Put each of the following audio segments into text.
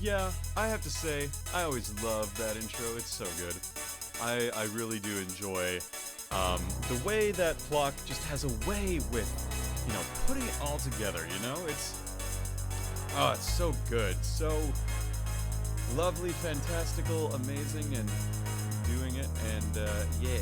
Yeah, I have to say, I always love that intro. It's so good. I really do enjoy the way that Plock just has a way with, putting it all together, it's so good. So lovely, fantastical, amazing, and doing it, and yeah.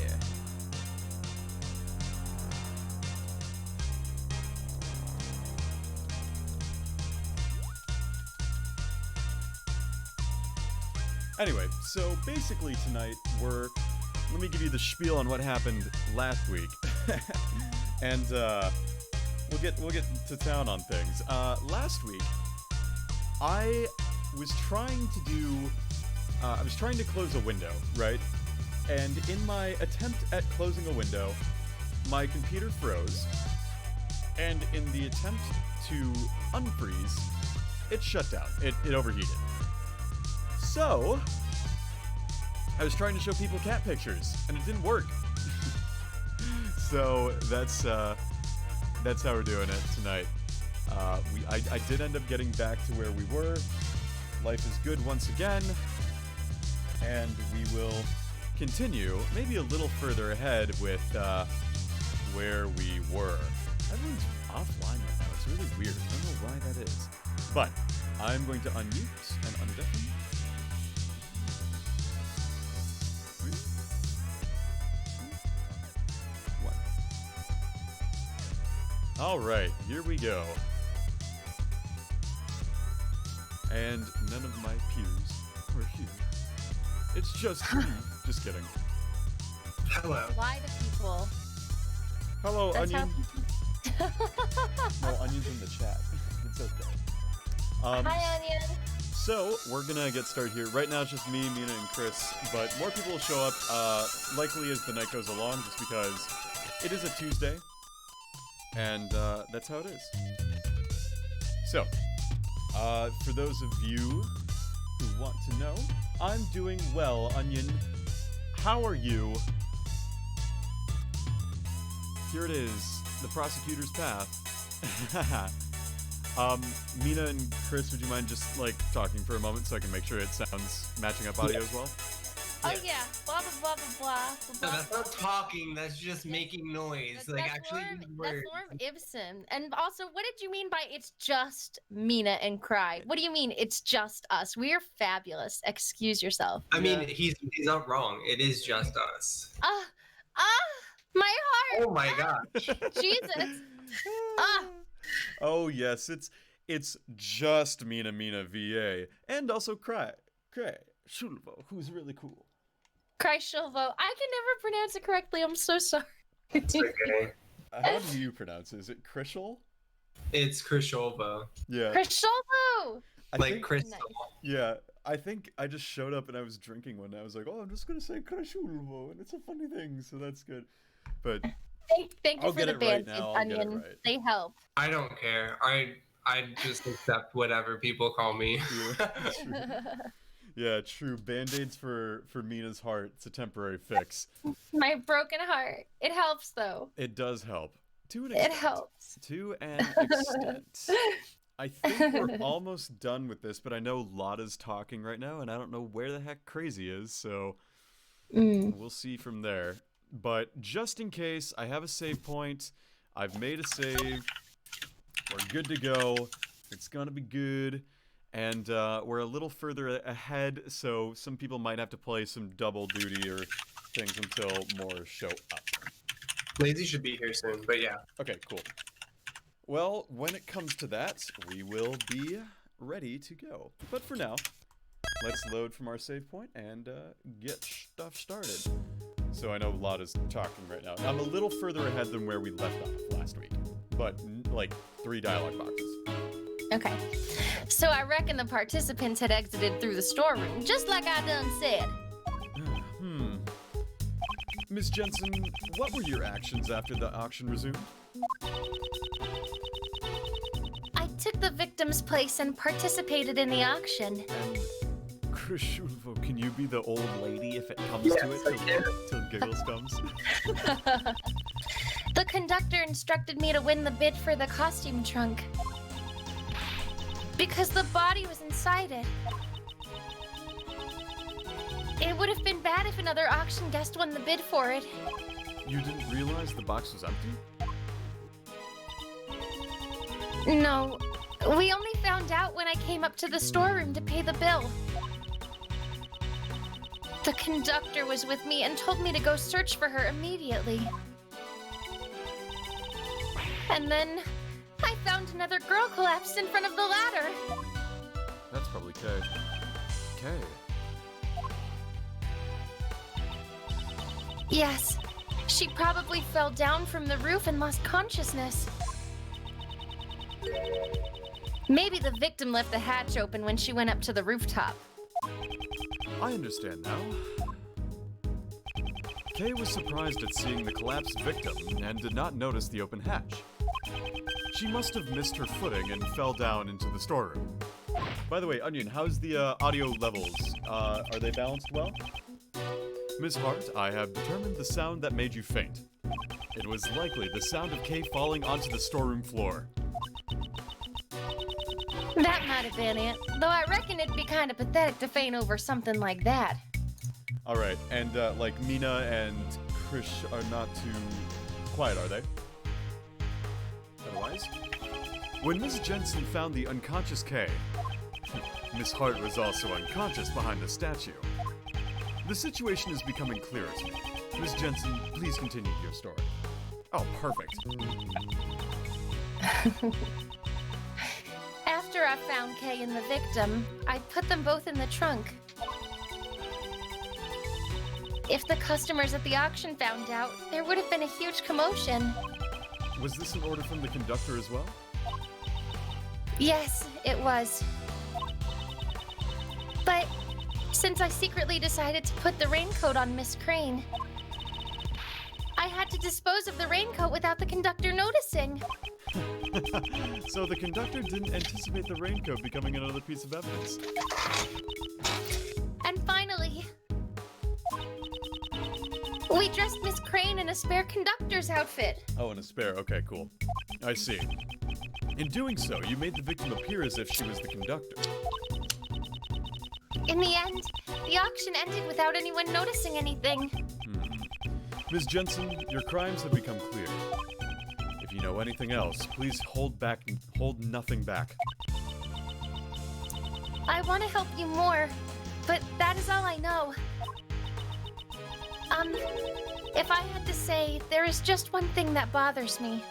Anyway, so basically tonight let me give you the spiel on what happened last week, and we'll get to town on things. Last week, I was trying to close a window, right? And in my attempt at closing a window, my computer froze, and in the attempt to unfreeze, it shut down. It overheated. So, I was trying to show people cat pictures, and it didn't work. So that's how we're doing it tonight. I did end up getting back to where we were. Life is good once again, and we will continue maybe a little further ahead with where we were. Everyone's offline right now. It's really weird. I don't know why that is. But I'm going to unmute and undeafen. Alright, here we go. And none of my peers are here. It's just me. Just kidding. Hello. Lie to people. Hello, That's Onion. No, Onion's in the chat. It's okay. Hi, Onion. So, we're gonna get started here. Right now it's just me, Mina, and Chris, but more people will show up, likely as the night goes along, just because it is a Tuesday. And that's how it is. So, for those of you who want to know, I'm doing well, Onion. How are you? Here it is, the prosecutor's path. Mina and Chris, would you mind just, talking for a moment so I can make sure it sounds matching up audio as well? Oh yeah, blah blah blah blah blah. No, that's not talking. That's just making noise. That's Actually, Norm Ibsen. And also, what did you mean by it's just Mina and Cry? What do you mean it's just us? We are fabulous. Excuse yourself. I mean, he's not wrong. It is just us. My heart. Oh my gosh. Jesus. Oh yes, it's just Mina VA, and also Cry Shulvo, who's really cool. Cry Shulvo. I can never pronounce it correctly. I'm so sorry. It's okay. How do you pronounce it? Is it Krishel? It's Krisholvo. Yeah. Krishulvo. Like Crystal. Nice. Yeah, I think I just showed up and I was drinking one. And I was like, oh, I'm just gonna say Krishulvo, and it's a funny thing, so that's good. But Thank you I'll for get the it right band, now. I'll get it Onion. right. They help. I don't care. I just accept whatever people call me. Yeah, true. Yeah, true. Band-aids for Mina's heart. It's a temporary fix. My broken heart. It helps though. It does help. To an extent. It helps. To an extent. I think we're almost done with this, but I know Lotta's talking right now, and I don't know where the heck Crazy is, so we'll see from there. But just in case, I have a save point. I've made a save. We're good to go. It's gonna be good. And we're a little further ahead, so some people might have to play some double duty or things until more show up. Lazy should be here soon, but yeah. Okay, cool. Well, when it comes to that, we will be ready to go. But for now, let's load from our save point and get stuff started. So I know Lotta's talking right now. I'm a little further ahead than where we left off last week, but like 3 dialogue boxes. Okay. So I reckon the participants had exited through the storeroom, just like I done said. Miss Jensen, what were your actions after the auction resumed? I took the victim's place and participated in the auction. And Krishulvo, can you be the old lady if it comes Yes, to it I can. till Giggles comes? The conductor instructed me to win the bid for the costume trunk. Because the body was inside it. It would have been bad if another auction guest won the bid for it. You didn't realize the box was empty? No, we only found out when I came up to the storeroom to pay the bill. The conductor was with me and told me to go search for her immediately. And then I found another girl collapsed in front of the ladder. That's probably Kay. Kay? Yes, she probably fell down from the roof and lost consciousness. Maybe the victim left the hatch open when she went up to the rooftop. I understand now. Kay was surprised at seeing the collapsed victim and did not notice the open hatch. She must have missed her footing and fell down into the storeroom. By the way, Onion, how's the audio levels? Are they balanced well? Miss Hart, I have determined the sound that made you faint. It was likely the sound of Kay falling onto the storeroom floor. That might have been it, though I reckon it'd be kind of pathetic to faint over something like that. Alright, and like Mina and Krish are not too quiet, are they? Otherwise? When Miss Jensen found the unconscious Kay, Miss Hart was also unconscious behind the statue. The situation is becoming clearer to me. Miss Jensen, please continue your story. Oh, perfect. After I found Kay and the victim, I put them both in the trunk. If the customers at the auction found out, there would have been a huge commotion. Was this an order from the conductor as well? Yes, it was. But since I secretly decided to put the raincoat on Miss Crane, I had to dispose of the raincoat without the conductor noticing. So the conductor didn't anticipate the raincoat becoming another piece of evidence. And finally, we dressed Miss Crane in a spare conductor's outfit. Oh, and a spare. Okay, cool. I see. In doing so, you made the victim appear as if she was the conductor. In the end, the auction ended without anyone noticing anything. Ms. Jensen, your crimes have become clear. If you know anything else, please hold nothing back. I want to help you more, but that is all I know. If I had to say, there is just one thing that bothers me.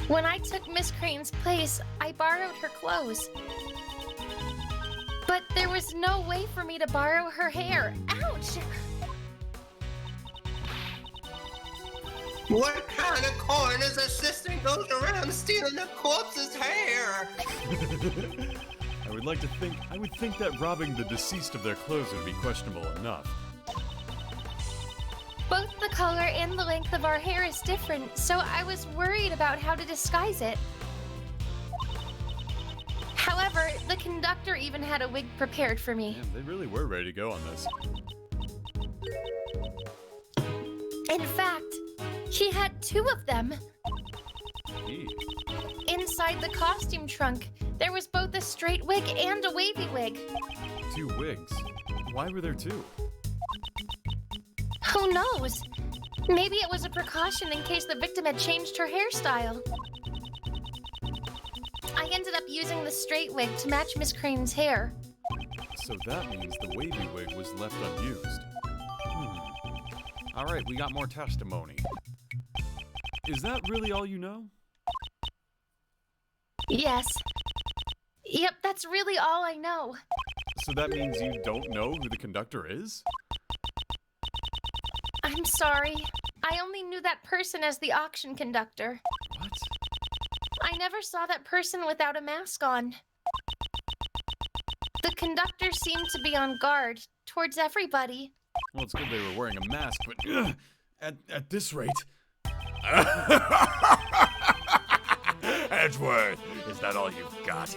When I took Miss Crane's place, I borrowed her clothes. But there was no way for me to borrow her hair. Ouch! What kind of coroner's assistant goes around stealing the corpse's hair? I would think that robbing the deceased of their clothes would be questionable enough. Both the color and the length of our hair is different, so I was worried about how to disguise it. However, the conductor even had a wig prepared for me. Man, they really were ready to go on this. In fact, he had two of them. Gee. Inside the costume trunk, there was both a straight wig and a wavy wig. 2 wigs. Why were there 2? Who knows? Maybe it was a precaution in case the victim had changed her hairstyle. I ended up using the straight wig to match Miss Crane's hair. So that means the wavy wig was left unused. Alright, we got more testimony. Is that really all you know? Yes. Yep, that's really all I know. So that means you don't know who the conductor is? I'm sorry. I only knew that person as the auction conductor. What? I never saw that person without a mask on. The conductor seemed to be on guard towards everybody. Well, it's good they were wearing a mask, but at this rate... Edgeworth, is that all you've got?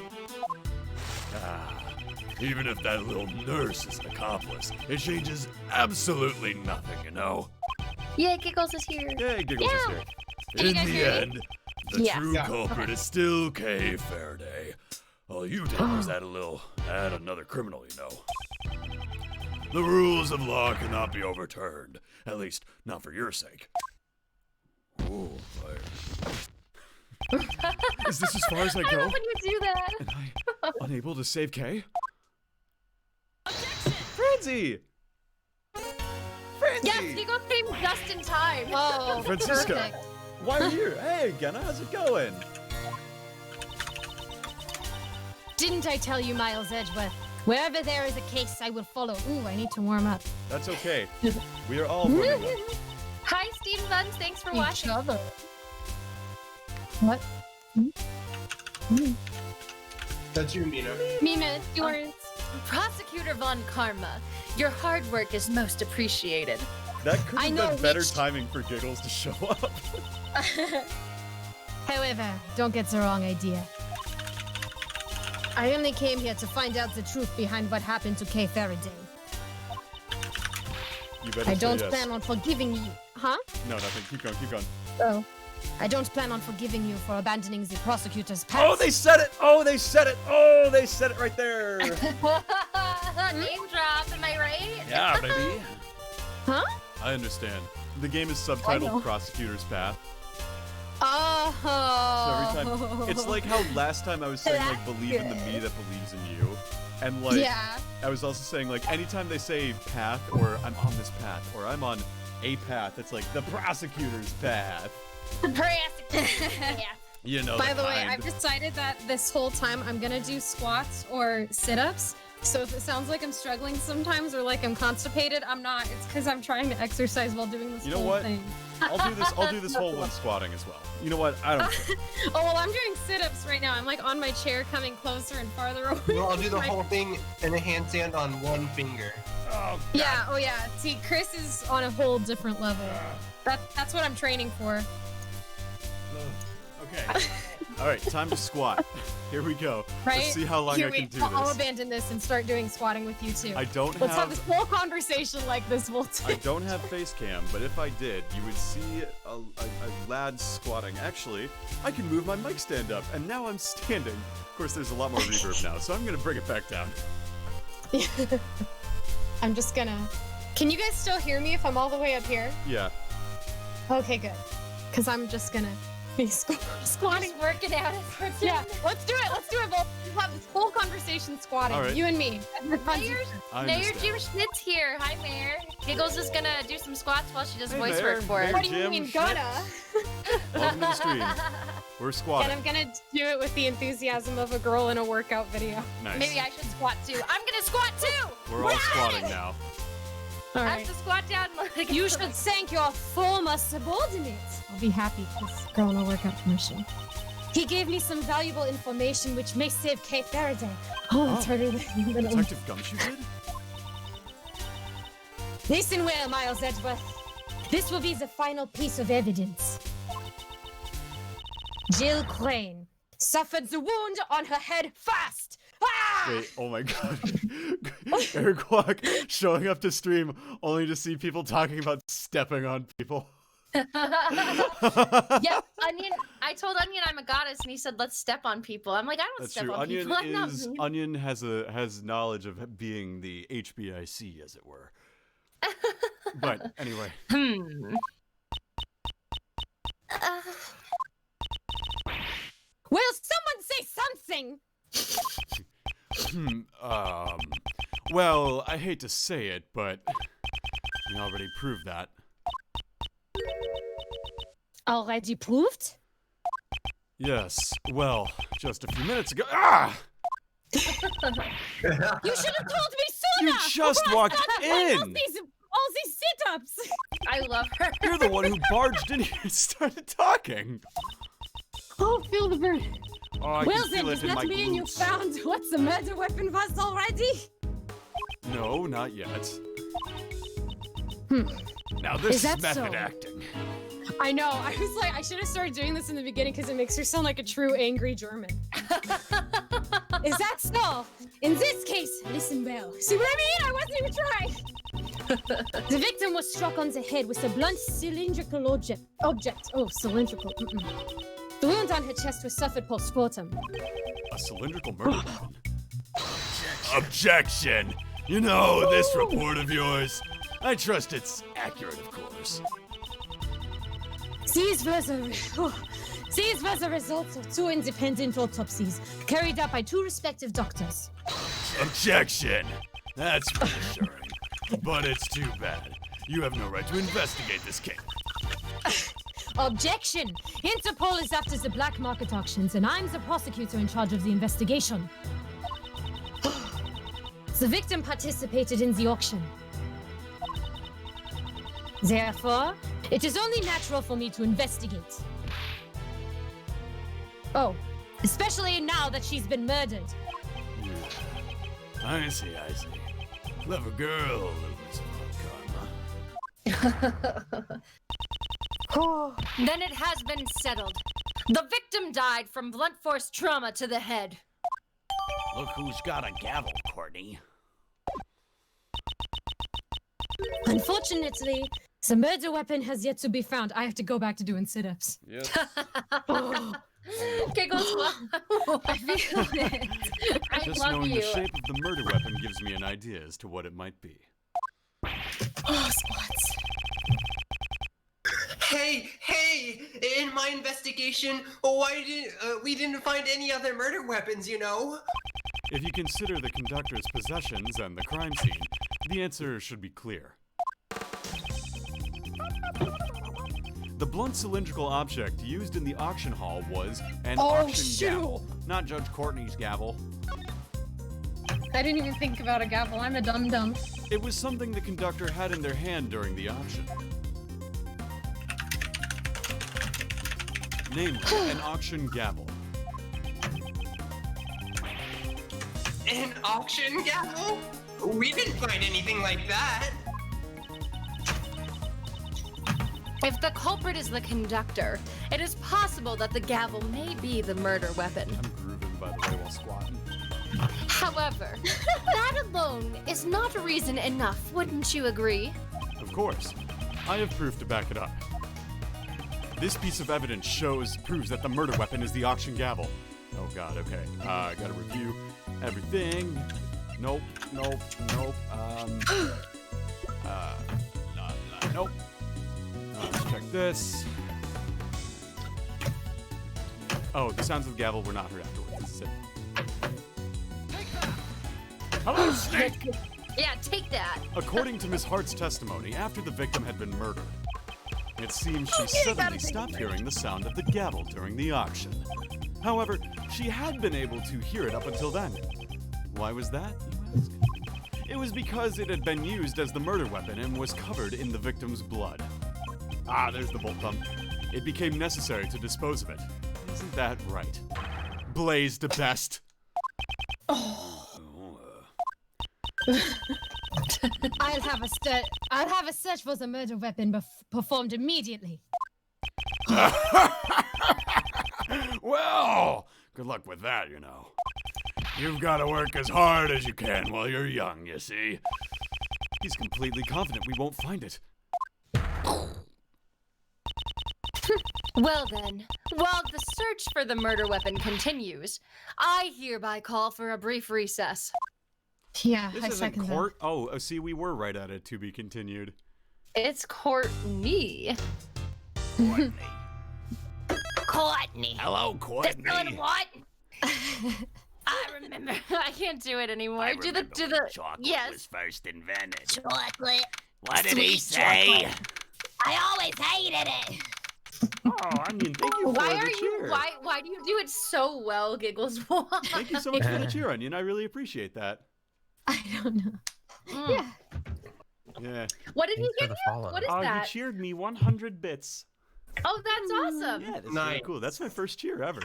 Even if that little nurse is an accomplice, it changes absolutely nothing, you know? Yeah, Giggles is here. Yay, Giggles is here. Did you In guys the hear me? end, The Yeah. true Yeah. culprit is still Kay Faraday. All you did was add another criminal, you know. The rules of law cannot be overturned. At least, not for your sake. Ooh, fire. Is this as far as I I go? love when you do that. Am I unable to save Kay? Francie! Francie! Yes, Gigo came just in time. Oh, Francisco. perfect. Why are you here? Hey, Genna, how's it going? Didn't I tell you, Miles Edgeworth? Wherever there is a case, I will follow. Ooh, I need to warm up. That's okay. We are all warming up. Hi, Steven Buns. Thanks for watching. other. What? That's you, Mina. Mima, it's yours. Prosecutor Von Karma, your hard work is most appreciated. That could I have know been better which- timing for Giggles to show up. However, don't get the wrong idea. I only came here to find out the truth behind what happened to Kay Faraday. You better I say don't yes. plan on forgiving you. Huh? No, nothing. Keep going, keep going. Oh. I don't plan on forgiving you for abandoning the prosecutor's path. Oh, they said it! Oh, they said it! Oh, they said it right there! Name drop, am I right? Yeah, baby. Huh? I understand. The game is know. subtitled Prosecutor's Path. Oh. So every time, it's like how last time I was saying like believe in the me that believes in you, and like Yeah. I was also saying like anytime they say path or I'm on this path or I'm on a path, it's like the prosecutor's path. Yeah. You know. By the way, kind. I've decided that this whole time I'm gonna do squats or sit-ups. So if it sounds like I'm struggling sometimes or like I'm constipated, I'm not. It's because I'm trying to exercise while doing this You know whole what? thing. I'll do this whole one squatting as well. You know what? I don't care. Oh well, I'm doing sit-ups right now. I'm like on my chair, coming closer and farther away. Well, I'll do the My- whole thing in a handstand on one finger. Oh, Yeah. Oh yeah. See, Chris is on a whole different level. That's what I'm training for. okay. All right, time to squat. Here we go. Right? Let's see how long Here, I can wait, do I'll this. abandon this and start doing squatting with you too. I don't Let's have have this whole conversation like this whole I time. don't have face cam, but if I did, you would see a lad squatting. Actually, I can move my mic stand up, and now I'm standing. Of course, there's a lot more reverb now, so I'm gonna bring it back down. I'm just gonna. Can you guys still hear me if I'm all the way up here? Yeah. Okay, good. Because I'm just gonna be squatting. Just working out as we're Yeah, doing let's do it. Let's do it. We'll have this whole conversation squatting. All right. You and me. Mayor, I Mayor understand. Jim Schmidt's here. Hi, Mayor. Giggles is gonna do some squats while she does Hey, voice Mayor. work for Mayor her. What do you Jim mean, Schmidt. gonna? Welcome to the stream. We're And squatting. I'm gonna do it with the enthusiasm of a girl in a workout video. Nice. Maybe I should squat too. I'm gonna squat too. We're all squatting now. All I right. have to squat down. Like You should thank your former subordinate. I'll be happy, this girl in a workout commercial. He gave me some valuable information which may save Kay Faraday. Oh, it's hurting. Detective Gumshoe did? Listen well, Miles Edgeworth. This will be the final piece of evidence. Jill Crane suffered the wound on her head fast. Ah! Wait, oh my god. Eric Kwok showing up to stream only to see people talking about stepping on people. Yep, Onion. I told Onion I'm a goddess, and he said, "Let's step on people." I'm like, I don't That's step true. on Onion people. I'm not is mean. Onion has knowledge of being the HBIC, as it were. But anyway, Uh, Will someone say something? well, I hate to say it, but we already proved that. Already proved? Yes. Well, just a few minutes ago. Ah! You should have told me sooner! You just walked All in. these sit-ups! I love her. You're the one who barged in here and started talking. Oh, feel the burn. Oh, I Well can then, feel does it in that my mean you glutes. found what the murder weapon was already? No, not yet. Hmm. Now this Is that method so? acting. I know. I was like, I should have started doing this in the beginning because it makes her sound like a true angry German. Is that so? In this case, listen well. See what I mean? I wasn't even trying. The victim was struck on the head with a blunt cylindrical object. Oh, cylindrical. The wound on her chest was suffered post-mortem. A cylindrical murder weapon. Objection! You know, this report of yours, I trust it's accurate, of course. These were the results of 2 independent autopsies carried out by 2 respective doctors. Objection! That's reassuring. But it's too bad. You have no right to investigate this case. Objection! Interpol is after the black market auctions, and I'm the prosecutor in charge of the investigation. The victim participated in the auction. Therefore, it is only natural for me to investigate. Oh, especially now that she's been murdered. I see. Clever girl, little Miss Karma. Then it has been settled. The victim died from blunt force trauma to the head. Look who's got a gavel, Courtney. Unfortunately, the murder weapon has yet to be found. I have to go back to doing sit-ups. Yes. Giggles. I feel it. I Just love knowing you. the shape of the murder weapon gives me an idea as to what it might be. Oh, spots. Hey! In my investigation, we didn't find any other murder weapons, you know? If you consider the conductor's possessions and the crime scene, the answer should be clear. The blunt cylindrical object used in the auction hall was an auction gavel, not Judge Courtney's gavel. I didn't even think about a gavel. I'm a dum-dum. It was something the conductor had in their hand during the auction. Namely, an auction gavel. An auction gavel? We didn't find anything like that. If the culprit is the conductor, it is possible that the gavel may be the murder weapon. I'm grooving, by the way, while squatting. However, that alone is not reason enough, wouldn't you agree? Of course. I have proof to back it up. This piece of evidence proves that the murder weapon is the auction gavel. Oh god, okay. Gotta review everything. Nope. Nope. Let's check this. Oh, the sounds of the gavel were not heard afterwards. This is it. Hello, Snake! Yeah, take that. According to Miss Hart's testimony, after the victim had been murdered, it seems she suddenly stopped hearing the sound of the gavel during the auction. However, she had been able to hear it up until then. Why was that, you ask? It was because it had been used as the murder weapon and was covered in the victim's blood. Ah, there's the bolt thumb. It became necessary to dispose of it. Isn't that right? Blaze the best. I'll have a search for the murder weapon performed immediately. Well, good luck with that, you know. You've got to work as hard as you can while you're young, you see. He's completely confident we won't find it. Well then, while the search for the murder weapon continues, I hereby call for a brief recess. Yeah, This I isn't second court. Oh, see, we were right at it. To be continued. It's Courtney. Courtney. Courtney. Hello, Courtney. What? I remember. I can't do it anymore. I do remember the when chocolate yes. was first invented. Chocolate. What did he Sweet say? chocolate. I always hated it. Oh, I mean, thank you for Why the are you? cheer. Why do you do it so well, Giggles? Why? Thank you so much for the cheer, Onion. I really appreciate that. I don't know. Mm. Yeah. Yeah. What did he Thanks for give the you? follow. What is Oh, you that? cheered me 100 bits. Oh, that's awesome. Yeah, that's Nice. really cool. That's my first cheer ever.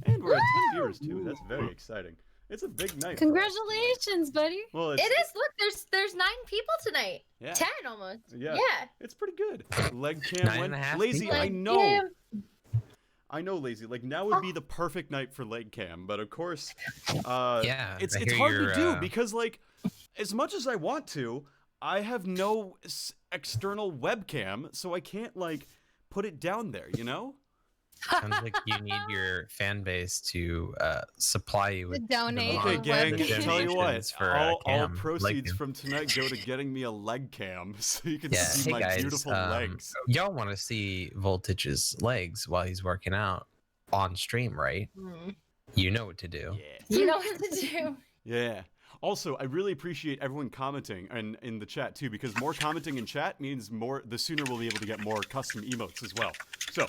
And we're at 10 viewers, too. That's very exciting. It's a big night. for us. Congratulations, buddy. Well, It is. Look, there's 9 people tonight. Yeah. 10 almost. Yeah. Yeah. It's pretty good. Leg cam 9 went. and a half Lazy, people. I Leg know. cam. I know, Lazy. Like, now would be the perfect night for leg cam, but of course, Yeah, it's I it's hear hard to you're, do because, like, as much as I want to, I have no external webcam, so I can't, like, put it down there, you know? Sounds like you need your fan base to supply you with donate. Okay, on gang, web tell you what, donations for all cam, proceeds leg from tonight go to getting me a leg cam so you can Yeah, see hey my guys, beautiful legs. y'all want to see Voltage's legs while he's working out on stream, right? You know what to do. Yeah. You know what to do. Yeah. Also, I really appreciate everyone commenting and in the chat too, because more commenting in chat means the sooner we'll be able to get more custom emotes as well. So,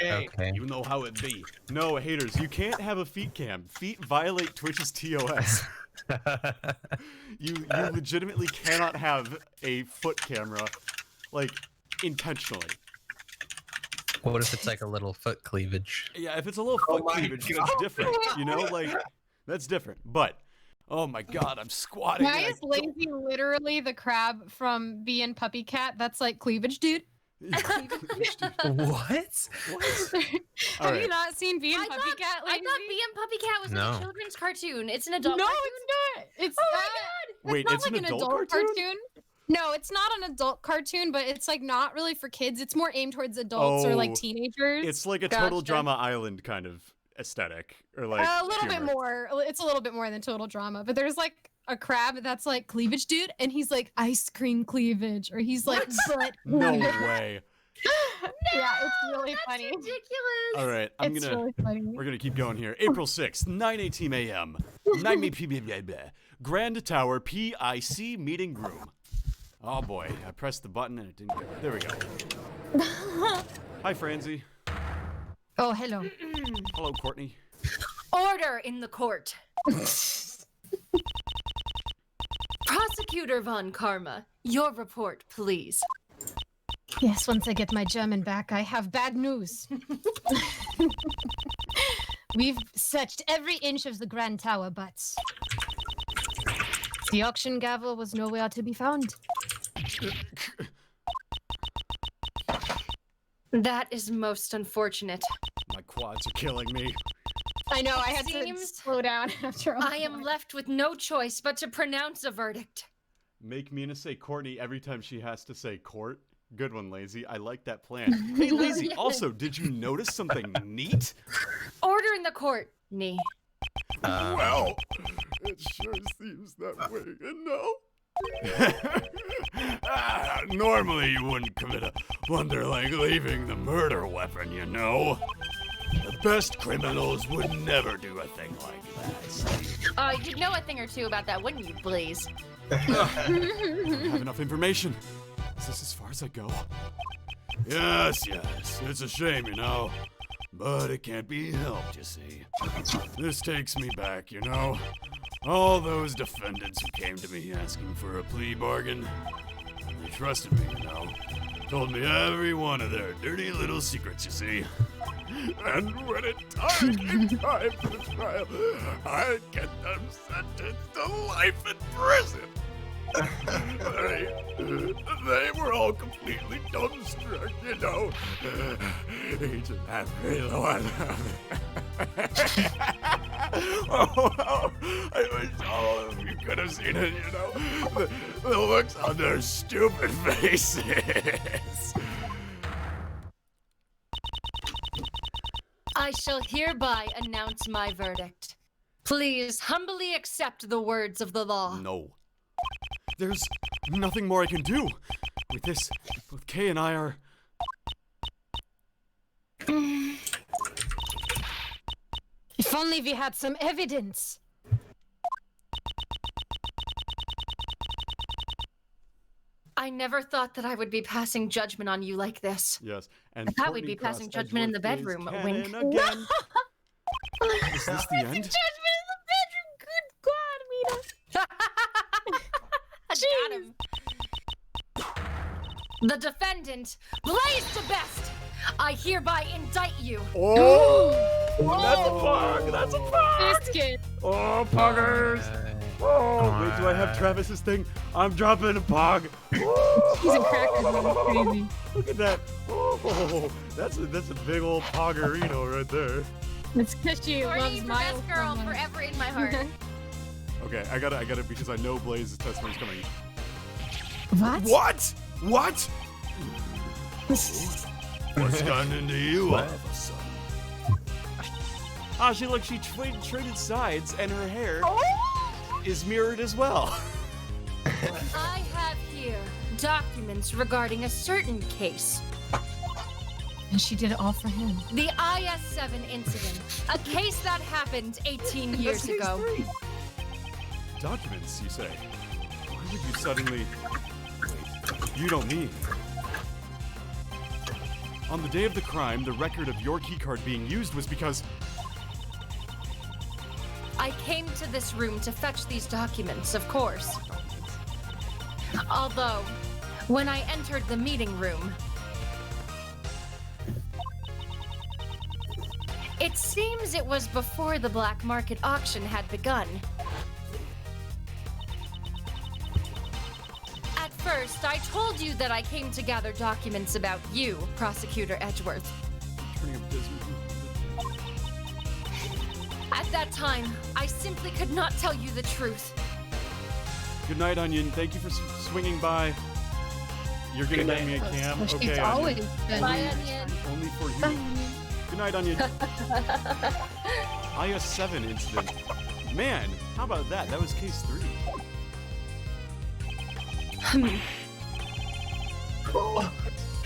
Okay. you know how it be. No, haters, you can't have a feet cam. Feet violate Twitch's TOS. You legitimately cannot have a foot camera, like, intentionally. What if it's like a little foot cleavage? Yeah, if it's a little foot cleavage, that's different. You know, like, that's different. But, oh my god, I'm squatting. Why and I is Lazy literally the crab from Bee and Puppy Cat? That's like cleavage dude. What? Have you not seen Bee and I Puppy Cat? I thought Bee and Puppy Cat was like No. a children's cartoon. It's an adult No, cartoon. it's not. It's Oh my not. god! Wait, It's not it's like an adult cartoon? No, it's not an adult cartoon, but it's like not really for kids. It's more aimed towards adults or like Oh, teenagers. It's like a Total Gotcha. Drama Island kind of aesthetic, or like a little bit humor. more. It's a little bit more than total drama, but there's like a crab that's like cleavage dude, and he's like ice cream cleavage, or he's like butt. No cleavage. way. Yeah, it's really That's funny. ridiculous. All right, It's really funny. we're gonna keep going here. April 6th, 9:18 a.m. 9 p.m. Grand Tower PIC meeting room. Oh boy, I pressed the button and it didn't go. There we go. Hi, Franzi. Oh, hello. Hello, Courtney. Order in the court. Prosecutor von Karma, your report, please. Yes, once I get my German back, I have bad news. We've searched every inch of the Grand Tower, but the auction gavel was nowhere to be found. That is most unfortunate. My quads are killing me. I know, I had to Seems slow down after all. I am left with no choice but to pronounce a verdict. Make Mina say Courtney every time she has to say court. Good one, Lazy. I like that plan. Hey, Lazy, also, did you notice something neat? Order in the court, Nee. Well, it sure seems that way, you know? Normally you wouldn't commit a blunder like leaving the murder weapon, you know? The best criminals would never do a thing like that. You'd know a thing or two about that, wouldn't you, Blaze? I don't have enough information. Is this as far as I go? Yes, it's a shame, you know. But it can't be helped, you see. This takes me back, you know. All those defendants who came to me asking for a plea bargain, they trusted me, you know. Told me every one of their dirty little secrets, you see. And when it came time for the trial, I'd get them sentenced to life in prison. They were all completely dumbstruck, you know. Each and every one. Oh, I wish all of you could have seen it, you know. The looks on their stupid faces. I shall hereby announce my verdict. Please humbly accept the words of the law. No. There's nothing more I can do. With this, both Kay and I are... If only we had some evidence. I never thought that I would be passing judgment on you like this. Yes, and I thought we'd Courtney be passing Cross judgment in the Edgeworth is bedroom, canon wink. again. Is this the end? Judgment in the bedroom. Good God, Mina. Got him. The defendant, Blaze the Best, I hereby indict you. Oh! That's a pug! That's a pug! Biscuit. Oh, puggers! Oh, wait, do I have Travis's thing? I'm dropping a pog. He's a cracker. That's crazy. Look at that. Oh, that's a big old poggerino right there. It's because she Courtney, loves the Miles best girl so much. forever in my heart. Okay, I gotta because I know Blaze's testimony's coming. What? What? What's gotten into you all of a sudden? Aji, look, she traded sides, and her hair is mirrored as well. I have here documents regarding a certain case. And she did it all for him. The IS-7 incident. A case that happened 18 years ago. Documents, you say? Why would you suddenly... Wait, you don't mean... On the day of the crime, the record of your keycard being used was because... I came to this room to fetch these documents, of course. Although, when I entered the meeting room, it seems it was before the black market auction had begun. At first, I told you that I came to gather documents about you, Prosecutor Edgeworth. Turning up dismal. At that time, I simply could not tell you the truth. Good night, Onion. Thank you for swinging by. You're gonna get me a cam? She's Okay, always Onion. been. Bye, Onion. Only for you. Good night, Onion. IS-7 incident. Man, how about that? That was case 3. Oh,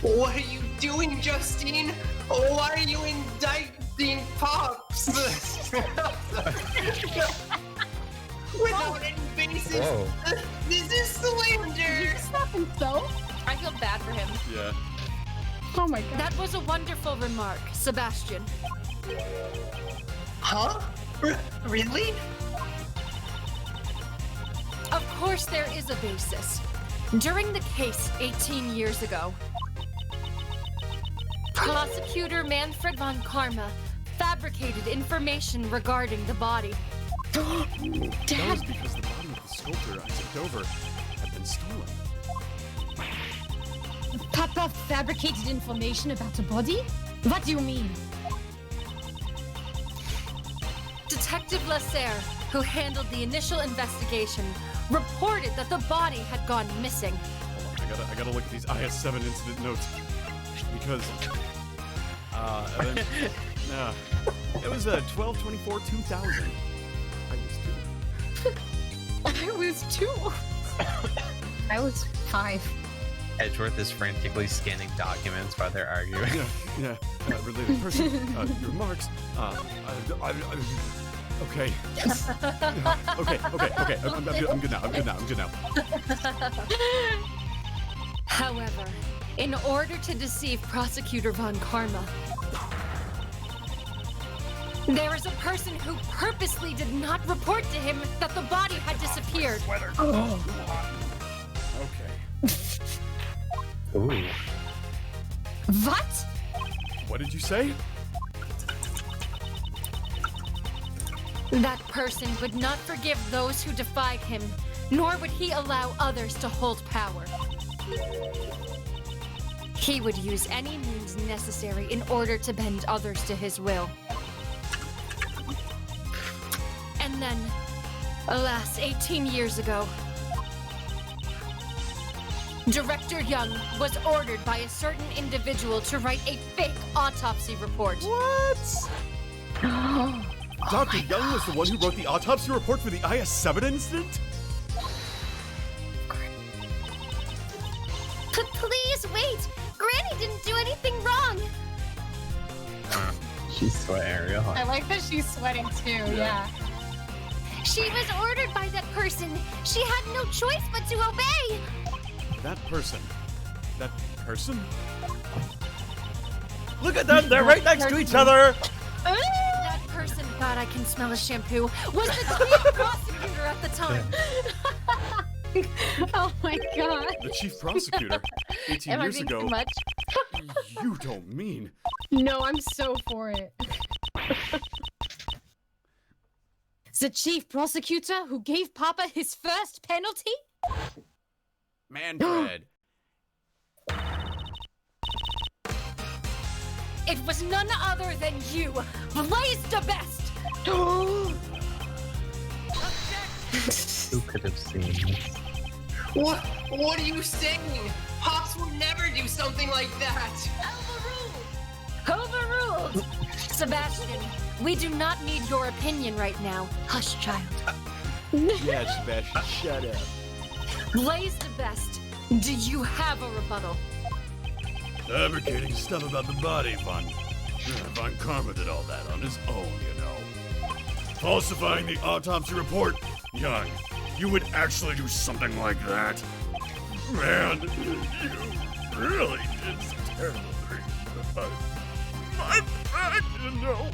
what are you doing, Justine? Why are you indicting Pops? Without any basis. Whoa. This is slander. Stop himself. I feel bad for him. Yeah. Oh my god. That was a wonderful remark, Sebastian. Huh? Really? Of course there is a basis. During the case 18 years ago, Prosecutor Manfred von Karma fabricated information regarding the body. That was because the body of the sculptor, Isaac Dover, had been stolen. Papa fabricated information about a body? What do you mean? Detective Lasserre, who handled the initial investigation, reported that the body had gone missing. Hold on, I gotta look at these IS-7 incident notes. Because, it was 12/24/2000. I was 2. I was 5. Edgeworth is frantically scanning documents while they're arguing. Yeah, related person, remarks, okay. Okay, I'm good now. However, in order to deceive Prosecutor von Karma, there is a person who purposely did not report to him that the body had disappeared. Okay. Ooh. What? What did you say? That person would not forgive those who defied him, nor would he allow others to hold power. He would use any means necessary in order to bend others to his will. And then, alas, 18 years ago, Director Young was ordered by a certain individual to write a fake autopsy report. What? Dr. Young was the one who wrote the autopsy report for the IS-7 incident? Please wait! Granny didn't do anything wrong! She's sweating real hard. I like that she's sweating too, yeah. She was ordered by that person. She had no choice but to obey! That person? Look at them! They're right next to each other! That person, God, I can smell a shampoo, was the chief prosecutor at the time. Oh my god. The chief prosecutor, 18 Am I years being ago. too much? You don't mean. No, I'm so for it. The chief prosecutor who gave Papa his first penalty? Manfred. It was none other than you, Blaze the Best. Who could have seen this? What are you saying? Pops would never do something like that. Overruled. Sebastian, We do not need your opinion right now. Hush, child. Yeah, Sebastian, shut up. Blaze the best. Do you have a rebuttal? Fabricating stuff about the body, Von Karma did all that on his own, you know. Falsifying the autopsy report? Young, you would actually do something like that? Man, you really did some terrible things. My back, you know.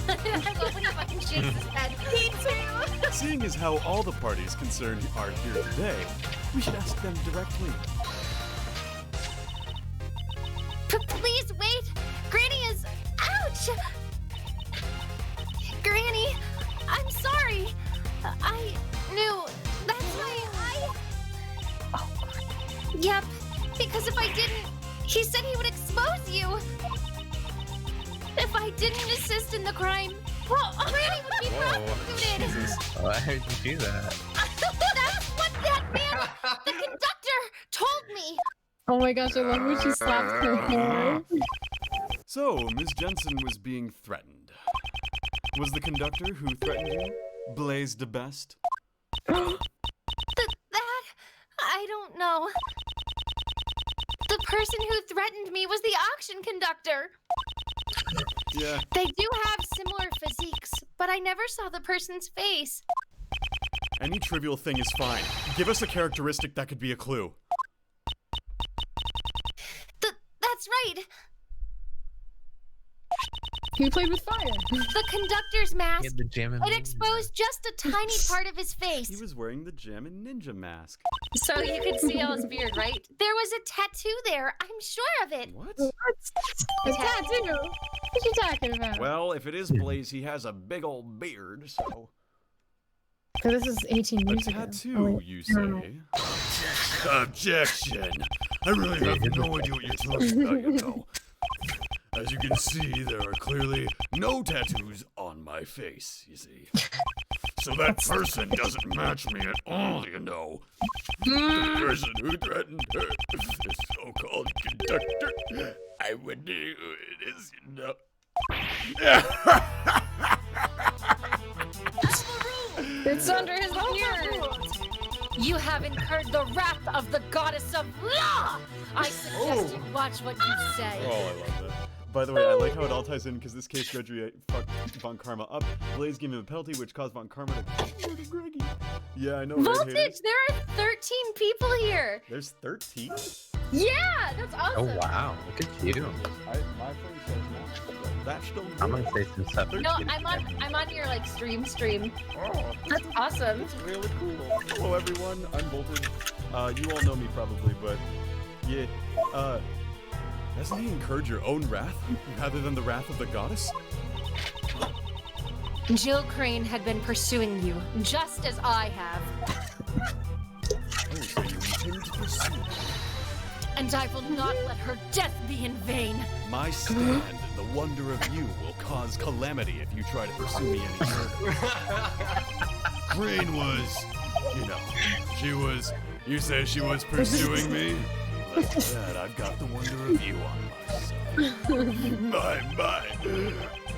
I love when he fucking shakes his head. Me too. Seeing as how all the parties concerned are here today, we should ask them directly. Please wait. Granny is. Ouch! Granny, I'm sorry. I knew. That's why I. Oh. Yep. Because if I didn't, he said he would expose you. If I didn't assist in the crime, well, Granny would be prosecuted. Jesus. Why would you do that? That's what that man, the conductor, told me. Oh my gosh, I love when she slaps her hair. So, Ms. Jensen was being threatened. Was the conductor who threatened you Blaze the best? That I don't know. The person who threatened me was the auction conductor. Yeah. They do have similar physiques, but I never saw the person's face. Any trivial thing is fine. Give us a characteristic that could be a clue. That's right. He played with fire. The conductor's mask. He had the jam and It exposed just a tiny part of his He face. was wearing the Jam and Ninja mask. So you could see all his beard, right? There was a tattoo there. I'm sure of it. What? A tattoo? What you talking about? Well, if it is Blaze, he has a big old beard, so... So this is 18 A years ago. tattoo, Oh, wait. you say? Objection! I really have no idea what you're talking about, you know. As you can see, there are clearly no tattoos on my face, you see. So that person doesn't match me at all, you know. The person who threatened her, the so-called conductor, I wonder who it is, you know. It's under his beard. You have incurred the wrath of the goddess of law! I suggest you watch what you say. Oh, I love that. By the way, I like how it all ties in because this case Gregory fucked Von Karma up. Blaze gave him a penalty, which caused Von Karma to murder Greggy. Yeah, I know, right, Voltage, haters? there are 13 people here. There's 13? Yeah, that's awesome. Oh wow, look at you. My phone says no. That's still I'm gonna say some stuff. No, I'm on your like stream. Oh, That's awesome. that's really cool. Hello, everyone. I'm Voltage. You all know me probably, but yeah. Hasn't he incurred your own wrath rather than the wrath of the goddess? Jill Crane had been pursuing you, just as I have. Oh, so you intend to pursue me? And I will not let her death be in vain. My stand, the wonder of you, will cause calamity if you try to pursue me any further. Crane was, you know, she was, you say she was pursuing me? Like that, I've got the wonder of you on my side. My,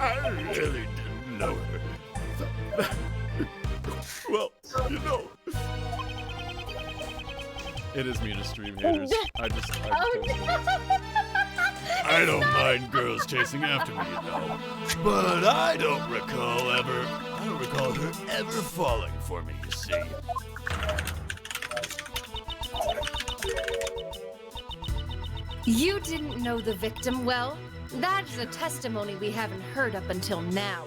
I really didn't know her. Well, you know. It is me to stream haters. I just I don't mind girls chasing after me, you know. But I don't recall her ever falling for me, you see. You didn't know the victim well. That is a testimony we haven't heard up until now.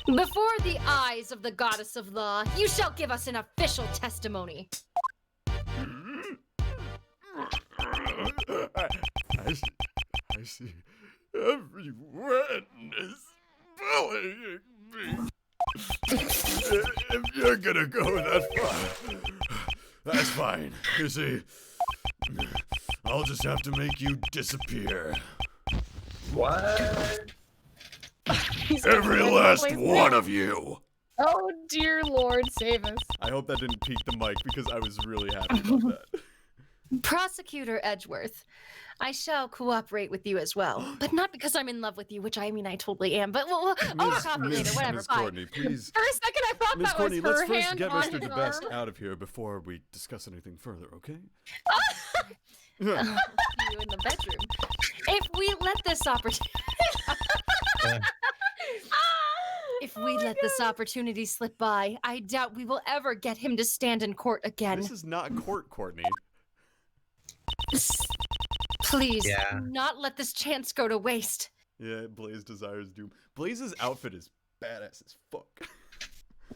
Before the eyes of the goddess of law, you shall give us an official testimony. I see everyone is bullying me. If you're gonna go that far, that's fine. You see, I'll just have to make you disappear. What? Every last one of you. Oh dear Lord, save us. I hope that didn't peak the mic because I was really happy about that. Prosecutor Edgeworth, I shall cooperate with you as well, but not because I'm in love with you, which I mean I totally am. But we'll talk later. Whatever. Miss Fine. Courtney, please. For a second, I thought Miss that was Courtney, her let's first hand get on Mr. his DeBest arm. out of here before we discuss anything further, okay? You in the bedroom. If we let this opportunity, if we let this opportunity slip by, I doubt we will ever get him to stand in court again. This is not court, Courtney. Please, Yeah. do not let this chance go to waste. Yeah, Blaze desires doom. Blaze's outfit is badass as fuck.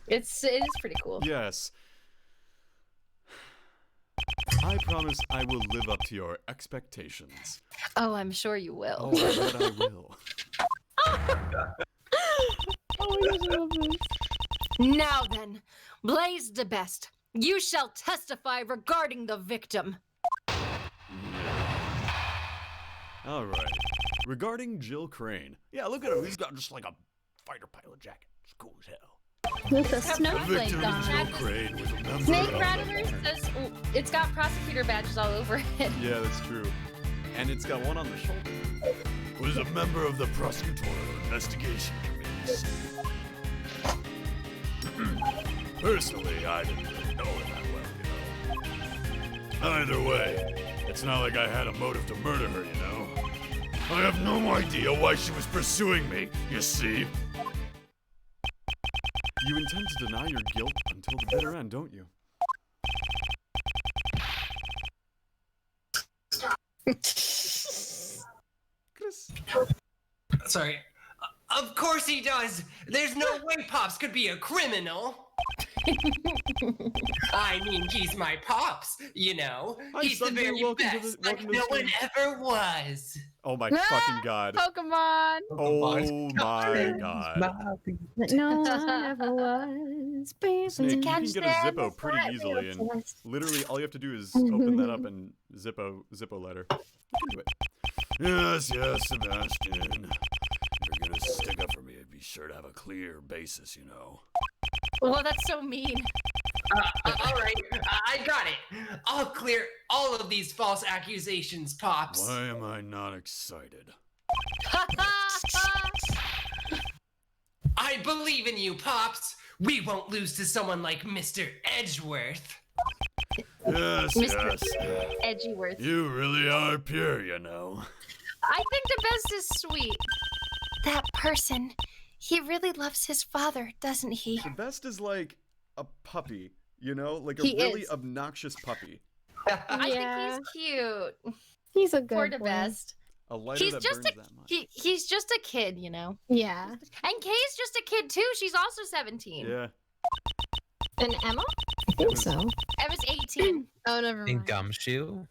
It is pretty cool. Yes. I promise I will live up to your expectations. Oh, I'm sure you Oh, will. I bet I will. Oh my gosh, I love this. Now then, Blaze DeBest, you shall testify regarding the victim. All right. Regarding Jill Crane. Yeah, look at him. He's got just like a fighter pilot jacket. It's cool as hell. With a The snowflake victim, on. Jill Crane, was a member Snake of Rattler says it's got prosecutor badges all over it. Yeah, that's true. And it's got one on the shoulder. was a member of the prosecutorial investigation committee. Personally, I didn't really know her that well, you know. Either way, it's not like I had a motive to murder her, you know. I have no idea why she was pursuing me, you see. You intend to deny your guilt until the bitter end, don't you? Chris. Sorry. Of course he does. There's no way Pops could be a criminal. I mean, he's my Pops, you know. Hi, He's the Sunday, very welcome to best, the- welcome like to no the one stream. ever was. Oh my fucking god. Pokemon. Oh my god. No one ever was. Snake, you catch can get a them Zippo is pretty not easily, and real. literally all you have to do is open that up and Zippo letter. You can do it. Yes, yes, Sebastian. If you're gonna stick up for me, be sure to have a clear basis, you know. Well, that's so mean. All right, I got it. I'll clear all of these false accusations, Pops. Why am I not excited? I believe in you, Pops. We won't lose to someone like Mr. Edgeworth. Yes, Mr. yes. Edgeworth. You really are pure, you know. I think the best is sweet. That person, he really loves his father, doesn't he? The best is like a puppy, you know? Like a He really is. obnoxious puppy. I Yeah. think he's cute. He's a good For the boy. best. A lighter He's that just burns a that much. he's just a kid, you know. Yeah. And Kay's just a kid too. She's also 17. Yeah. And Emma? I think so. Emma's 18. Oh, never In mind. Gumshoe?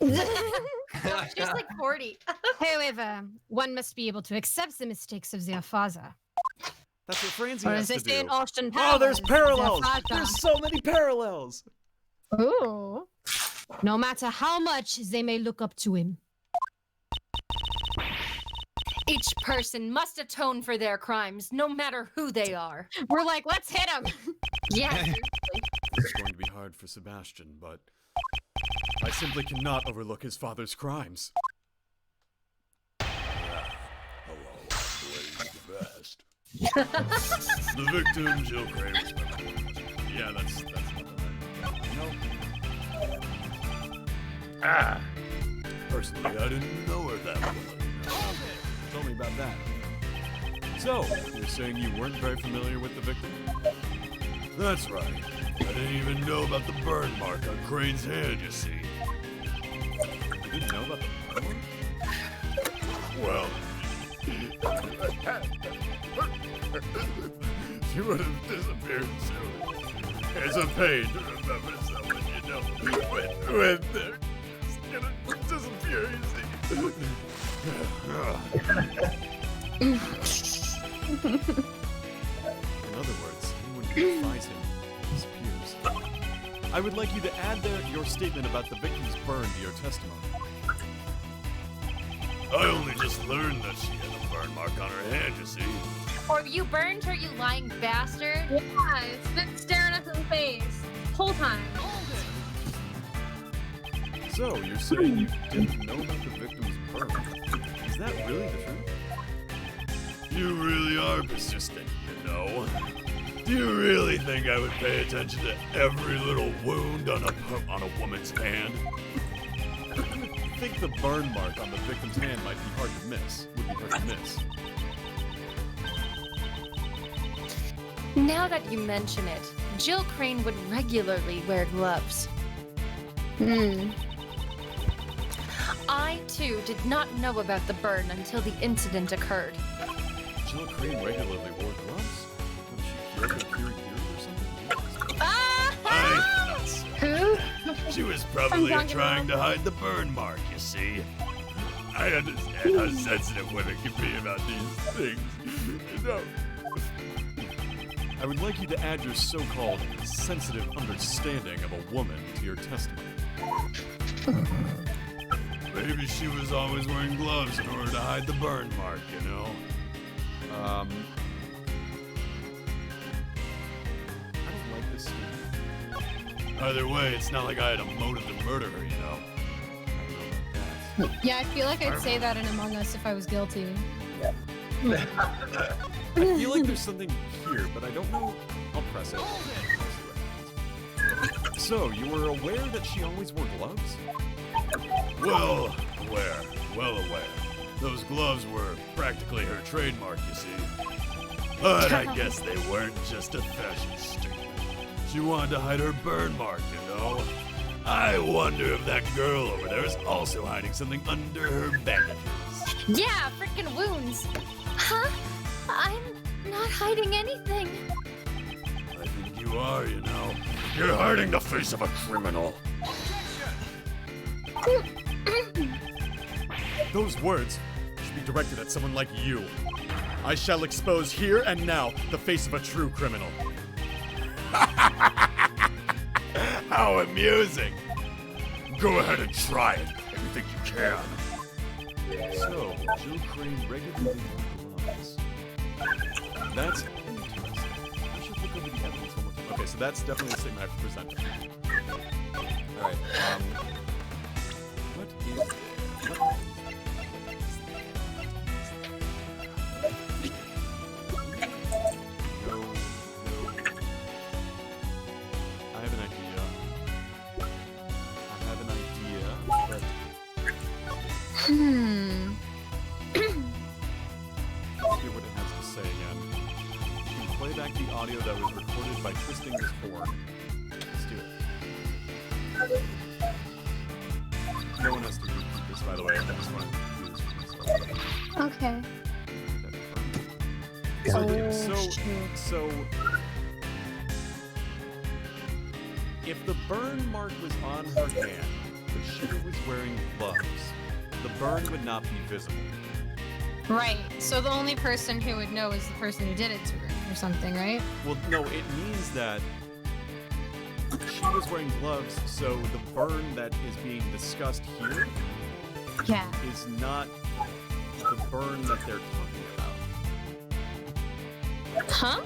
She's like 40. However, one must be able to accept the mistakes of their father. That's what Francie Or has as they to say in do. Austin Oh, Powers, there's parallels! their father. There's so many parallels! Ooh. No matter how much they may look up to him. Each person must atone for their crimes, no matter who they are. We're like, let's hit him. Yeah. It's going to be hard for Sebastian, but I simply cannot overlook his father's crimes. Hello, Blaze the best. The victim, Jill Crane, was my Yeah, that's not Ah! Personally, I didn't know her that well, you know. Tell me about that. So, you're saying you weren't very familiar with the victim? That's right. I didn't even know about the burn mark on Crane's hand, you see. You didn't know about the burn? Well, she would have disappeared soon. It's a pain to remember someone you know when they're just gonna disappear, you see. In other words, anyone who defies him disappears. I would like you to add your statement about the victim's burn to your testimony. I only just learned that she had a burn mark on her hand, you see. Or you burned her, you lying bastard. Yeah, it's been staring us in the face. Whole time. So, you're saying you didn't know about the victim's burn? Is that really the truth? You really are persistent, you know. Do you really think I would pay attention to every little wound on a woman's hand? I think the burn mark on the victim's hand might be hard to miss. Would be hard to miss. Now that you mention it, Jill Crane would regularly wear gloves. I, too, did not know about the burn until the incident occurred. Jill Crane regularly wore gloves? Was she healed her period or something? I nuts. Who? She was probably talking trying to hide the burn mark, you see. I understand how sensitive women can be about these things. You know. I would like you to add your so-called sensitive understanding of a woman to your testimony. Maybe she was always wearing gloves in order to hide the burn mark, you know? I don't like this statement. Either way, it's not like I had a motive to murder her, you know? I don't know about that. Yeah, I feel like I'd say that in Among Us if I was guilty. I feel like there's something here, but I don't know. I'll press it. So, you were aware that she always wore gloves? Well aware. Those gloves were practically her trademark, you see. But I guess they weren't just a fashion statement. She wanted to hide her burn mark, you know? I wonder if that girl over there is also hiding something under her bandages. Yeah, frickin' wounds. Huh? I'm not hiding anything. I think you are, you know. You're hiding the face of a criminal. Those words should be directed at someone like you. I shall expose here and now the face of a true criminal. How amusing. Go ahead and try it if you think you can. So, Jill Crane regularly wore gloves. That's interesting. I should look over the evidence one more time. Okay, so that's definitely a statement I have to present. Alright, what is it? No. I have an idea. But let's hear what it has to say again. You can play back the audio that was recorded by twisting this horn. Let's do it. No one has to read this, by the way. I just want to do this for myself. Okay. So, if the burn mark was on her hand, but she was wearing gloves, the burn would not be visible. Right. So the only person who would know is the person who did it to her or something, right? Well, no, it means that she was wearing gloves, so the burn that is being discussed here Yeah. is not the burn that they're talking about. Huh?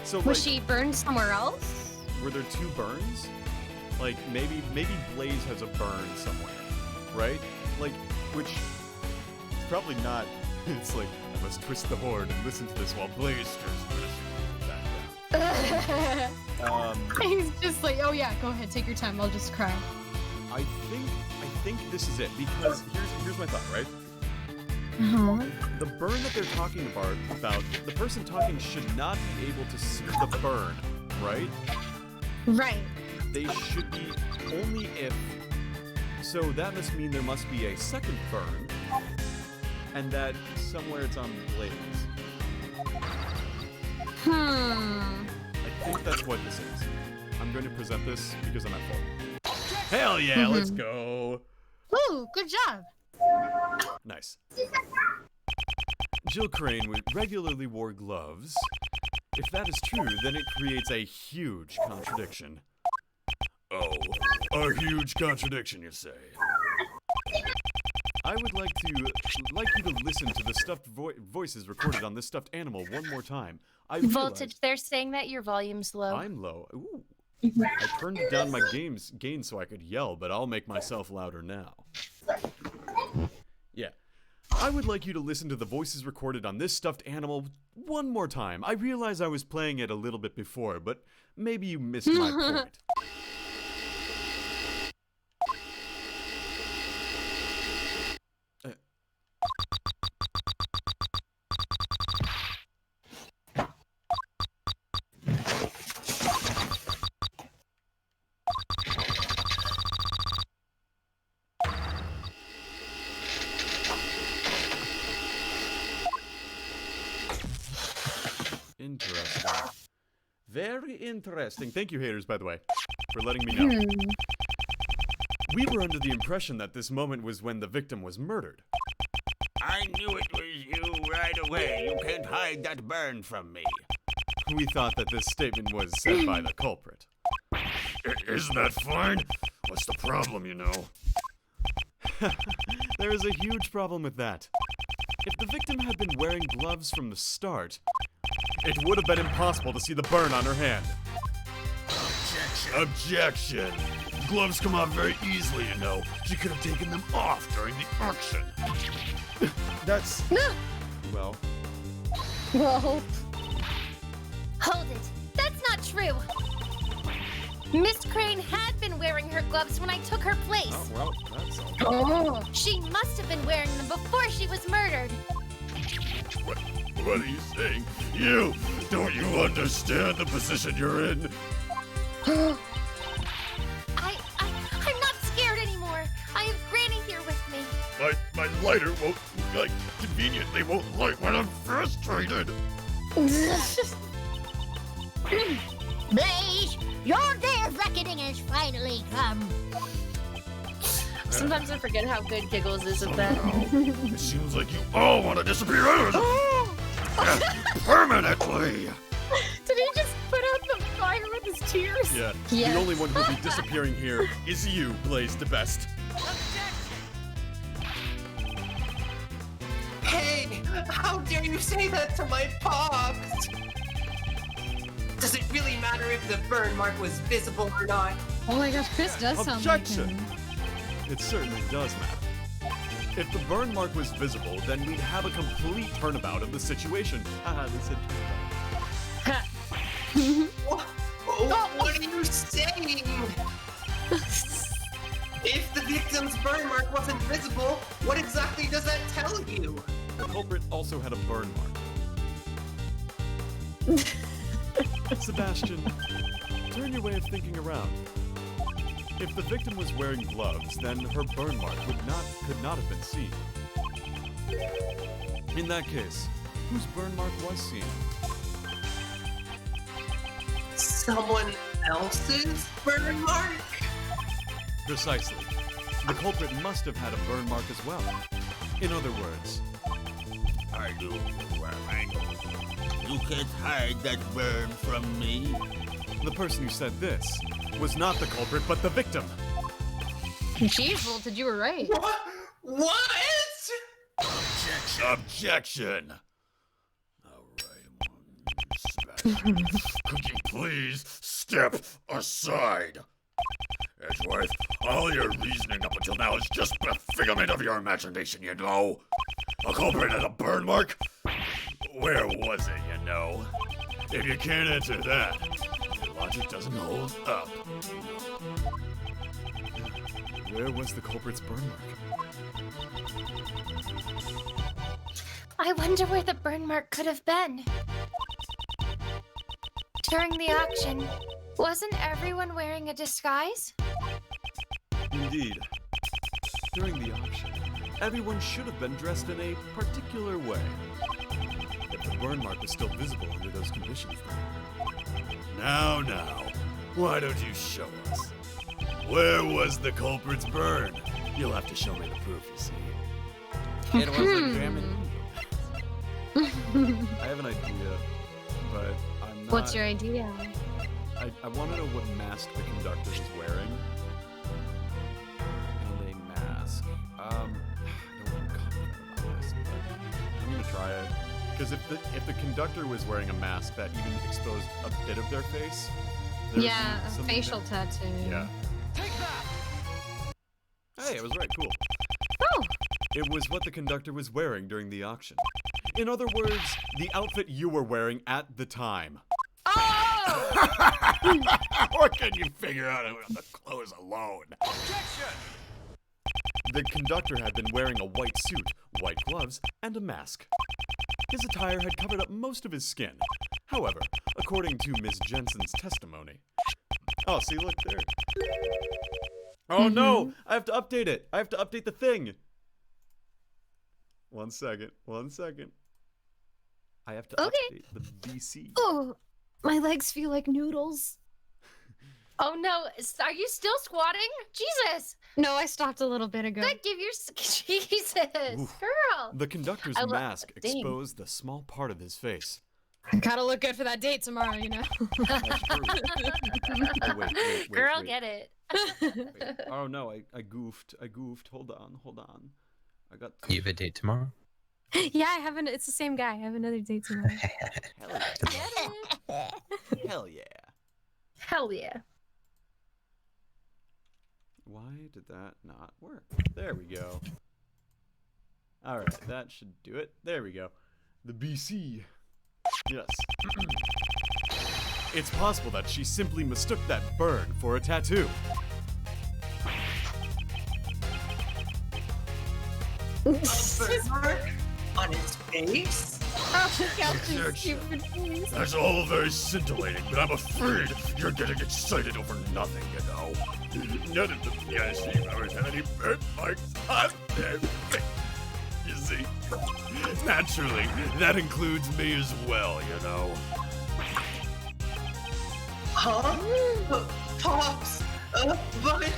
So, Was like, she burned somewhere else? were there two burns? Like, maybe Blaze has a burn somewhere, right? Like, which is probably not. It's like, I must twist the horn and listen to this while Blaze stirs the background. He's just like, oh yeah, go ahead, take your time. I'll just cry. I think this is it, because here's my thought, right? The burn that they're talking about, the person talking should not be able to see the burn, right? Right. They should be only if. So that must mean there must be a second burn, and that somewhere it's on Blaze. I think that's what this is. I'm going to present this because I'm at fault. Hell yeah, let's go. Ooh, good job. Nice. Jill Crane regularly wore gloves. If that is true, then it creates a huge contradiction. Oh, a huge contradiction, you say? I would like you to listen to the stuffed voices recorded on this stuffed animal one more time. Voltage, they're saying that your volume's low. I'm low. Ooh. I turned down my gain so I could yell, but I'll make myself louder now. Yeah. I would like you to listen to the voices recorded on this stuffed animal one more time. I realize I was playing it a little bit before, but maybe you missed my point. Interesting. Very interesting. Thank you, haters, by the way, for letting me know. We were under the impression that this moment was when the victim was murdered. I knew it was you right away. You can't hide that burn from me. We thought that this statement was said by the culprit. Isn't that fine? What's the problem, you know? There is a huge problem with that. If the victim had been wearing gloves from the start, it would have been impossible to see the burn on her hand. Objection! Gloves come off very easily, you know. She could have taken them off during the auction. That's... Well... Well, Hold it. That's not true. Miss Crane had been wearing her gloves when I took her place. Oh, well, that's all. She must have been wearing them before she was murdered. What are you saying? Don't you understand the position you're in? I'm not scared anymore. I have Granny here with me. My lighter conveniently won't light when I'm frustrated. Blaze, your day of reckoning has finally come. Sometimes I forget how good Giggles is at that. It seems like you all want to disappear permanently. did he just put out the fire with his tears? Yeah. Yes. The only one who'll be disappearing here is you, Blaze the Best. Hey, how dare you say that to my pops? Does it really matter if the burn mark was visible or not? Oh my gosh, Chris does sound like Objection! him. It certainly does matter. If the burn mark was visible, then we'd have a complete turnabout of the situation. Haha, they said turnabout. What are you saying? If the victim's burn mark wasn't visible, what exactly does that tell you? The culprit also had a burn mark. Sebastian, turn your way of thinking around. If the victim was wearing gloves, then her burn mark could not have been seen. In that case, whose burn mark was seen? Someone else's burn mark? Precisely. The culprit must have had a burn mark as well. In other words, I do. You can't hide that burn from me. the person who said this was not the culprit, but the victim. Jeez, Voltage, you were right. What? Objection! Alright, could you please step aside? Edgeworth, all your reasoning up until now is just a figment of your imagination, you know? A culprit had a burn mark? Where was it, you know? If you can't answer that, your logic doesn't hold up. Where was the culprit's burn mark? I wonder where the burn mark could have been. During the auction, wasn't everyone wearing a disguise? Indeed. During the auction, everyone should have been dressed in a particular way. If the burn mark was still visible under those conditions, then... Now, why don't you show us? Where was the culprit's burn? You'll have to show me the proof, you see. It was a jam and I have an idea, but I'm not... What's your idea? I want to know what mask the conductor is wearing. And a mask. I don't feel confident about this, but I'm gonna try it. Because if the conductor was wearing a mask that even exposed a bit of their face, There's Yeah, a something facial there. tattoo. Yeah. Hey, I was right. Cool. Oh! It was what the conductor was wearing during the auction. In other words, the outfit you were wearing at the time. Oh! What can you figure out about the clothes alone? The conductor had been wearing a white suit, white gloves, and a mask. His attire had covered up most of his skin. However, according to Miss Jensen's testimony... Oh, see, look there. Oh no! I have to update it! I have to update the thing! 1 second. 1 second. I have to Okay. update the BC. Oh, my legs feel like noodles. Oh no, are you still squatting? Jesus! No, I stopped a little bit ago. Good, give your Jesus, Oof. girl. The conductor's I lo- mask dang. exposed the small part of his face. Gotta look good for that date tomorrow, you know? That's true. Oh, wait, Girl, wait. get it. Wait. Oh no, I goofed. I goofed. Hold on. I got. You have a date tomorrow? Yeah, it's the same guy. I have another date tomorrow. Hell yeah. Get it. Hell yeah. Hell yeah. Why did that not work? There we go. Alright, that should do it. There we go. The BC. Yes. It's possible that she simply mistook that burn for a tattoo. Birthmark on his face? Oh, God, Objection. stupid face. That's all very scintillating, but I'm afraid you're getting excited over nothing, you know. None of the PIC members have any birthmarks on their face. You see? Naturally, that includes me as well, you know. Huh? Pops? But...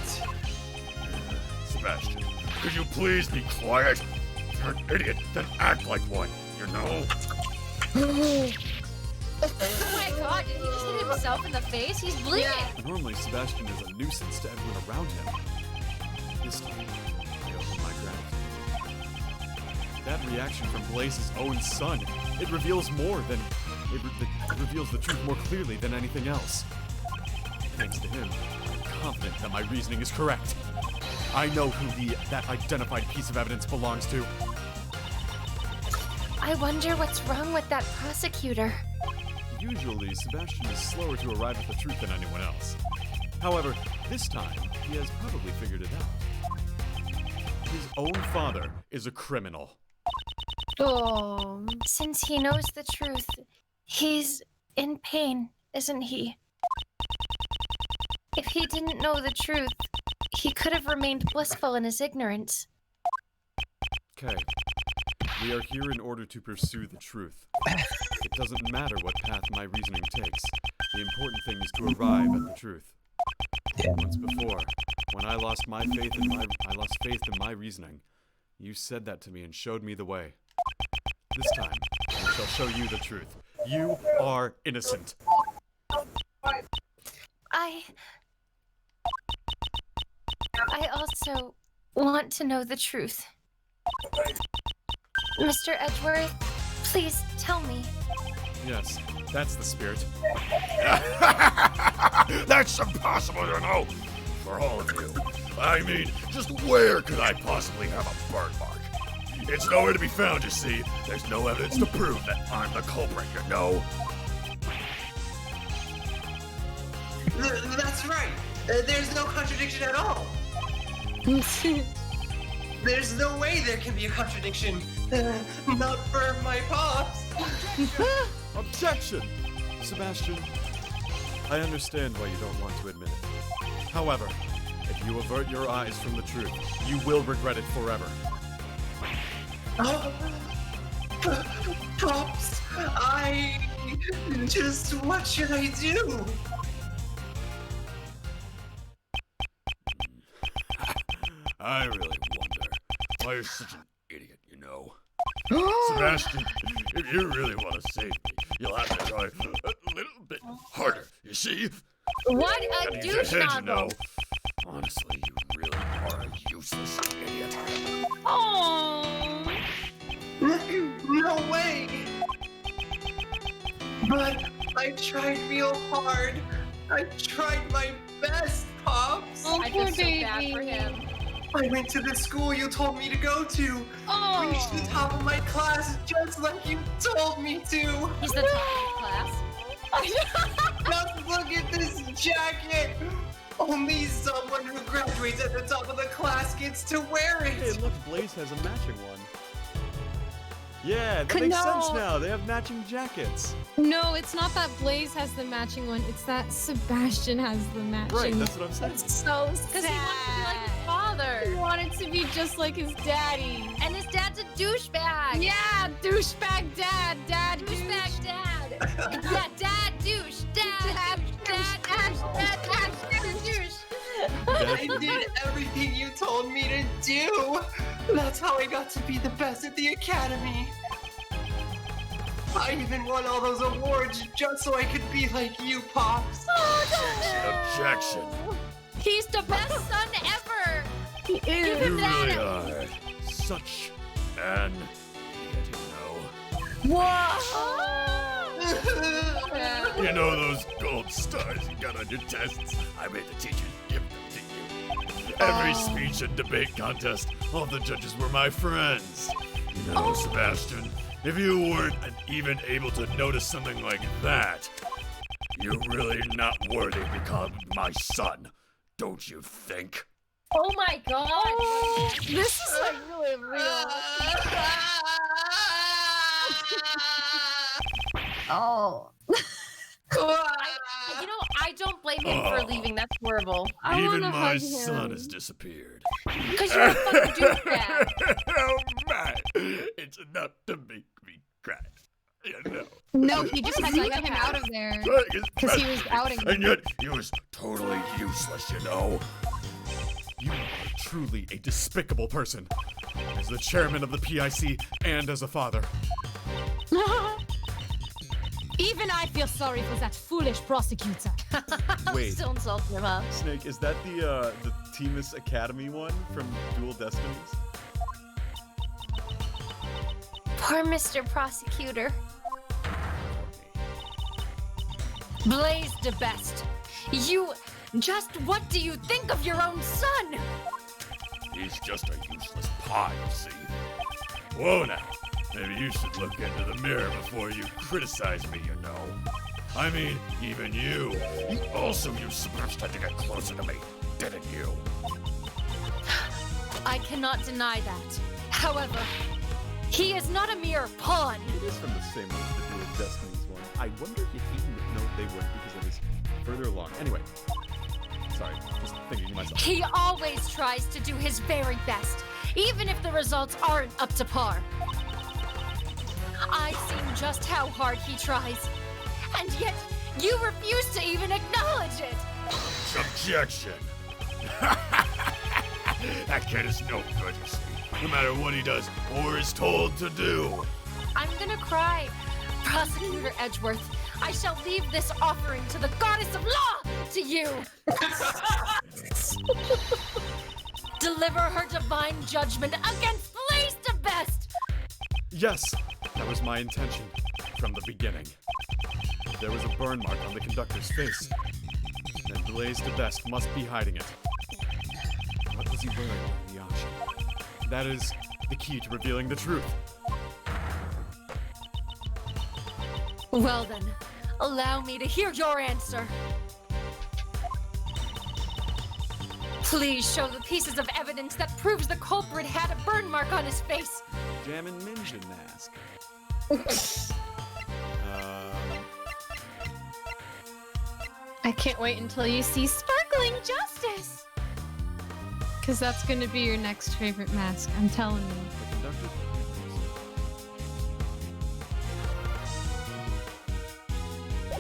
Sebastian, could you please be quiet? If you're an idiot, then act like one, you know? Oh my god, did he just hit himself in the face? He's bleeding. Normally, Sebastian is a nuisance to everyone around him. This time, I owe him my gratitude. That reaction from Blaze's own son, it reveals more than... It reveals the truth more clearly than anything else. Thanks to him, I'm confident that my reasoning is correct. I know who that identified piece of evidence belongs to. I wonder what's wrong with that prosecutor. Usually, Sebastian is slower to arrive at the truth than anyone else. However, this time, he has probably figured it out. His own father is a criminal. Oh. Since he knows the truth, he's in pain, isn't he? If he didn't know the truth, he could have remained blissful in his ignorance. Okay. We are here in order to pursue the truth. It doesn't matter what path my reasoning takes. The important thing is to arrive at the truth. Once before, when I lost faith in my reasoning, you said that to me and showed me the way. This time, I shall show you the truth. You are innocent. I also want to know the truth. Mr. Edgeworth, please tell me. Yes, that's the spirit. That's impossible to know for all of you. I mean, just where could I possibly have a burn mark? It's nowhere to be found, you see. There's no evidence to prove that I'm the culprit, you know. That's right. There's no contradiction at all. There's no way there can be a contradiction. Not for my pops. Objection! Sebastian, I understand why you don't want to admit it. However, if you avert your eyes from the truth, you will regret it forever. Pops, what should I do? I really wonder why you're such an idiot, you know. Sebastian, if you really want to save me, you'll have to try a little bit harder, you see? What a Gotta use your douche head, you nozzle. know. Honestly, you really are a useless idiot. Oh. No way! But I tried real hard. I tried my best, Pops. Oh, I poor feel so bad baby. for him. I went to the school you told me to go to. Oh. Reached the top of my class just like you told me to. He's the top of class. Just look at this jacket. Only someone who graduates at the top of the class gets to wear Hey, it. look, Blaze has a matching one. Yeah, that makes sense now. They have matching jackets. No, it's not that Blaze has the matching one. It's that Sebastian has the matching Right, one. that's what I'm saying. It's so Because sad. he wants to be like his He father. wanted to be just like his daddy. And his dad's a douchebag. Yeah, douchebag dad. Dad Douchebag dad. Yeah, dad douche. Dad douche. I did everything you told me to do. That's how I got to be the best at the academy. I even won all those awards just so I could be like you, Pops. Objection. He's the best son ever. He Give is. him You that. really are such an idiot, you know. Whoa. You know those gold stars you got on your tests? I made the teachers give them to you. Every speech and debate contest, all the judges were my friends. You know, Sebastian, if you weren't even able to notice something like that, you're really not worthy to become my son, don't you think? Oh my god. This is like really real. Oh. You know, I don't blame him for leaving. That's horrible. I Even wanna my hug son him. has disappeared. Because you're a fucking douchebag. Oh man, it's enough to make me cry. You know. No, he just had to get him out of there. Because he was outing And yet, he was totally useless, you know. You are truly a despicable person. As the chairman of the PIC and as a father. Even I feel sorry for that foolish prosecutor. Wait, Still insulting him, huh? Snake, is that the Temis Academy one from Dual Destinies? Poor Mr. Prosecutor. Blaze the best. What do you think of your own son? He's just a useless pawn, you see. Whoa now, maybe you should look into the mirror before you criticize me, you know. I mean, even you also used Sebastian to get closer to me, didn't you? I cannot deny that. However, he is not a mere pawn. It is from the same one as the Dual Destinies one. I wonder if even no, they wouldn't because it is further along. Anyway, sorry, just thinking to myself. He always tries to do his very best, even if the results aren't up to par. I've seen just how hard he tries, and yet you refuse to even acknowledge it. Objection! That kid is no good, you see. No matter what he does or is told to do. I'm gonna cry. Prosecutor Edgeworth, I shall leave this offering to the goddess of law to you. Deliver her divine judgment against Blaze the Best. Yes, that was my intention from the beginning. There was a burn mark on the conductor's face, and Blaze the Best must be hiding it. What was he wearing in the auction? That is the key to revealing the truth. Well then, allow me to hear your answer. Please show the pieces of evidence that proves the culprit had a burn mark on his face. Jammin' Ninja mask. I can't wait until you see Sparkling Justice. Because that's going to be your next favorite mask, I'm telling you. The conductor.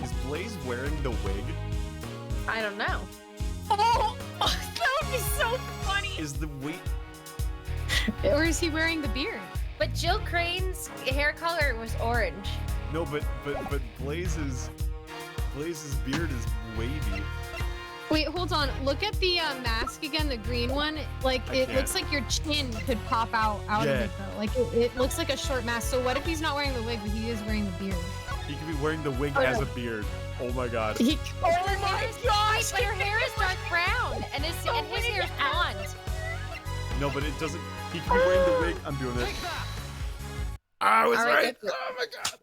Is Blaze wearing the wig? I don't know. Oh, that would be so funny. Is the wig? Or is he wearing the beard? But Jill Crane's hair color was orange. No, but Blaze's beard is wavy. Wait, hold on. Look at the mask again, the green one. Like, I it can't. looks like your chin could pop out of Yeah. it, though. Like, it looks like a short mask. So what if he's not wearing the wig, but he is wearing the beard? He could be wearing the wig as a beard. Oh my god. Oh my gosh! But your hair is dark brown, and his hair is blonde. No, but it doesn't. He could be wearing the wig. I'm doing it. I was All right, right. that's it. Oh my god.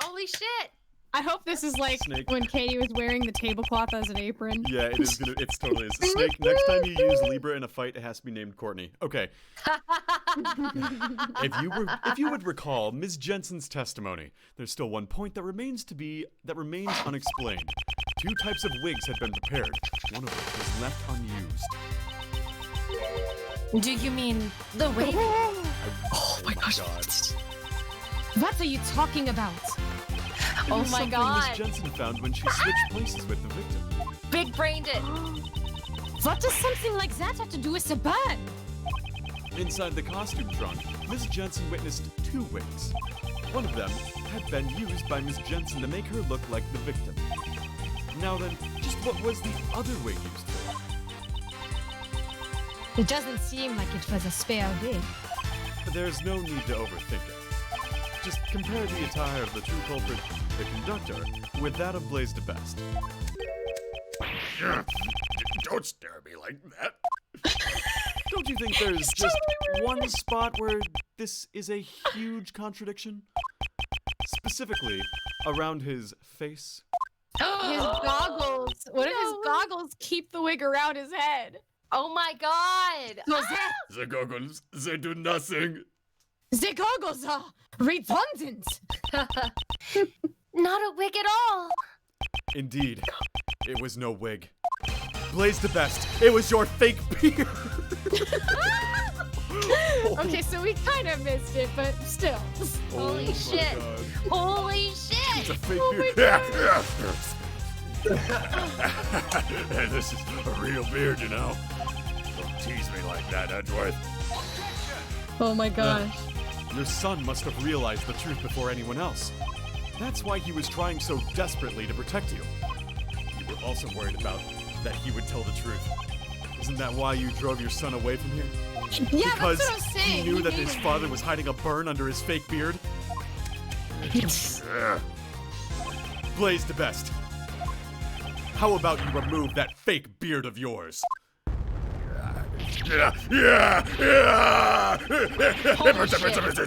Holy shit! I hope this is like Snake. when Katie was wearing the tablecloth as an apron. Yeah, it is gonna. It's totally is. Snake. Next time you use Libra in a fight, it has to be named Courtney. Okay. If you would recall Ms. Jensen's testimony, there's still one point that remains unexplained. 2 types of wigs had been prepared, one of which was left unused. Do you mean the wig? Oh my god. What are you talking about? It Oh was my something god! Ms. Jensen found when she switched places with the victim. Big brained it. What does something like that have to do with the burn? Inside the costume trunk, Ms. Jensen witnessed 2 wigs. One of them had been used by Ms. Jensen to make her look like the victim. Now then, just what was the other wig used for? It doesn't seem like it was a spare wig. There's no need to overthink it. Just compare the attire of the true culprit, the conductor, with that of Blaze DeBest. Don't stare at me like that. Don't you think there's just one spot where this is a huge contradiction? Specifically, around his face. His goggles. What if his goggles keep the wig around his head? Oh my god! The goggles, they do nothing. The goggles are redundant. Not a wig at all. Indeed, it was no wig. Blaze DeBest, it was your fake beard! Okay, so we kind of missed it, but still. Holy my shit. God. Holy It's shit! a fake Oh beard. Hey, this is a real beard, you know. Don't tease me like that, Edgeworth. Oh my gosh. Your son must have realized the truth before anyone else. That's why he was trying so desperately to protect you. You were also worried about that he would tell the truth. Isn't that why you drove your son away from here? Yeah, Because that's what I'm saying. he knew that his hated father him. was hiding a burn under his fake beard? Blaze DeBest. How about you remove that fake beard of yours? Yeah.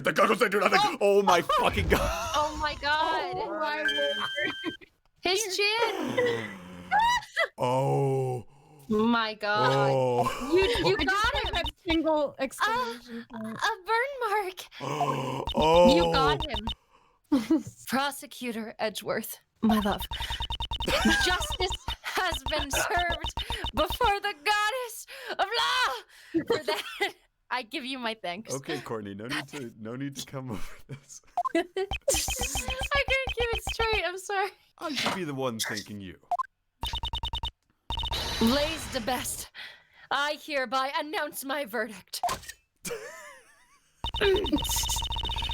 The goggles, they do nothing. Oh my fucking god. Oh my god! Oh my lord. His chin! Oh. My god! Oh. You I just got like him! that single exclamation A point. burn mark! Oh. You got him! Prosecutor Edgeworth, my love. Justice has been served before the goddess of law! For that, I give you my thanks. Okay, Courtney, no need to come over this. I couldn't keep it straight, I'm sorry. I should be the one thanking you. Blaze DeBest, I hereby announce my verdict.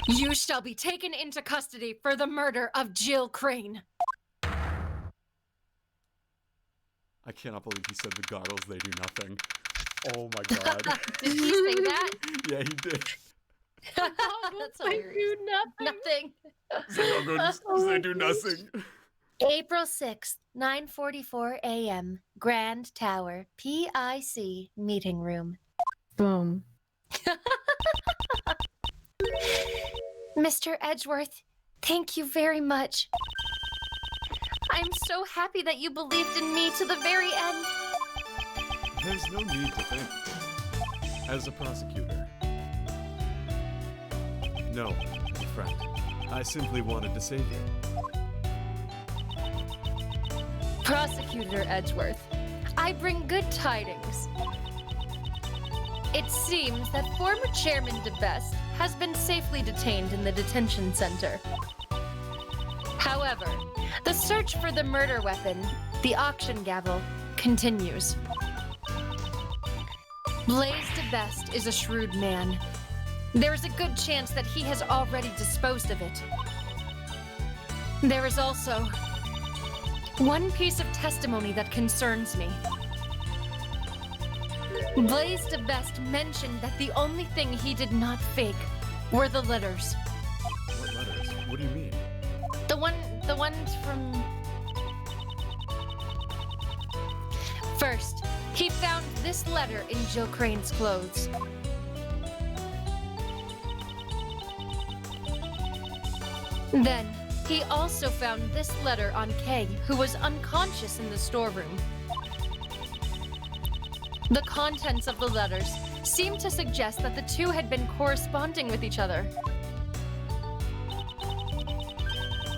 You shall be taken into custody for the murder of Jill Crane. I cannot believe he said the goggles, they do nothing. Oh my god. Did he say that? Yeah, he did. That's hilarious. Nothing. The goggles, they do nothing. April 6th, 9:44 a.m. Grand Tower, PIC meeting room. Boom. Mr. Edgeworth, thank you very much. I'm so happy that you believed in me to the very end. There's no need to thank me. As a prosecutor. No, friend. I simply wanted to save you. Prosecutor Edgeworth, I bring good tidings. It seems that former Chairman DeBest has been safely detained in the detention center. However, the search for the murder weapon, the auction gavel, continues. Blaze DeBest is a shrewd man. There is a good chance that he has already disposed of it. There is also one piece of testimony that concerns me. Blaze DeBest mentioned that the only thing he did not fake were the letters. What letters? What do you mean? The ones from... First, he found this letter in Jill Crane's clothes. Then, he also found this letter on Kay, who was unconscious in the storeroom. The contents of the letters seemed to suggest that the two had been corresponding with each other.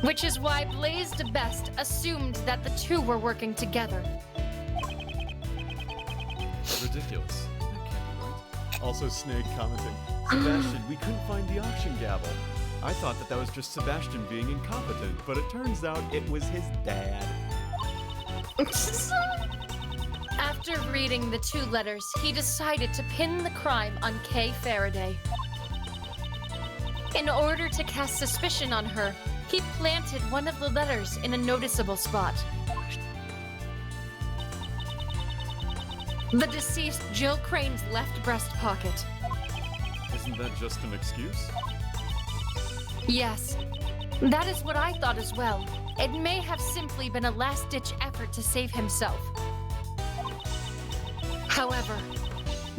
Which is why Blaise de Best assumed that the two were working together. Ridiculous. That can't be right. Also, Snake commenting, Sebastian, we couldn't find the auction gavel. I thought that was just Sebastian being incompetent, but it turns out it was his dad. After reading the two letters, he decided to pin the crime on Kay Faraday. In order to cast suspicion on her, he planted one of the letters in a noticeable spot. The deceased Jill Crane's left breast pocket. Isn't that just an excuse? Yes, that is what I thought as well. It may have simply been a last-ditch effort to save himself. However,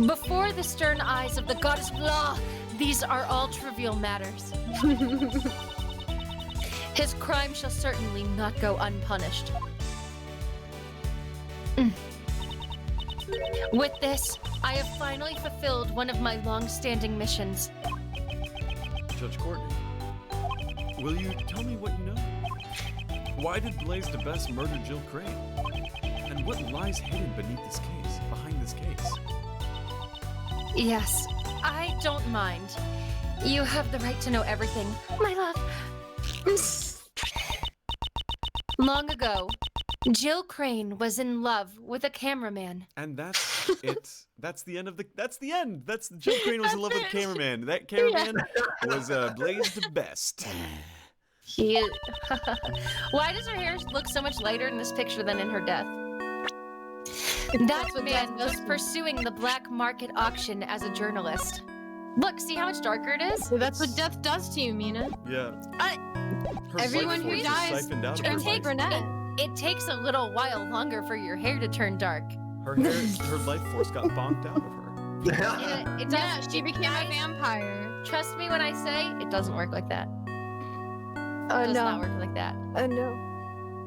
before the stern eyes of the goddess of law, these are all trivial matters. His crime shall certainly not go unpunished. With this, I have finally fulfilled one of my long-standing missions. Judge Courtney, will you tell me what you know? Why did Blaise de Best murder Jill Crane? And what lies hidden beneath this case, behind this case? Yes, I don't mind. You have the right to know everything, my love. Long ago, Jill Crane was in love with a cameraman. And that's it. That's the end. That's Jill Crane was in love with a cameraman. That cameraman was Blaise de Best. Why does her hair look so much lighter in this picture than in her death? That man was pursuing the black market auction as a journalist. Look, see how much darker it is? So that's what death does to you, Mina. Yeah. Her Everyone life who force is dies siphoned out of her turns life. brunette. It takes a little while longer for your hair to turn dark. Her life force got bonked out of her. It Yeah, does. she became a vampire. Trust me when I say it doesn't work like that. It does not work like that. No.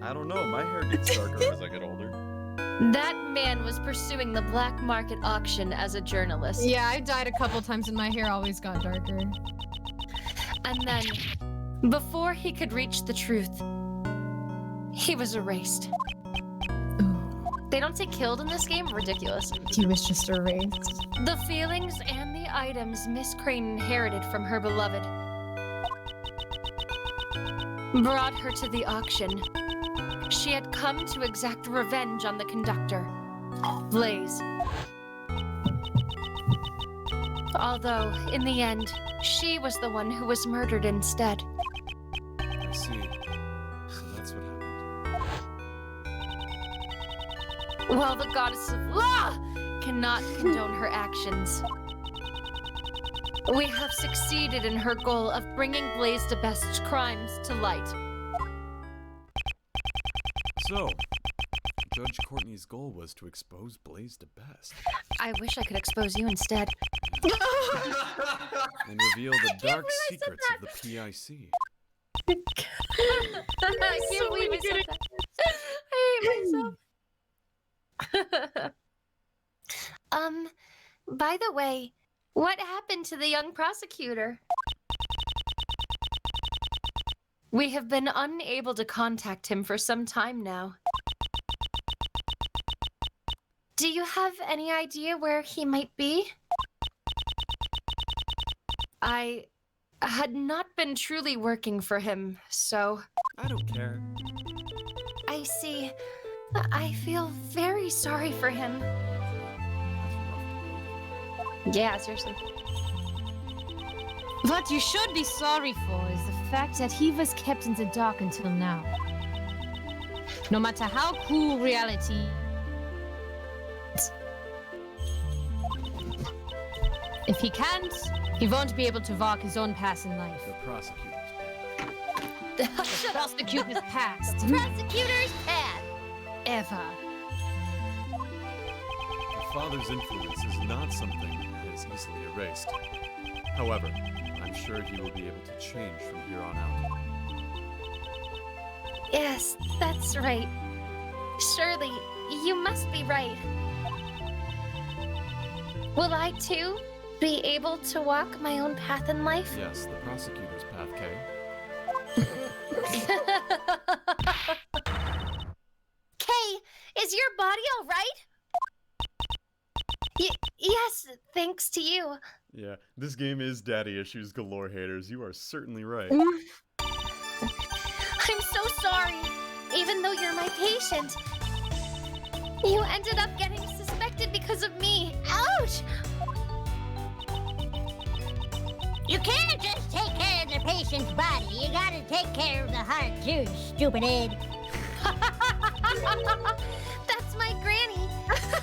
I don't know. My hair gets darker as I get older. That man was pursuing the black market auction as a journalist. Yeah, I died a couple times and my hair always got darker. And then, before he could reach the truth, he was erased. They don't say killed in this game? Ridiculous. He was just erased. The feelings and the items Miss Crane inherited from her beloved brought her to the auction. She had come to exact revenge on the conductor, Blaise. Although, in the end, she was the one who was murdered instead. I see. So that's what happened. While the goddess of law cannot condone her actions, we have succeeded in her goal of bringing Blaise de Best's crimes to light. So, Judge Courtney's goal was to expose Blaise de Best I wish I could expose you instead. and reveal the dark secrets of the PIC. I can't believe I said that. I hate myself. By the way, what happened to the young prosecutor? We have been unable to contact him for some time now. Do you have any idea where he might be? I had not been truly working for him, so... I don't care. I see. I feel very sorry for him. Yeah, seriously. What you should be sorry for is the fact that he was kept in the dark until now. No matter how cruel reality... If he can't, he won't be able to walk his own path in life. The prosecutors. Prosecutor's past. Prosecutor's path. Ever. The father's influence is not something that is easily erased. However, I'm sure he will be able to change from here on out. Yes, that's right. Surely, you must be right. Will I too be able to walk my own path in life? Yes, the prosecutor's path, Kay. Kay, is your body all right? Yes, thanks to you. Yeah, this game is daddy issues galore, haters. You are certainly right. I'm so sorry. Even though you're my patient, you ended up getting suspected because of me. Ouch! You can't just take care of the patient's body. You gotta take care of the heart too, stupid head. That's my granny.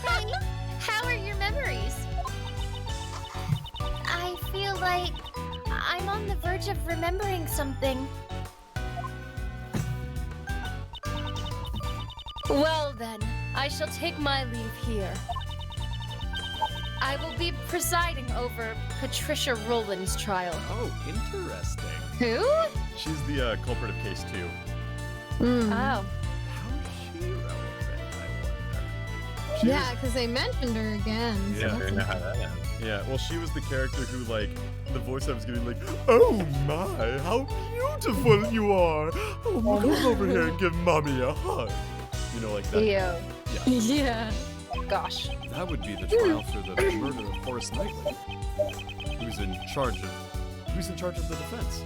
Hey, how are your memories? I feel like I'm on the verge of remembering something. Well then, I shall take my leave here. I will be presiding over Patricia Rowland's trial. Oh, interesting. Who? She's the culprit of case 2. Oh. How is she relevant, I wonder? She Yeah, was- because they mentioned her again. so Yeah. I don't know how that ends. Yeah, well, she was the character who, like, the voice I was giving, like, oh my, how beautiful you are. Oh, come over here and give mommy a hug. You know, like that. Ew. Yeah. Gosh. That would be the trial for the murder of Horace Knightley, who's in charge of the defense.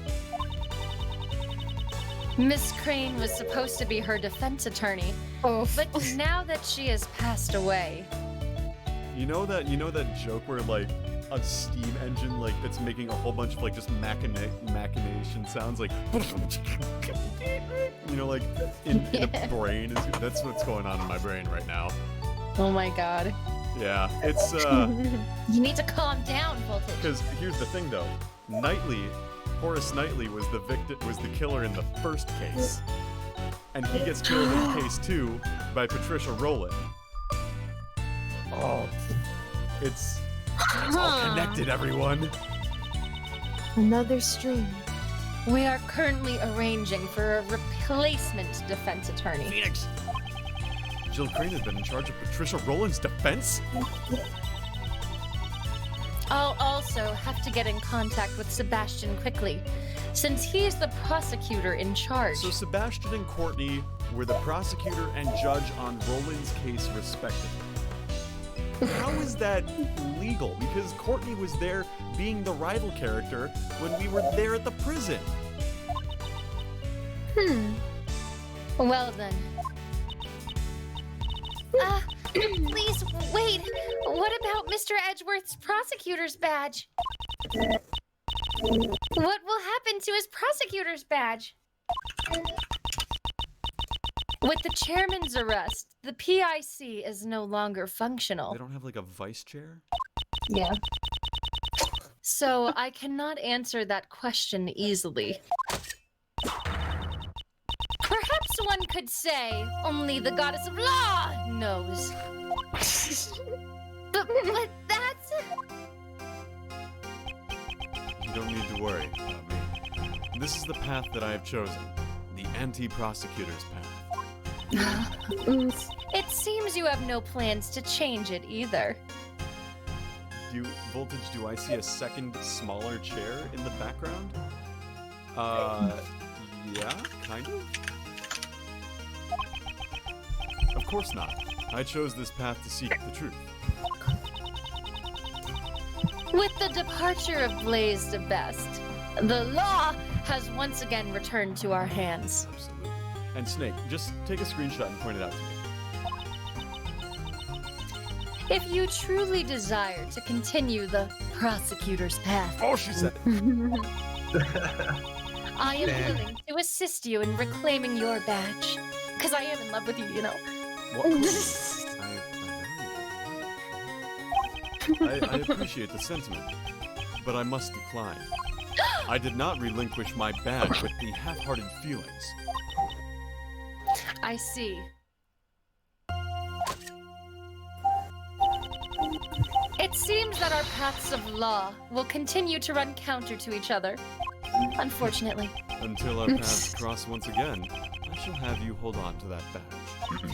Miss Crane was supposed to be her defense attorney, Oh, but now that she has passed away, You know that joke where, like, a steam engine, like, that's making a whole bunch of, like, just machination sounds, like, you know, like, in the brain. That's what's going on in my brain right now. oh my god. Yeah, it's, You need to calm down, Voltage. because here's the thing, though. Horace Knightley was the killer in the first case. And he gets killed in case 2 by Patricia Rowland. Oh. It's all connected, everyone. another string. We are currently arranging for a replacement defense attorney. Phoenix! Jill Crane has been in charge of Patricia Rowland's defense? I'll also have to get in contact with Sebastian quickly, since he's the prosecutor in charge. So Sebastian and Courtney were the prosecutor and judge on Rowland's case respectively. How is that legal? Because Courtney was there being the rival character when we were there at the prison. Well then, Please wait. What about Mr. Edgeworth's prosecutor's badge? What will happen to his prosecutor's badge? with the chairman's arrest, the PIC is no longer functional. They don't have like a vice chair? Yeah. So I cannot answer that question easily. Perhaps one could say only the goddess of law knows. But that's... You don't need to worry about me. This is the path that I have chosen. The anti-prosecutor's path. It seems you have no plans to change it either. Voltage, do I see a second smaller chair in the background? Yeah, kind of? Of course not. I chose this path to seek the truth. With the departure of Blaze de Best, the law has once again returned to our hands. Absolutely. And Snake, just take a screenshot and point it out to me. If you truly desire to continue the prosecutor's path, Oh, she said it! I am willing to assist you in reclaiming your badge. Because I am in love with you, you know. What? I appreciate the sentiment, but I must decline. I did not relinquish my badge with the half-hearted feelings. I see. It seems that our paths of law will continue to run counter to each other. Unfortunately. Until our paths cross once again, I shall have you hold on to that badge.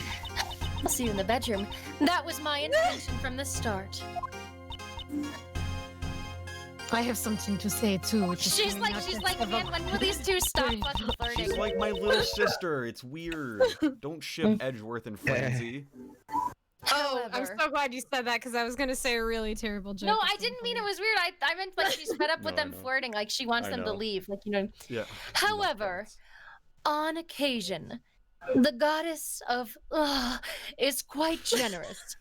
I'll see you in the bedroom. That was my intention from the start. I have something to say too. which is She's coming like, out man, when will these two stop fucking flirting? She's like my little sister. It's weird. Don't ship Edgeworth and Frenzy. Oh, I'm However- so glad you said that because I was gonna say a really terrible joke. No, at I some didn't mean point. it was weird. I meant like she's fed up with No, I them know. flirting. Like she wants I them to know. leave. Like, you know. Yeah. However, on occasion, the goddess of is quite generous.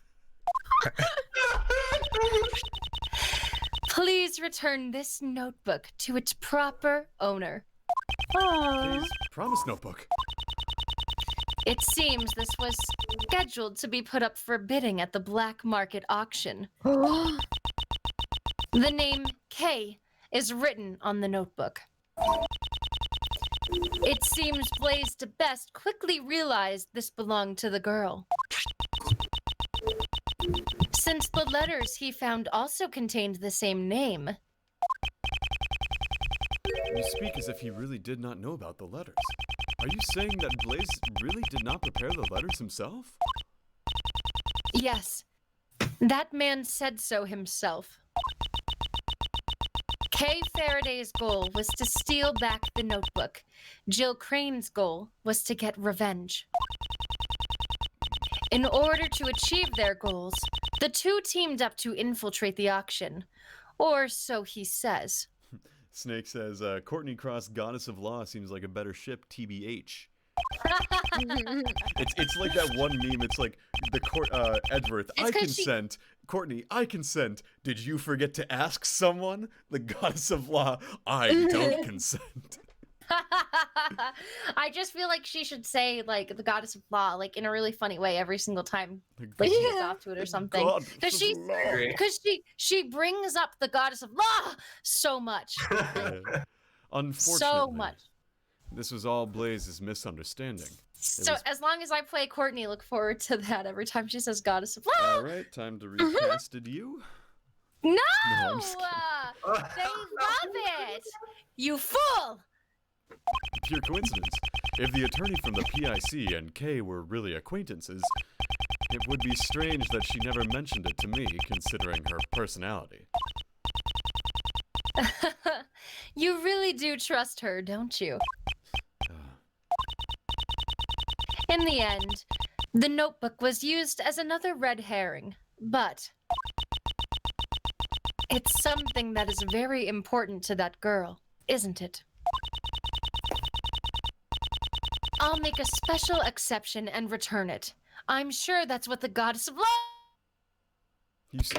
Please return this notebook to its proper owner. Please, promise notebook. It seems this was scheduled to be put up for bidding at the black market auction. The name K is written on the notebook. It seems Blaze to Best quickly realized this belonged to the girl. Since the letters he found also contained the same name. You speak as if he really did not know about the letters. Are you saying that Blaze really did not prepare the letters himself? Yes, that man said so himself. Kay Faraday's goal was to steal back the notebook. Jill Crane's goal was to get revenge. In order to achieve their goals, the two teamed up to infiltrate the auction. Or so he says. Snake says, Courtney Cross, Goddess of Law, seems like a better ship, TBH. It's like that one meme. It's like Edgeworth, It's I 'cause consent. Courtney, I consent. Did you forget to ask someone? The Goddess of Law, I don't consent. I just feel like she should say, like, the Goddess of Law, like, in a really funny way every single time. The Like, she gets off to it or something. Goddess Because of Law. she brings up the Goddess of Law so much. Unfortunately, So much. this was all Blaze's misunderstanding. So was- as long as I play Courtney, look forward to that every time she says Goddess of Law. All right, time to recasted you. No! I'm just They love it! You fool! Pure coincidence. If the attorney from the PIC and Kay were really acquaintances, it would be strange that she never mentioned it to me, considering her personality. You really do trust her, don't you? In the end, the notebook was used as another red herring, but it's something that is very important to that girl, isn't it? I'll make a special exception and return it. I'm sure that's what the Goddess of Law...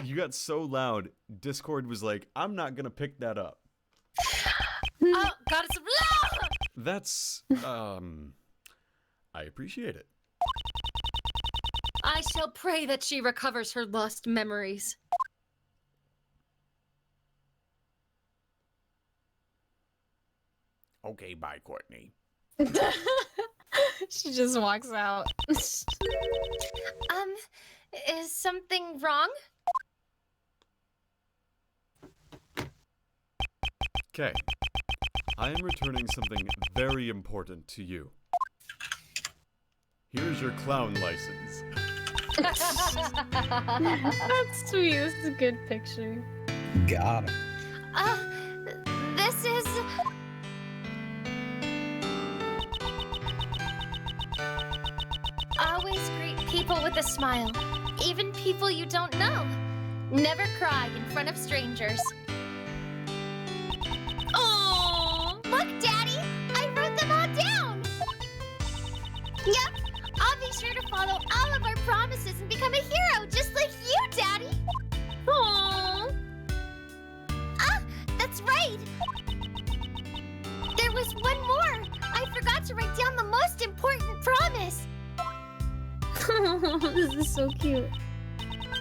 You got so loud, Discord was like, I'm not gonna pick that up. Oh, Goddess of Law! That's, I appreciate it. I shall pray that she recovers her lost memories. Okay, bye, Courtney. She just walks out. Is something wrong? Okay. I am returning something very important to you. Here's your clown license. That's sweet. This is a good picture. Got him. This is... Always greet people with a smile, even people you don't know. Never cry in front of strangers. Oh, look, Daddy! I wrote them all down! Yep, I'll be sure to follow all of our promises and become a hero just like you, Daddy! Aww. Ah, that's right! There was one more! I forgot to write down the most important promise! This is so cute.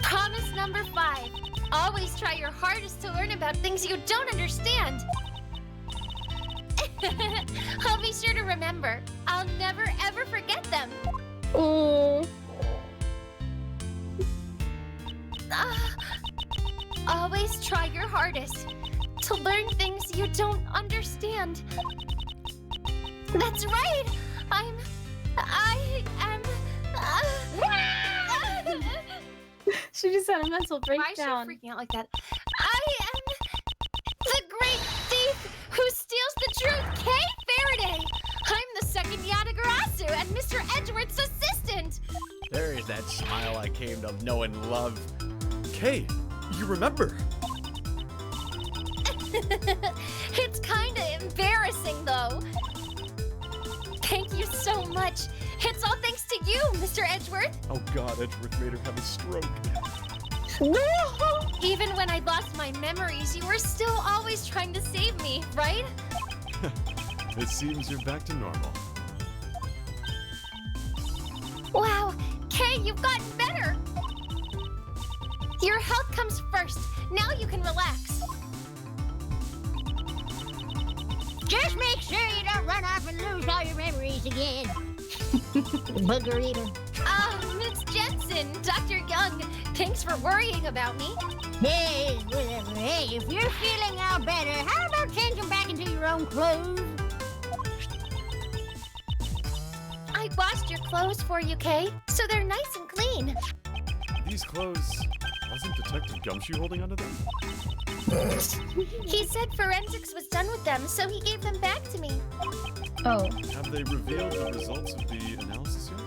Promise number 5. Always try your hardest to learn about things you don't understand. I'll be sure to remember. I'll never ever forget them. Oh. Always try your hardest to learn things you don't understand. That's right. I am. She just had a mental Why is she breakdown. freaking out like that? I am the great thief who steals the truth, Kay Faraday. I'm the second Yatagarasu and Mr. Edgeworth's assistant. There is that smile I came to know and love. Kay, you remember? It's kinda embarrassing, though. Thank you so much. It's all thanks to you, Mr. Edgeworth. Oh God, Edgeworth made her have a stroke. Even when I lost my memories, you were still always trying to save me, right? It seems you're back to normal. Wow, Kay, you've gotten better. Your health comes first. Now you can relax. Just make sure you don't run off and lose all your memories again. Booger eater. Miss Jensen, Dr. Young, thanks for worrying about me. Hey, whatever. Hey, if you're feeling all better, how about changing back into your own clothes? I washed your clothes for you, Kay, so they're nice and clean. These clothes, wasn't Detective Gumshoe holding onto them? He said forensics was done with them, so he gave them back to me. Oh. Have they revealed the results of the analysis yet?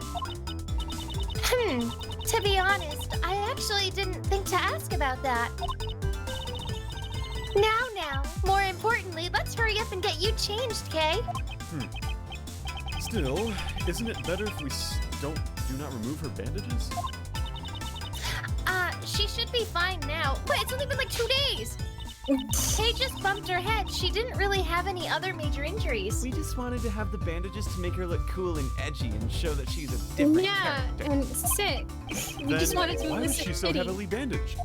To be honest, I actually didn't think to ask about that. Now, more importantly, let's hurry up and get you changed, Kay. Still, isn't it better if we do not remove her bandages? She should be fine now. Wait, it's only been like 2 days. Kay just bumped her head. She didn't really have any other major injuries. We just wanted to have the bandages to make her look cool and edgy and show that she's a different Yeah, character. and sick. We just wanted to why was elicit she so pity. heavily bandaged?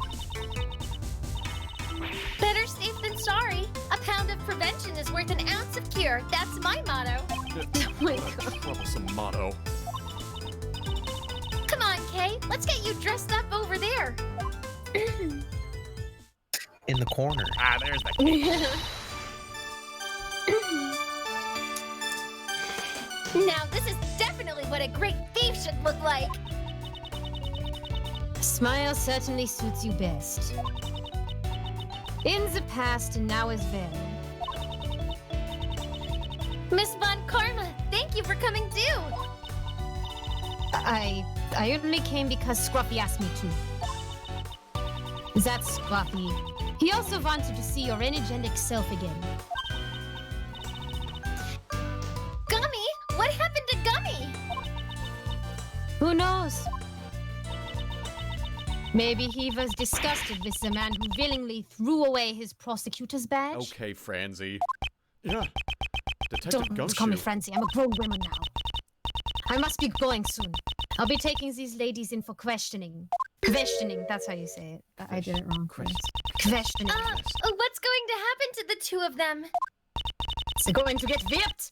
Better safe than sorry. A pound of prevention is worth an ounce of cure. That's my motto. Oh my What a god. troublesome motto. Come on, Kay. Let's get you dressed up over there. In the corner. Ah, there's the key. Now, this is definitely what a great thief should look like. A smile certainly suits you best. In the past and now is well. Miss Von Karma, thank you for coming too. I only came because Scruffy asked me to. That's Scruffy. He also wanted to see your energetic self again. Gummy? What happened to Gummy? Who knows? Maybe he was disgusted with the man who willingly threw away his prosecutor's badge. Okay, Franzi. Yeah. Detective Don't call me Gumshoe. Francie. I'm a grown woman now. I must be going soon. I'll be taking these ladies in for questioning. Questioning, that's how you say it. I did it wrong. Questioning. What's going to happen to the two of them? They're going to get whipped.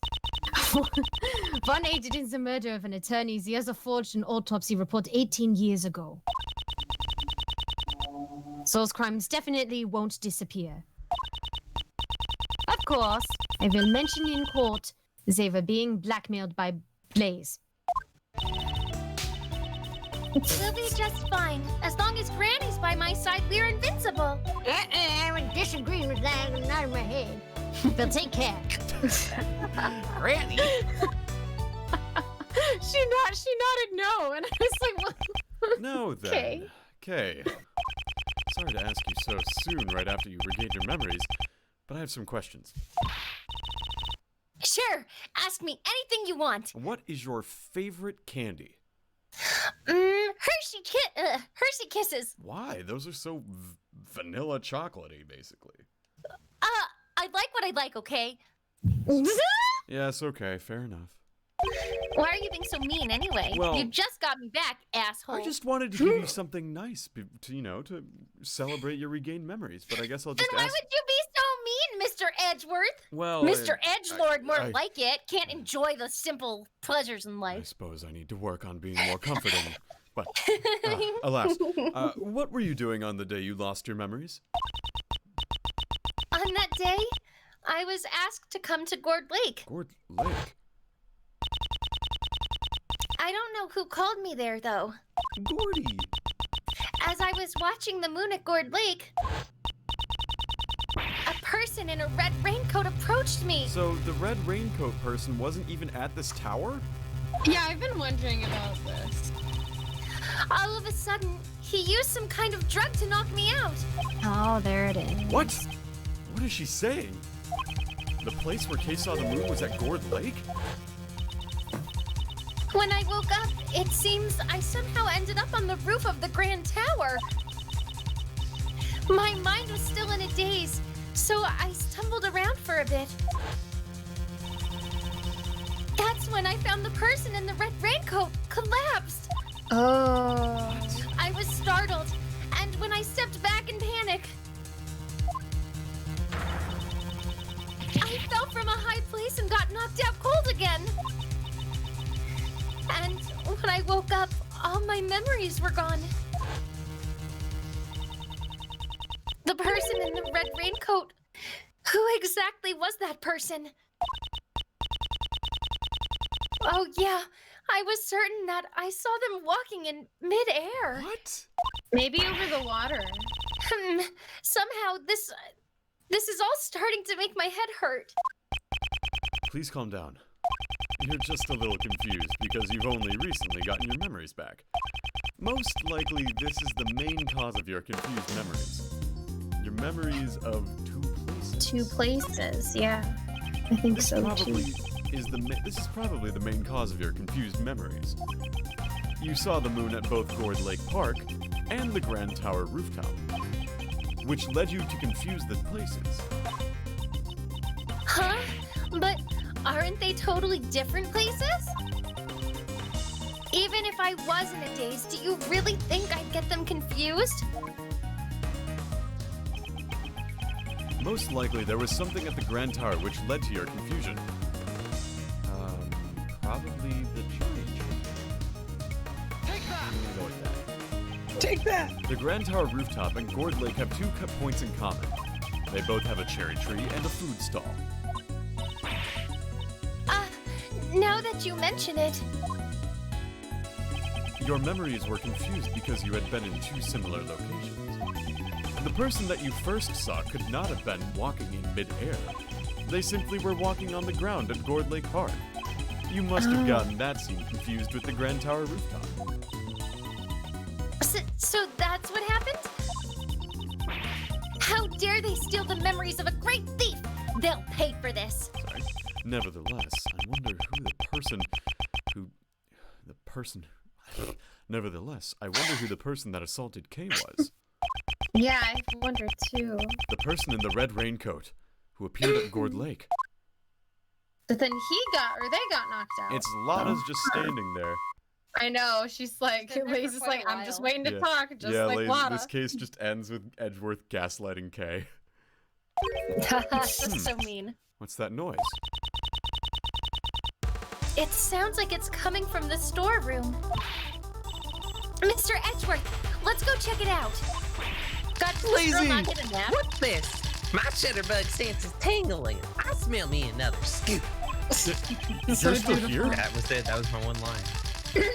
One aided in the murder of an attorney. The other forged an autopsy report 18 years ago. Those crimes definitely won't disappear. Of course, I will mention in court they were being blackmailed by Blaze. We'll be just fine. As long as Granny's by my side, we're invincible. I would disagree with that. Not in my head. They'll take care. Granny! She nodded no, and I was like, what? No, then. Okay. Okay. Sorry to ask you so soon, right after you regained your memories, but I have some questions. Sure, ask me anything you want. What is your favorite candy? Hershey Kisses. Why? Those are so vanilla chocolatey, basically. I like what I like, okay? Yes, okay, fair enough. Why are you being so mean anyway? Well- You just got me back, asshole. I just wanted to give you something nice, to celebrate your regained memories, but I guess I'll Then just why ask... would you be so mean, Mr. Edgeworth. Well, Mr. Edgelord, more I- like it. Can't enjoy the simple pleasures in I life. suppose I need to work on being more comforting. But, alas, what were you doing on the day you lost your memories? On that day, I was asked to come to Gourd Lake. Gourd Lake? I don't know who called me there, though. Gordy! As I was watching the moon at Gourd Lake, a person in a red raincoat approached me. So the red raincoat person wasn't even at this tower? Yeah, I've been wondering about this. All of a sudden, he used some kind of drug to knock me out. Oh, there it is. What? What is she saying? The place where Kay saw the moon was at Gourd Lake? When I woke up, it seems I somehow ended up on the roof of the Grand Tower. My mind was still in a daze, so I stumbled around for a bit. That's when I found the person in the red raincoat collapsed. Oh. I was startled, and when I stepped back in panic, I fell from a high place and got knocked out cold again. And when I woke up, all my memories were gone. The person in the red raincoat. Who exactly was that person? Oh yeah, I was certain that I saw them walking in mid-air. What? Maybe over the water. Somehow this is all starting to make my head hurt. Please calm down. You're just a little confused because you've only recently gotten your memories back. Most likely, this is the main cause of your confused memories. Your memories of two places. Two places, yeah. I think This so probably too. this is probably the main cause of your confused memories. You saw the moon at both Gourd Lake Park and the Grand Tower rooftop, which led you to confuse the places. Huh? But aren't they totally different places? Even if I was in a daze, do you really think I'd get them confused? Most likely, there was something at the Grand Tower which led to your confusion. Probably the cherry tree. Take that! I'm gonna go with that. Take that! The Grand Tower rooftop and Gourd Lake have two points in common. They both have a cherry tree and a food stall. Now that you mention it, Your memories were confused because you had been in two similar locations. The person that you first saw could not have been walking in mid-air. They simply were walking on the ground at Gourd Lake Park. You must have gotten that scene confused with the Grand Tower rooftop. so that's what happened? How dare they steal the memories of a great thief? They'll pay for this. Sorry. Nevertheless, I wonder who Nevertheless, I wonder who the person that assaulted Kay was. Yeah, I wonder too. The person in the red raincoat who appeared at Gourd Lake. But then they got knocked out. It's Lotta's just standing there. I know, she's like, She's been there Lay's for just quite like, a I'm just while. waiting to Yeah. talk, just Yeah, like Lazy, Lotta. this case just ends with Edgeworth gaslighting Kay. That's so mean. What's that noise? It sounds like it's coming from the storeroom. Mr. Edgeworth, let's go check it out. Got this girl Lazy! not get a nap? What's this? My shutterbug sense is tingling. I smell me another scoop. You're still here? That was it. That was my one line. It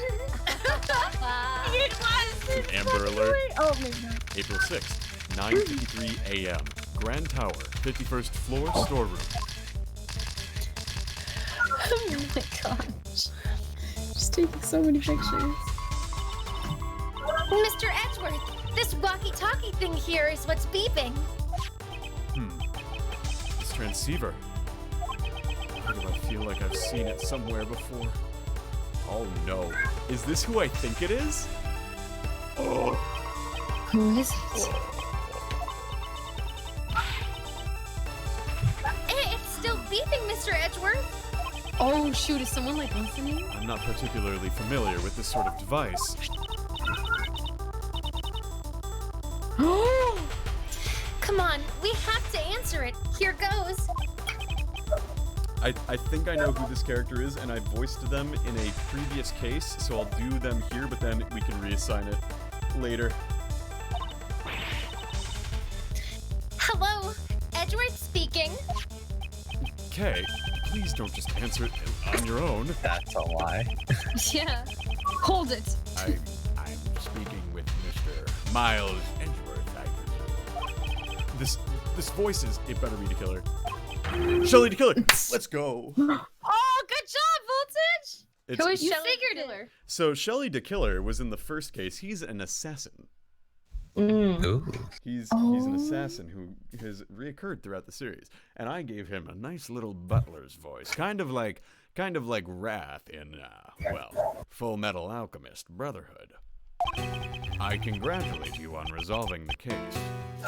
was! Amber Alert. Oh my god. April 6th, 9:53 a.m. Grand Tower, 51st floor, storeroom. Oh my gosh. Just taking so many pictures. Mr. Edgeworth, this walkie-talkie thing here is what's beeping. This transceiver. Why do I feel like I've seen it somewhere before? Oh no. Is this who I think it is? Oh. Who is it? It's still beeping, Mr. Edgeworth. Oh shoot, is someone like listening? I'm not particularly familiar with this sort of device. Come on, we have to answer it. Here goes. I think I know who this character is, and I voiced them in a previous case, so I'll do them here, but then we can reassign it later. Hello, Edward speaking. Okay, please don't just answer it on your own. That's a lie. Yeah. Hold it. I'm speaking with Mr. Miles Edgeworth, I presume. This voice is, it better be the killer. Shelly the killer! Let's go! Oh, good job, Voltage! It's, Who is You Shelly figured Killer? so Shelly the killer was in the first case. He's an assassin. Ooh. He's an assassin who has reoccurred throughout the series, and I gave him a nice little butler's voice, kind of like Wrath in Full Metal Alchemist Brotherhood. I congratulate you on resolving the case.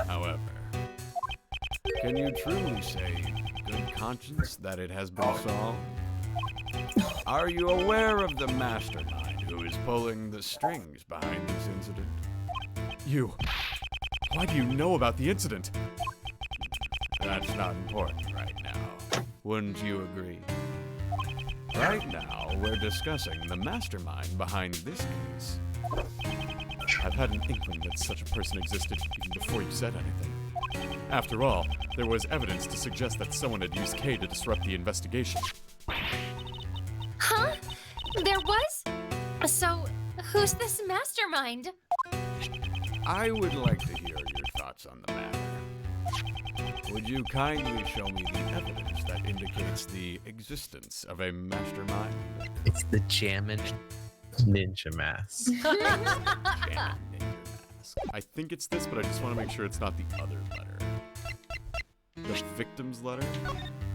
However, can you truly say, good conscience, that it has been solved? Are you aware of the mastermind who is pulling the strings behind this incident? Why do you know about the incident? That's not important right now. Wouldn't you agree? Right now, we're discussing the mastermind behind this case. I've had an inkling that such a person existed even before you said anything. After all, there was evidence to suggest that someone had used K to disrupt the investigation. Huh? There was? So, who's this mastermind? I would like to hear your thoughts on the matter. Would you kindly show me the evidence that indicates the existence of a mastermind? It's the Jammin' Ninja Mask. Jammin' Ninja Mask. I think it's this, but I just want to make sure it's not the other letter. The victim's letter?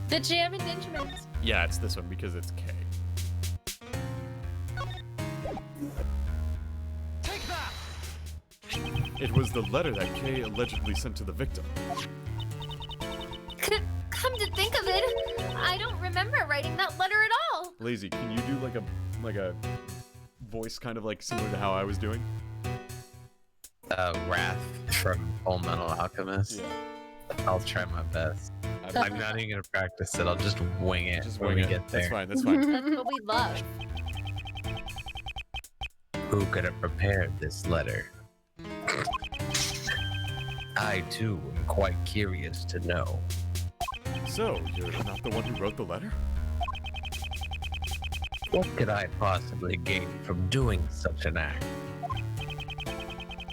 The Jam and Ninja. Yeah, it's this one because it's K. It was the letter that Kay allegedly sent to the victim. Come to think of it, I don't remember writing that letter at all. Lazy, can you do like a voice kind of like similar to how I was doing? Wrath from Full Metal Alchemist. Yeah. I'll try my best. I'm not even gonna practice it. I'll just wing it Just when wing we it. get there. That's fine. That's fine. That's what we love. Who could have prepared this letter? I too am quite curious to know. So, you're not the one who wrote the letter? What could I possibly gain from doing such an act?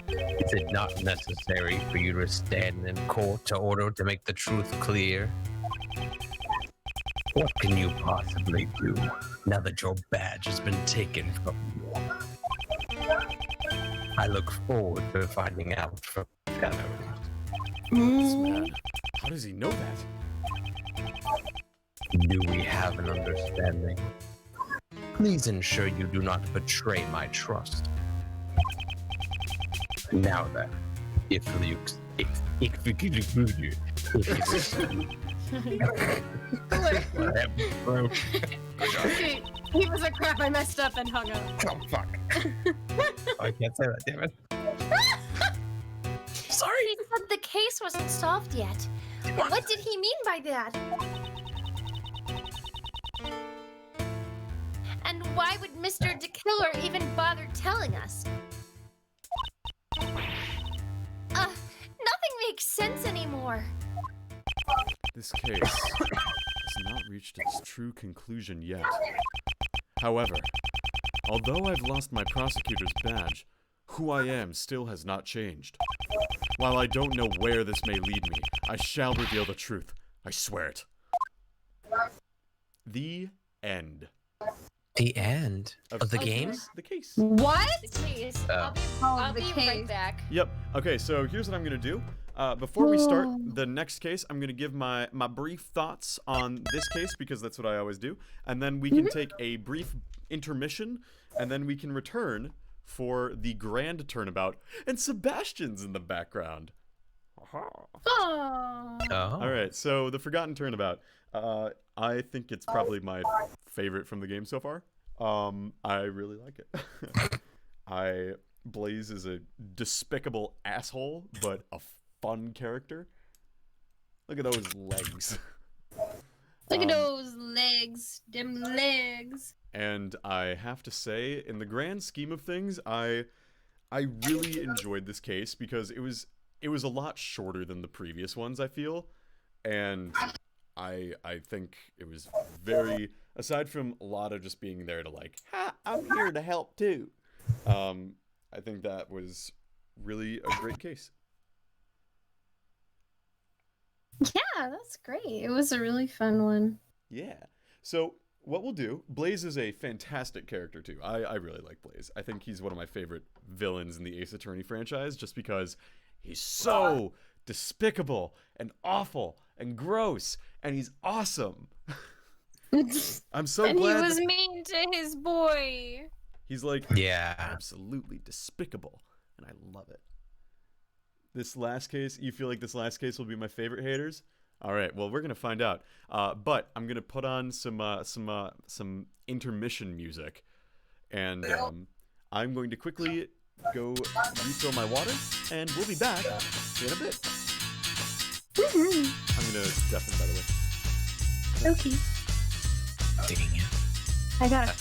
Is it not necessary for you to stand in court to order to make the truth clear? What can you possibly do now that your badge has been taken from you? I look forward to finding out from Shadow. This man, how does he know that? Do we have an understanding? Please ensure you do not betray my trust. Now then, if you Okay, he was a crap. I messed up and hung up. Oh fuck! I can't say that, damn it. Sorry. He said the case wasn't solved yet. What did he mean by that? And why would Mr. DeKiller even bother telling us? Nothing makes sense anymore. This case has not reached its true conclusion yet. However, although I've lost my prosecutor's badge, who I am still has not changed. While I don't know where this may lead me, I shall reveal the truth. I swear it. The end. The end of the game? The case. What? The case. Oh. I'll the be case. right back. Yep. Okay, so here's what I'm going to do. Before we start the next case, I'm going to give my brief thoughts on this case, because that's what I always do. And then we can take a brief intermission, and then we can return for the grand turnabout. And Sebastian's in the background. Oh. All right, so the Forgotten Turnabout. I think it's probably my favorite from the game so far. I really like it. Blaze is a despicable asshole, but a fun character. Look at those legs. Look at those legs. Them legs. And I have to say, in the grand scheme of things, I really enjoyed this case because it was a lot shorter than the previous ones, I feel. And I think it was very, aside from Lotta just being there to like, ha, I'm here to help too. I think that was really a great case. Yeah, that's great. It was a really fun one. Yeah. So what we'll do, Blaze is a fantastic character too. I really like Blaze. I think he's one of my favorite villains in the Ace Attorney franchise just because he's so despicable and awful and gross and he's awesome. I'm so and glad he was that mean to his boy. he's like Yeah. absolutely despicable and I love it. This last case, you feel like this last case will be my favorite haters? All right, well, we're gonna find out. But I'm gonna put on some intermission music, and I'm going to quickly go refill my water, and we'll be back in a bit. I'm gonna deafen, by the way. Okay. Dang it. I got it.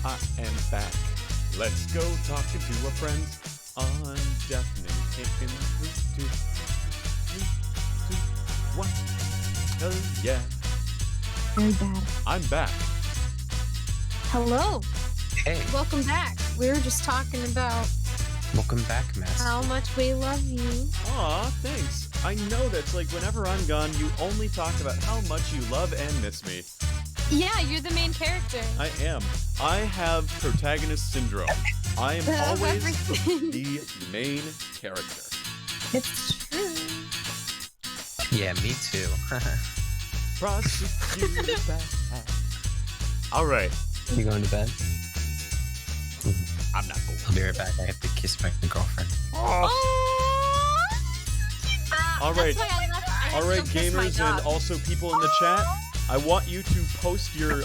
I am back. Let's go talking to our friends on Deafening in 3, 2, 1. Oh yeah. Very bad. I'm back. Hello. Hey, Welcome back. We were just talking about welcome back, Master. how much we love you. Aw, thanks. I know that's like whenever I'm gone, you only talk about how much you love and miss me. Yeah, you're the main character. I am. I have protagonist syndrome. I am always the main character. It's true. Yeah, me too. Prosecuted back. All right. You going to bed? I'm not going. I'll be right back. I have to kiss my girlfriend. All right. All right, gamers and also people in the chat. I want you to post your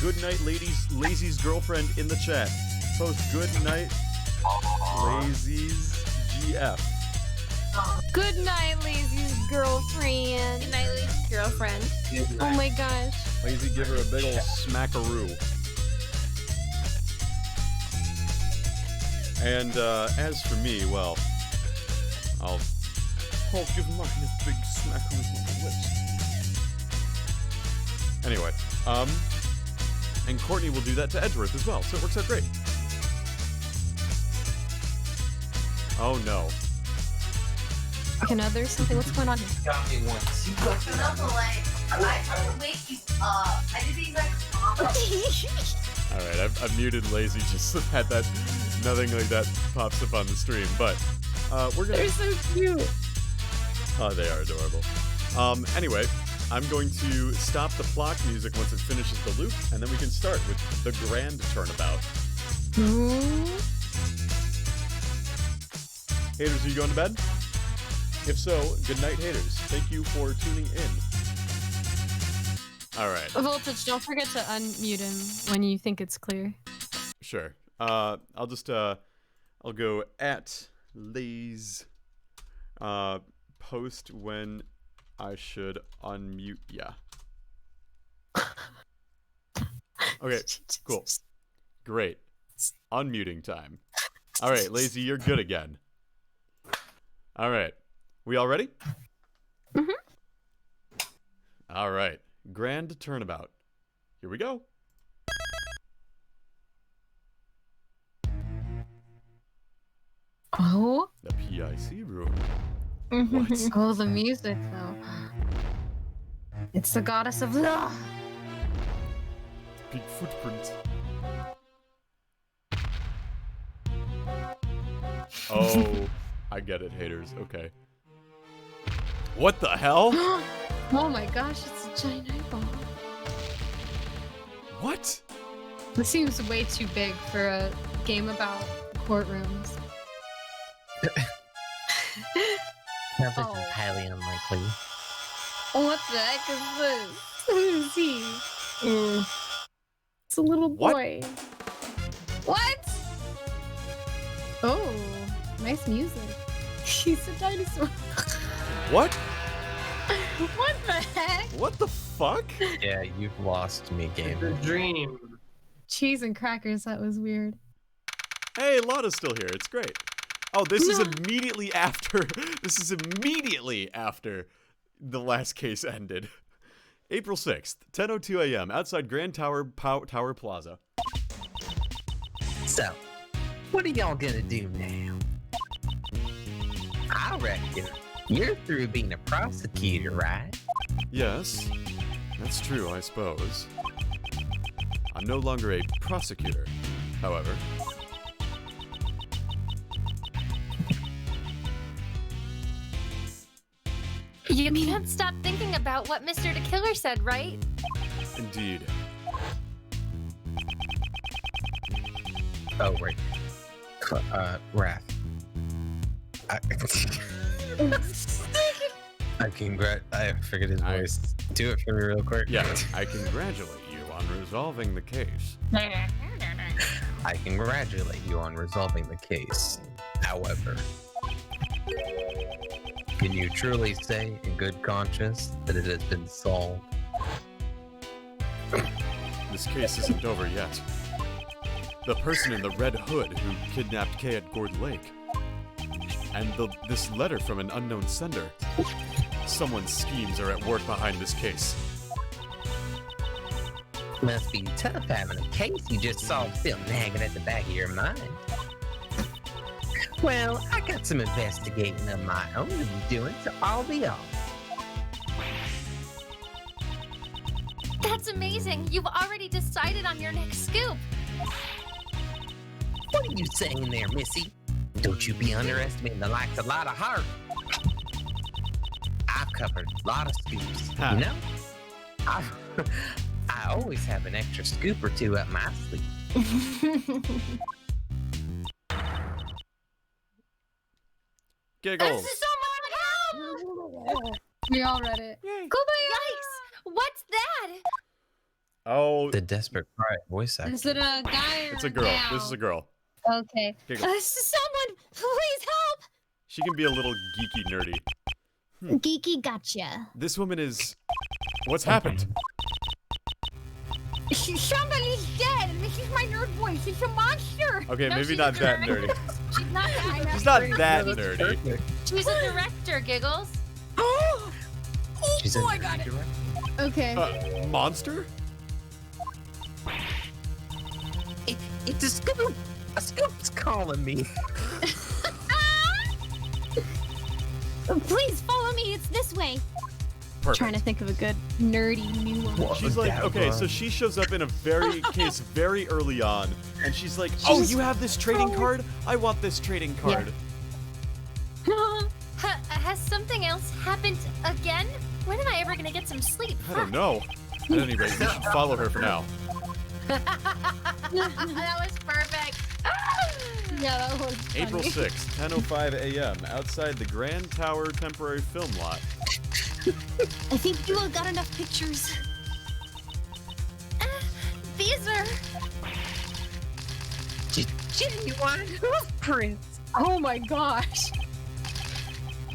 good night, Lazy's girlfriend in the chat. Post good night, Lazy's GF. Good night, Lazy's girlfriend. Good night, Lazy's girlfriend. Oh my gosh. Lazy, give her a big ol' smackaroo. And as for me, well, I'll give mine a big smackaroo on the lips. Anyway, and Courtney will do that to Edgeworth as well, so it works out great. Oh no. Can others something? What's going on here? Got me once. Alright, I've muted Lazy just so that nothing like that pops up on the stream, but we're gonna... They're so cute. Oh, they are adorable. Anyway, I'm going to stop the clock music once it finishes the loop, and then we can start with the grand turnabout. Haters, are you going to bed? If so, good night, haters. Thank you for tuning in. Alright. Voltage, don't forget to unmute him when you think it's clear. Sure. I'll go at Lays post when I should unmute. Yeah. Okay, cool. Great. Unmuting time. All right, Lazy, you're good again. All right. We all ready? Mhm. All right. Grand turnabout. Here we go. Oh. The PIC room. What? Oh, the music though. It's the goddess of love. Big footprint. Oh, I get it, haters. Okay. What the hell? Oh my gosh, it's a giant eyeball. What? This seems way too big for a game about courtrooms. That Oh. is highly unlikely. What the heck is this? Who is he? It's a little What? boy. What? Oh, nice music. He's a dinosaur. What? What the heck? What the fuck? Yeah, you've lost me, game. Dream. Cheese and crackers, that was weird. Hey, Lotta's still here. It's great. Oh, this is immediately after. This is immediately after the last case ended. April 6th, 10:02 a.m. outside Grand Tower Tower Plaza. So, what are y'all gonna do now? I reckon you're through being a prosecutor, right? Yes, that's true, I suppose. I'm no longer a prosecutor, however. You can't stop thinking about what Mr. the Killer said, right? Indeed. Oh, right. Wrath. I forget his voice. Do it for me real quick. Yeah, I congratulate you on resolving the case. I congratulate you on resolving the case. However, can you truly say in good conscience that it has been solved? This case isn't over yet. the person in the red hood who kidnapped Kay at Gourd Lake. And this letter from an unknown sender. Someone's schemes are at work behind this case. Must be tough having a case you just saw still nagging at the back of your mind. Well, I got some investigating of my own to be doing, so I'll be off. That's amazing. You've already decided on your next scoop. What are you saying there, Missy? Don't you be underestimating the likes of Lotta Hart. I've covered a lot of scoops, Huh. you know? I always have an extra scoop or two up my sleeve. Giggles. We all read it. Yikes! What's that? Oh, The desperate cry voice actor. Is it a guy or it's a girl. gal? This is a girl. Okay. Giggles. Someone, please help! She can be a little geeky nerdy. Geeky gotcha. This woman is... What's happened? Somebody's dead, and this is my nerd voice. It's a monster. Okay, No, maybe she's not a that nerd. nerdy. She's not that. She's not that nerdy. She's a director, Giggles. She's in I got it. Okay. Monster? It's a scoop. A scoop's calling me. Please follow me. It's this way. Perfect. Trying to think of a good nerdy new one. She's like, okay, so she shows up in a very early on, and she's like, oh, you have this trading card? I want this trading card. Has something else happened again? When am I ever gonna get some sleep? I don't know. At any rate, we should follow her for now. That was perfect. Yeah, that was funny. April 6th, 10:05 a.m., outside the Grand Tower Temporary Film Lot. I think you all got enough pictures. These are... Genuine hoofprints. Oh my gosh.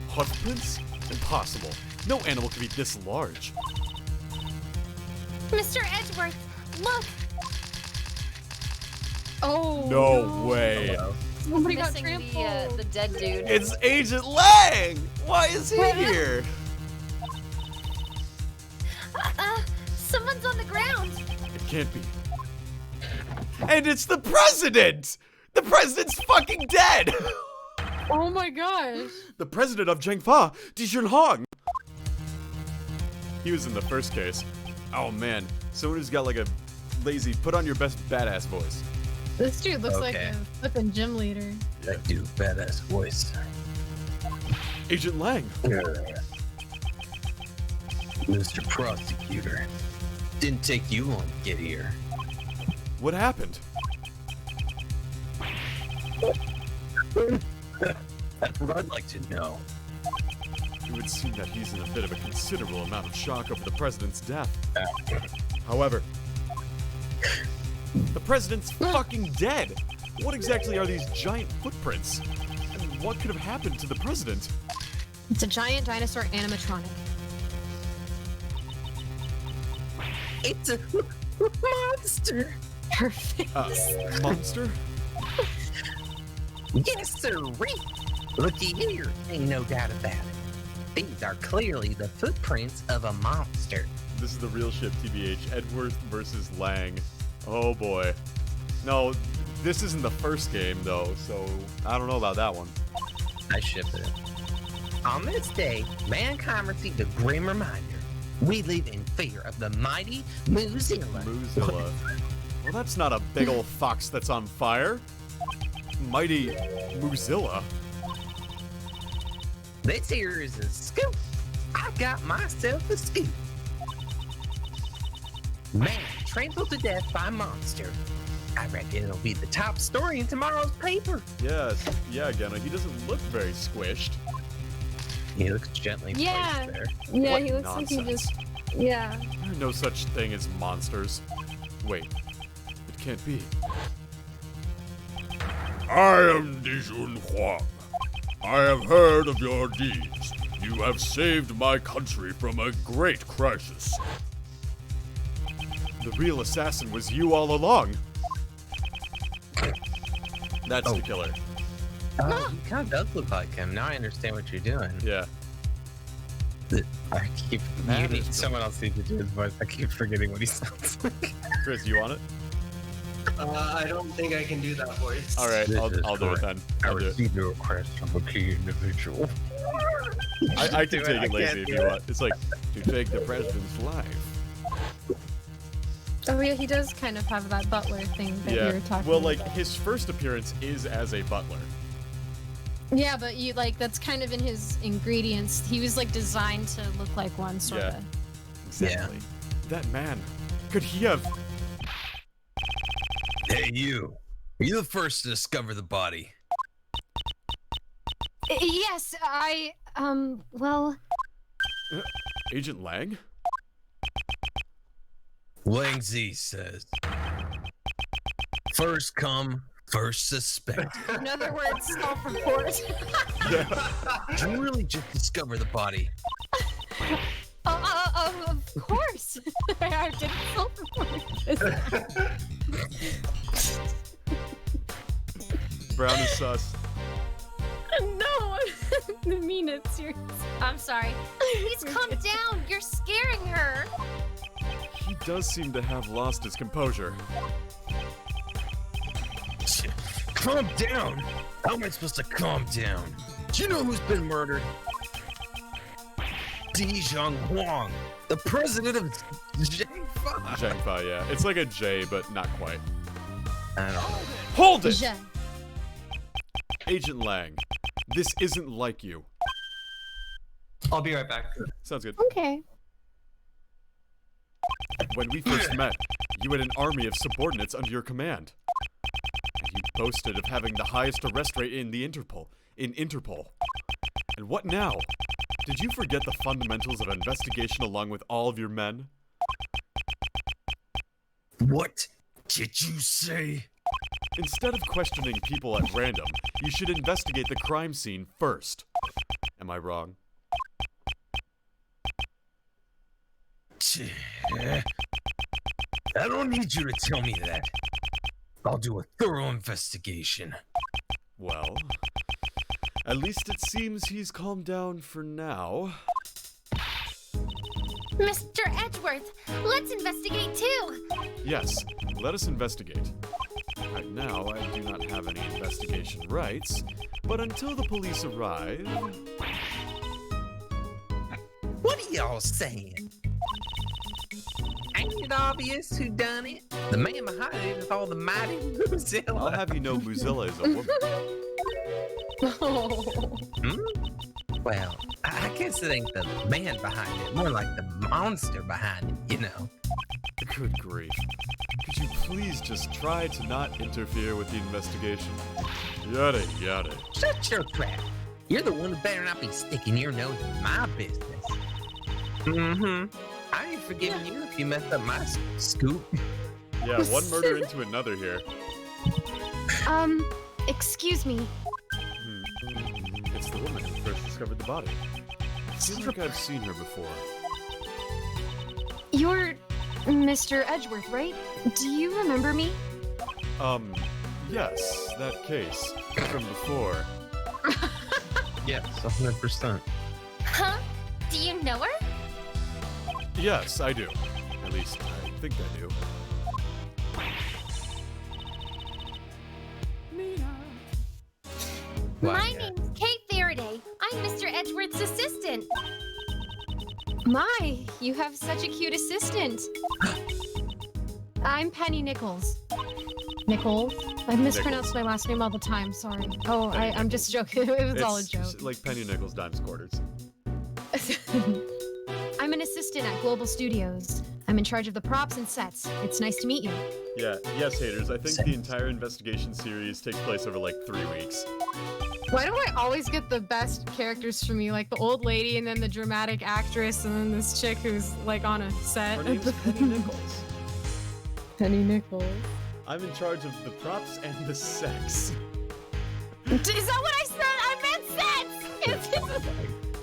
Hoofprints? Impossible. No animal can be this large. Mr. Edgeworth, look! Oh. No way. Somebody got Missing trampled. the dead dude. It's Agent Lang! Why is he here? Someone's on the ground. It can't be. And it's the president! The president's fucking dead! Oh my gosh. The president of Zhengfa, Di Junhong! He was in the first case. Oh man, someone who's got like a lazy, put on your best badass voice. This dude looks like Okay. a flippin' gym leader. That dude, badass voice. Agent Lang. Mr. Prosecutor, didn't take you long to get here. What happened? That's what I'd like to know. It would seem that he's in a bit of a considerable amount of shock over the president's death. However, the president's fucking dead! What exactly are these giant footprints? And what could have happened to the president? It's a giant dinosaur animatronic. It's a monster. Perfect. Monster? Yes, sir. Looky here. Ain't no doubt about it. These are clearly the footprints of a monster. This is the real shit, TBH. Edgeworth versus Lang. Oh boy. No, this isn't the first game though, so I don't know about that one. I ship it. On this day, mankind received a grim reminder. We live in fear of the mighty Moozilla. Moozilla. Well, that's not a big old fox that's on fire. Mighty Moozilla. This here is a scoop. I got myself a scoop. Man trampled to death by monster. I reckon it'll be the top story in tomorrow's paper. Yes, yeah, Genna, he doesn't look very squished. He looks gently Yeah. placed there. Yeah, What he looks like he nonsense. just. Yeah. There are no such thing as monsters. Wait, it can't be. I am Dijun Huang. I have heard of your deeds. You have saved my country from a great crisis. The real assassin was you all along. That's the killer. Oh, he kind of does look like him. Now I understand what you're doing. Yeah. I keep. That You is need someone else needs to do his voice. I keep forgetting what he sounds like. Chris, you want it? I don't think I can do that voice. All right, This I'll is do it correct. then. I I'll do it. received a request from a key individual. I can Do it. take I it lazy can't if do you it. want. It's like to take the president's life. Oh yeah, he does kind of have that butler thing that you Yeah. were talking Well, about. like his first appearance is as a butler. Yeah, but you like that's kind of in his ingredients. He was like designed to look like one, sort of. Exactly. That man. Could he have? Hey, you. Are you the first to discover the body? Yes, well, Agent Lang? Wang Zi says, first come, first suspect. In other words, self-report. Did you really just discover the body? Of course. I didn't self-report. Brown is sus. No, I mean it serious. I'm sorry. Please calm down. You're scaring her. He does seem to have lost his composure. Calm down. How am I supposed to calm down? Do you know who's been murdered? Dijong Huang, the president of Zhangfa. Zhangfa, yeah. It's like a J, but not quite. I don't know. Hold it! Je. Agent Lang, this isn't like you. I'll be right back. Sounds good. Okay. When we first met, you had an army of subordinates under your command. And you boasted of having the highest arrest rate in the Interpol. And what now? Did you forget the fundamentals of investigation along with all of your men? What did you say? Instead of questioning people at random, you should investigate the crime scene first. Am I wrong? I don't need you to tell me that. I'll do a thorough investigation. Well, at least it seems he's calmed down for now. Mr. Edgeworth, let's investigate too. Yes, let us investigate. Right now, I do not have any investigation rights, but until the police arrive... What are y'all saying? Ain't it obvious who done it? The man behind it is all the mighty I'll Mozilla. have you know Muzilla is a woman. Well, I guess it ain't the man behind it, more like the monster behind it, you know. Good grief. Could you please just try to not interfere with the investigation? Yada yada. Shut your trap. You're the one who better not be sticking your nose in my business. I ain't forgiving you if you mess up my scoop. Yeah, one murder into another here. Excuse me. It's the woman who first discovered the body. Seems like I've seen her before. You're Mr. Edgeworth, right? Do you remember me? Yes, that case from before. Yes, 100%. Huh? Do you know her? Yes, I do. At least, I think I do. My name's Kate Faraday. I'm Mr. Edgeworth's assistant. My, you have such a cute assistant. I'm Penny Nichols. Nichols? I mispronounce my last name all the time, sorry. Oh, I'm just joking. It was all a joke. It's like penny nickels, dimes, quarters. I'm an assistant at Global Studios. I'm in charge of the props and sets. It's nice to meet you. Yeah, yes, haters. I think the entire investigation series takes place over like 3 weeks. Why do I always get the best characters for me? Like the old lady and then the dramatic actress and then this chick who's like on a set. Her name's Penny Nichols. Penny Nichols. I'm in charge of the props and the sex. Is that what I said? I meant sets! It's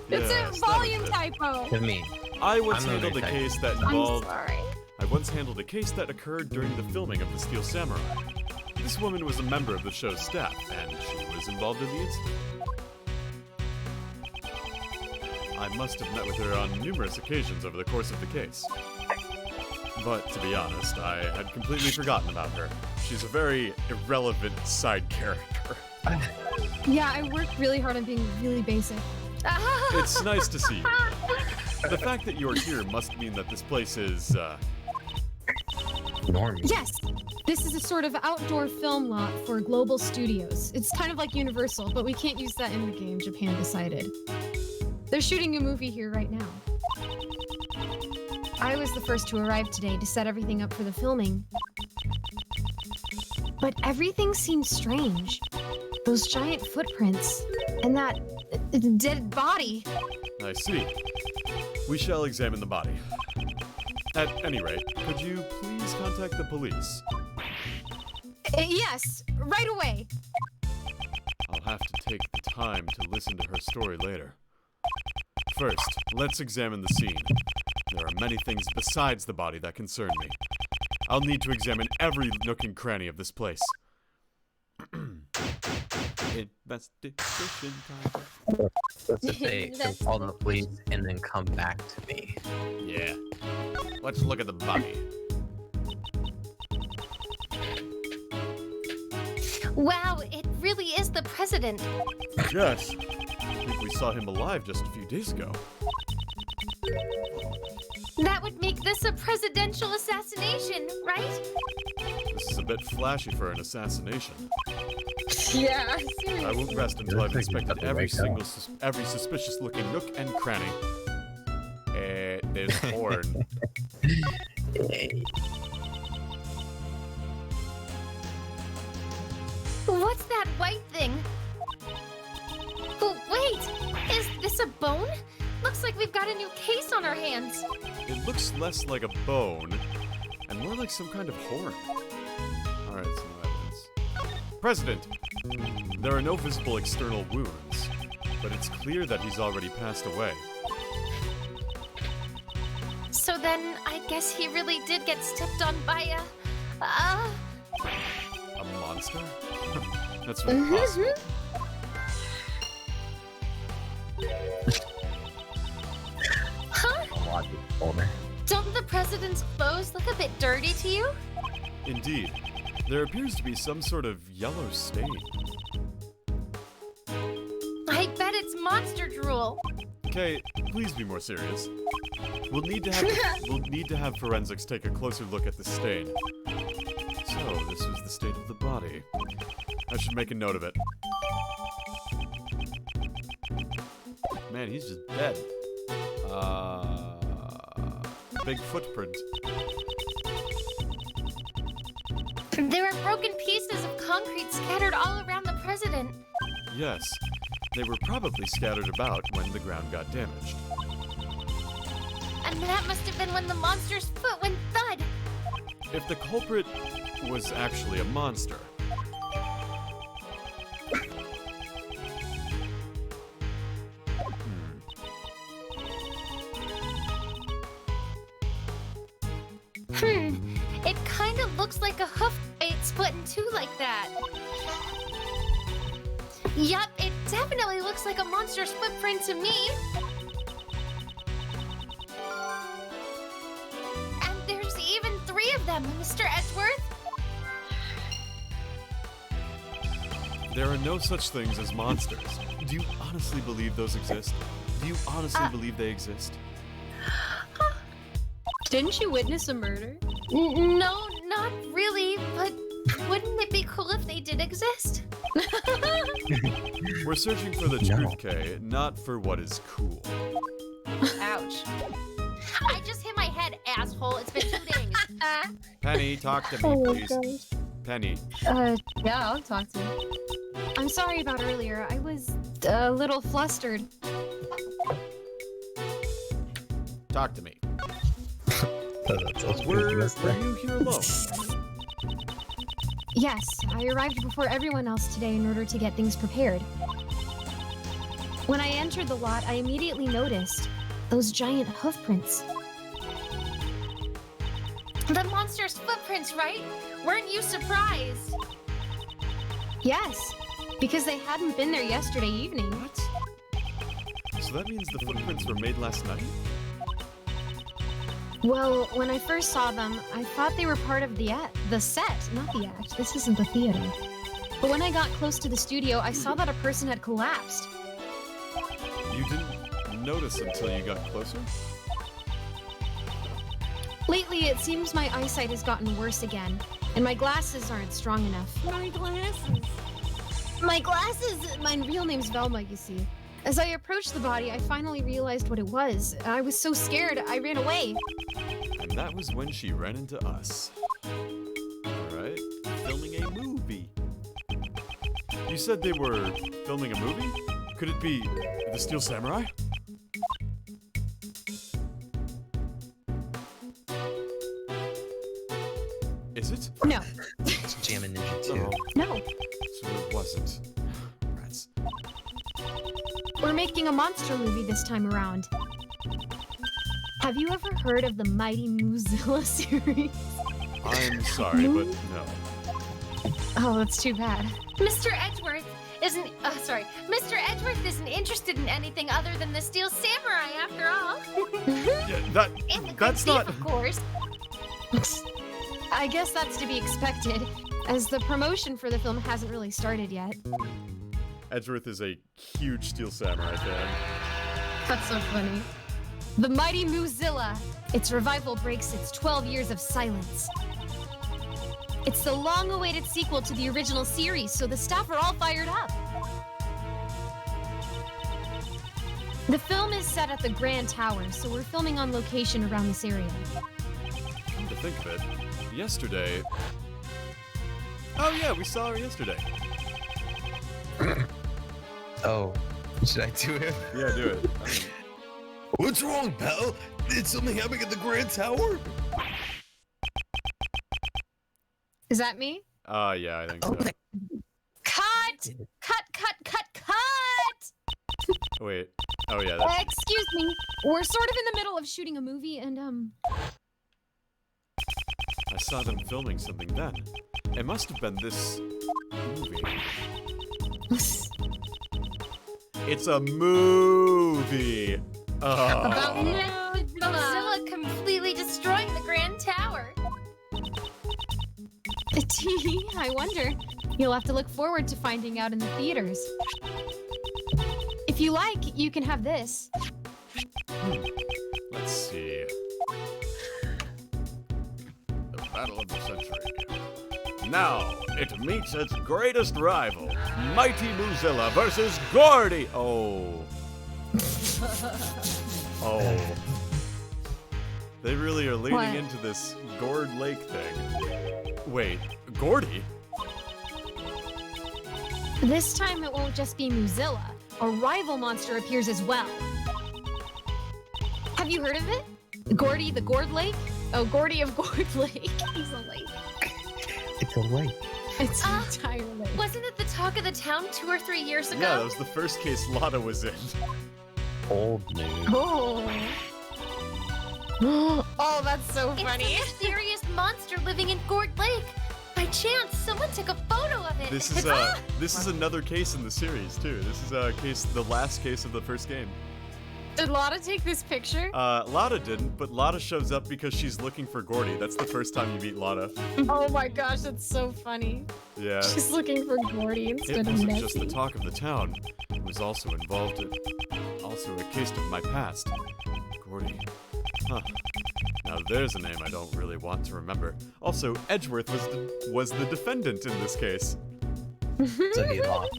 Yes, a that volume was it. typo. To me. I once I'm not handled a very case that I'm involved... sorry. I once handled a case that occurred during the filming of The Steel Samurai. The This woman was a member of the show's staff, and she was involved in the incident. I must have met with her on numerous occasions over the course of the case. But to be honest, I had completely forgotten about her. She's a very irrelevant side character. Yeah, I worked really hard on being really basic. It's nice to see you. The fact that you're here must mean that this place is, Normal. Yes! This is a sort of outdoor film lot for global studios. It's kind of like Universal, but we can't use that in the game, Japan decided. They're shooting a movie here right now. I was the first to arrive today to set everything up for the filming. But everything seems strange. Those giant footprints, and that dead body. I see. We shall examine the body. At any rate, could you please contact the police? Yes, right away. I'll have to take the time to listen to her story later. First, let's examine the scene. There are many things besides the body that concern me. I'll need to examine every nook and cranny of this place. Investigation time. Let's just say, call the police and then come back to me. Yeah. Let's look at the body. Wow, it really is the president. Yes. I think we saw him alive just a few days ago. That would make this a presidential assassination, right? This is a bit flashy for an assassination. Yeah, seriously. I won't rest until I've Looks like inspected you every got the right every suspicious-looking nook and cranny. There's horn. What's that white thing? Oh, wait! Is this a bone? Looks like we've got a new case on our hands. It looks less like a bone and more like some kind of horn. Alright, so no evidence. President! There are no visible external wounds, but it's clear that he's already passed away. So then, I guess he really did get stepped on by A monster? That's very possible. Huh? Don't the president's clothes look a bit dirty to you? Indeed. There appears to be some sort of yellow stain. I bet it's monster drool. Okay, please be more serious. We'll need to have forensics take a closer look at the stain. So, this was the state of the body. I should make a note of it. Man, he's just dead. Big footprint. There are broken pieces of concrete scattered all around the president. Yes, they were probably scattered about when the ground got damaged. And that must have been when the monster's foot went thud. If the culprit was actually a monster, It kind of looks like a hoof it's split in two like that. Yup, it definitely looks like a monster's footprint to me. And there's even 3 of them, Mr. Edgeworth. there are no such things as monsters. Do you honestly believe those exist? Do you honestly believe they exist? Didn't you witness a murder? No, not really, but wouldn't it be cool if they did exist? We're searching for the truth, Kay, not for what is cool. Ouch. I just hit my head, asshole. It's been 2 days. Penny, talk to me, please. Penny. Yeah, I'll talk to you. I'm sorry about earlier. I was a little flustered. Talk to me. That's Were you here alone? Yes, I arrived before everyone else today in order to get things prepared. When I entered the lot, I immediately noticed those giant hoofprints. The monster's footprints, right? Weren't you surprised? Yes, because they hadn't been there yesterday evening. What? So that means the footprints were made last night? Well, when I first saw them, I thought they were part of the set, not the act. This isn't the theater. But when I got close to the studio, I saw that a person had collapsed. You didn't notice until you got closer? Lately, it seems my eyesight has gotten worse again, and my glasses aren't strong enough. My glasses. My glasses! My real name's Velma, you see. As I approached the body, I finally realized what it was. I was so scared, I ran away. And that was when she ran into us. Alright, filming a movie. You said they were filming a movie? Could it be The Steel Samurai? Is it? No. It's Jammin' Ninja 2. Oh, No. so it wasn't. Rats. We're making a monster movie this time around. Have you ever heard of the Mighty Moozilla series? I'm sorry, but no. Oh, that's too bad. Mr. Edgeworth isn't. Mr. Edgeworth isn't interested in anything other than the Steel Samurai, after all. Yeah, And the that's Great not. Thief, of course. I guess that's to be expected, as the promotion for the film hasn't really started yet. Edgeworth is a huge Steel Samurai fan. That's so funny. The Mighty Moozilla. Its revival breaks its 12 years of silence. It's the long-awaited sequel to the original series, so the staff are all fired up. The film is set at the Grand Tower, so we're filming on location around this area. Come to think of it, yesterday. Oh yeah, we saw her yesterday. Oh, should I do it? Yeah, do it. What's wrong, pal? Did something happen at the Grand Tower? Is that me? Yeah, I think so. Cut! Cut! Wait. Oh yeah, that's. Excuse me. We're sort of in the middle of shooting a movie, and I saw them filming something then. It must have been this movie. It's a movie. About Oh. Moozilla completely destroying the Grand Tower. I wonder. You'll have to look forward to finding out in the theaters. If you like, you can have this. Let's see. The Battle of the Century. Now, it meets its greatest rival, Mighty Moozilla versus Gordy. Oh. Oh. They really are leaning What? into this Gord Lake thing. Wait, Gordy? This time it won't just be Moozilla. A rival monster appears as well. Have you heard of it? Gordy the Gord Lake? Oh, Gordy of Gord Lake. He's a lake. It's a lake. It's an entire lake. Wasn't it the talk of the town 2 or 3 years ago? Yeah, that was the first case Lotta was in. Old news. Oh. Oh, that's so It's funny. the mysterious monster living in Gord Lake. By chance, someone took a photo of it. This is another case in the series too. This is the last case of the first game. Did Lotta take this picture? Lotta didn't, but Lotta shows up because she's looking for Gordy. That's the first time you meet Lotta. Oh my gosh, that's so funny. Yeah. She's looking for Gordy It instead of wasn't just the Nessie. talk of the town. It was also involved in a case of my past. Gordy. Huh. Now there's a name I don't really want to remember. Also, Edgeworth was the defendant in this case. So he lost.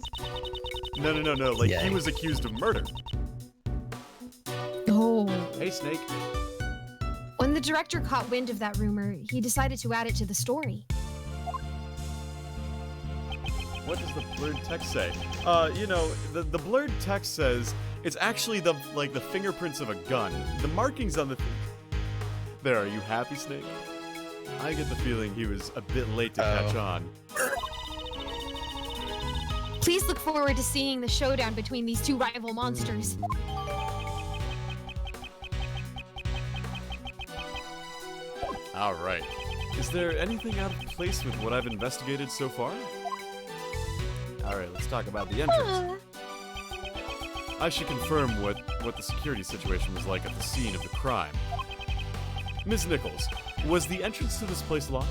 No. Like, Yeah. he was accused of murder. Oh. Hey, Snake. When the director caught wind of that rumor, he decided to add it to the story. What does the blurred text say? The blurred text says it's actually the fingerprints of a gun. The markings on the There, are you happy, Snake? I get the feeling he was a bit late to catch on. Please look forward to seeing the showdown between these two rival monsters. Alright. Is there anything out of place with what I've investigated so far? Alright, let's talk about the entrance. I should confirm what the security situation was like at the scene of the crime. Ms. Nichols, was the entrance to this place locked?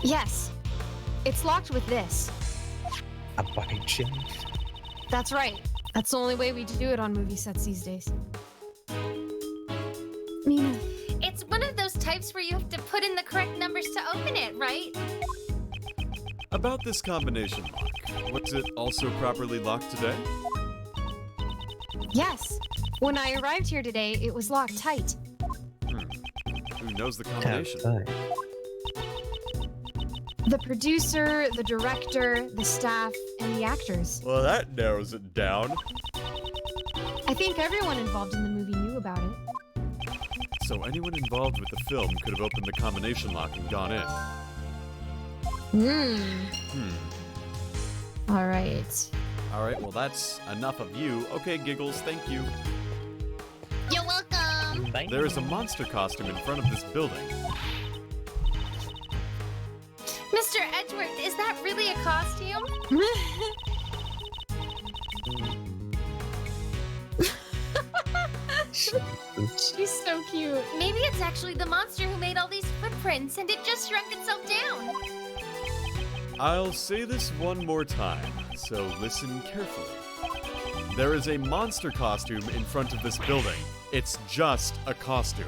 Yes. It's locked with this. A by Jim. That's right. That's the only way we do it on movie sets these days. Mina. It's one of those types where you have to put in the correct numbers to open it, right? About this combination lock, was it also properly locked today? Yes. When I arrived here today, it was locked tight. Who knows the combination? The producer, the director, the staff, and the actors. Well, that narrows it down. I think everyone involved in the movie knew about it. So anyone involved with the film could have opened the combination lock and gone in. All right. Alright, well that's enough of you. Okay, Giggles, thank you. You're welcome. There is a monster costume in front of this building. Mr. Edgeworth, is that really a costume? She's so cute. Maybe it's actually the monster who made all these footprints and it just shrunk itself down. I'll say this one more time, so listen carefully. There is a monster costume in front of this building. It's just a costume.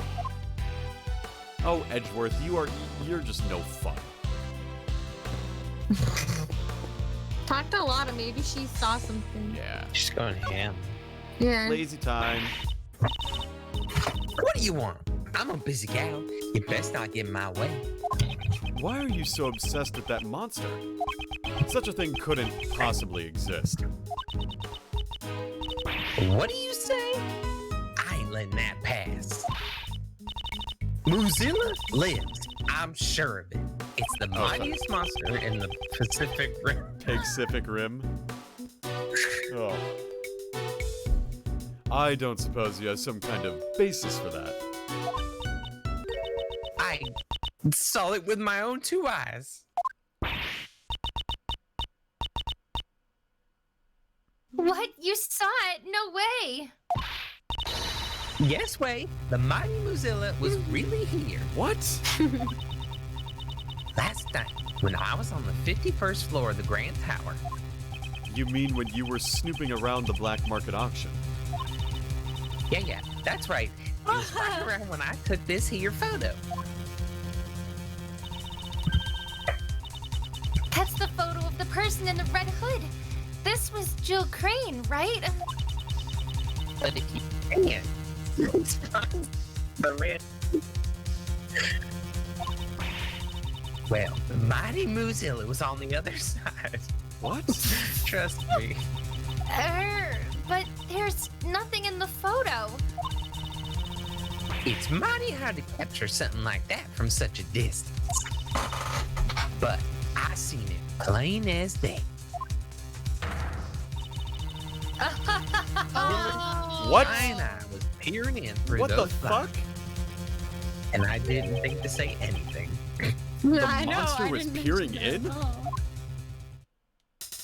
Oh, Edgeworth, you're just no fun. Talked a lot of maybe she saw something. Yeah. She's going ham. Yeah. Lazy time. What do you want? I'm a busy gal. You best not get in my way. Why are you so obsessed with that monster? Such a thing couldn't possibly exist. What do you say? I ain't letting that pass. Mozilla lives. I'm sure of it. It's the mightiest monster in the Pacific Rim. Pacific Rim? Oh. I don't suppose you have some kind of basis for that. I saw it with my own two eyes. What? You saw it? No way. Yes, way. The mighty Mozilla was really here. What? Last night, when I was on the 51st floor of the Grand Tower. You mean when you were snooping around the black market auction? Yeah, that's right. It was right around when I took this here photo. That's the photo of the person in the red hood. This was Jill Crane, right? But if you can, it's not the red. Well, the mighty Mozilla was on the other side. What? Trust me. But there's nothing in the photo. It's mighty hard to capture something like that from such a distance. But I seen it plain as day. What? And I was peering in through What the those fuck? blinds, and I didn't think to say anything. The I know, monster I was didn't peering mention in? that.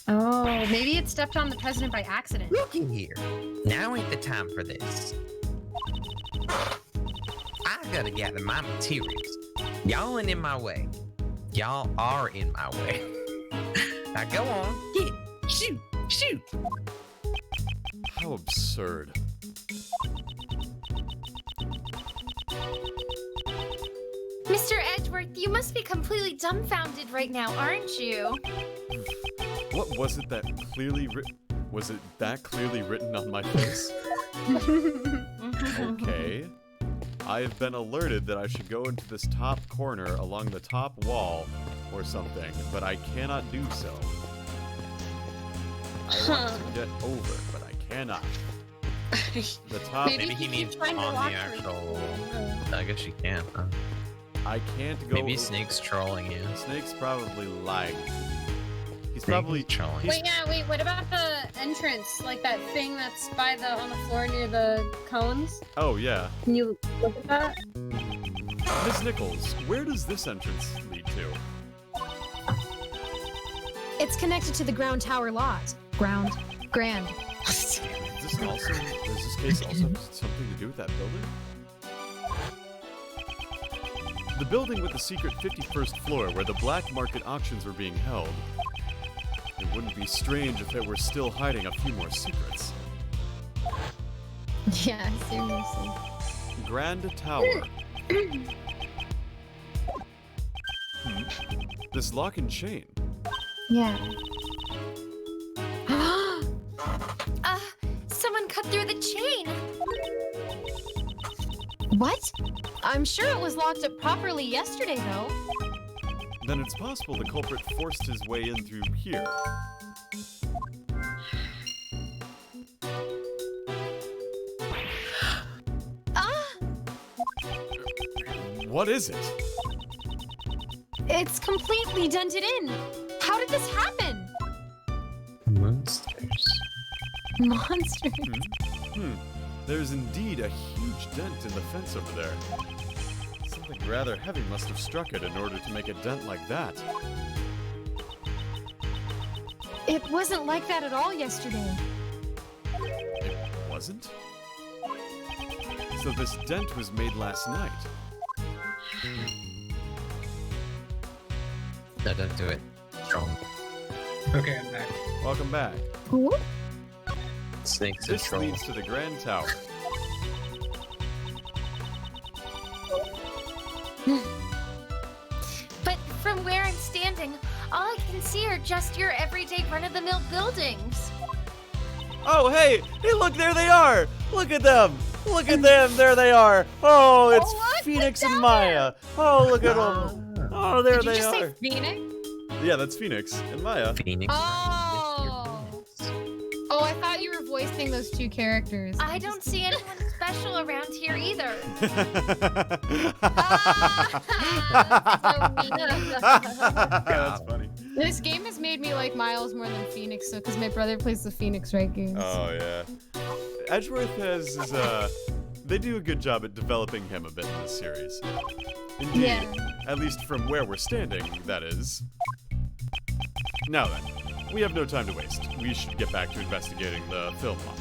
Oh, maybe it stepped on the president by accident. Looky here. Now ain't the time for this. I gotta gather my materials. Y'all ain't in my way. Y'all are in my way. Now go on, hit, shoot. How absurd. Mr. Edgeworth, you must be completely dumbfounded right now, aren't you? What was it that clearly was it that clearly written on my face? Okay. I have been alerted that I should go into this top corner along the top wall or something, but I cannot do so. I want to get over, but I cannot. The top. Maybe he means on the actual. I guess you can't. Huh? I can't go. Maybe Snake's trolling you. Snake's probably lying. He's probably trolling. Wait, what about the entrance? Like that thing that's on the floor near the cones? Oh yeah. Can you look at that? Miss Nichols, where does this entrance lead to? It's connected to the ground tower lot. Grand. Does this case also have something to do with that building? The building with the secret 51st floor where the black market auctions were being held. It wouldn't be strange if it were still hiding a few more secrets. Yeah, seriously. Grand Tower. This lock and chain. Yeah. Someone cut through the chain. What? I'm sure it was locked up properly yesterday, though. Then it's possible the culprit forced his way in through here. What is it? It's completely dented in. How did this happen? Monsters. Monsters. There's indeed a huge dent in the fence over there. Something rather heavy must have struck it in order to make a dent like that. It wasn't like that at all yesterday. It wasn't? So this dent was made last night. No, don't do it. Strong. Okay, I'm back. Welcome back. Ooh. Snakes are This strong. leads to the Grand Tower. But from where I'm standing, all I can see are just your everyday run-of-the-mill buildings. Oh, hey! Hey, look, there they are! Look at them! Look at them! There they are! Oh, it's look, Phoenix look and down Maya! Oh, look at them! Oh, there Did you they just are! say Phoenix? Yeah, that's Phoenix and Maya. Phoenix. Oh, I thought you were voicing those two characters. I don't see anyone special around here either. That's funny. This game has made me like Miles more than Phoenix, so because my brother plays the Phoenix Wright games. Oh, yeah. Edgeworth has they do a good job at developing him a bit in this series. Indeed. Yeah. At least from where we're standing, that is. Now then, we have no time to waste. We should get back to investigating the film lot.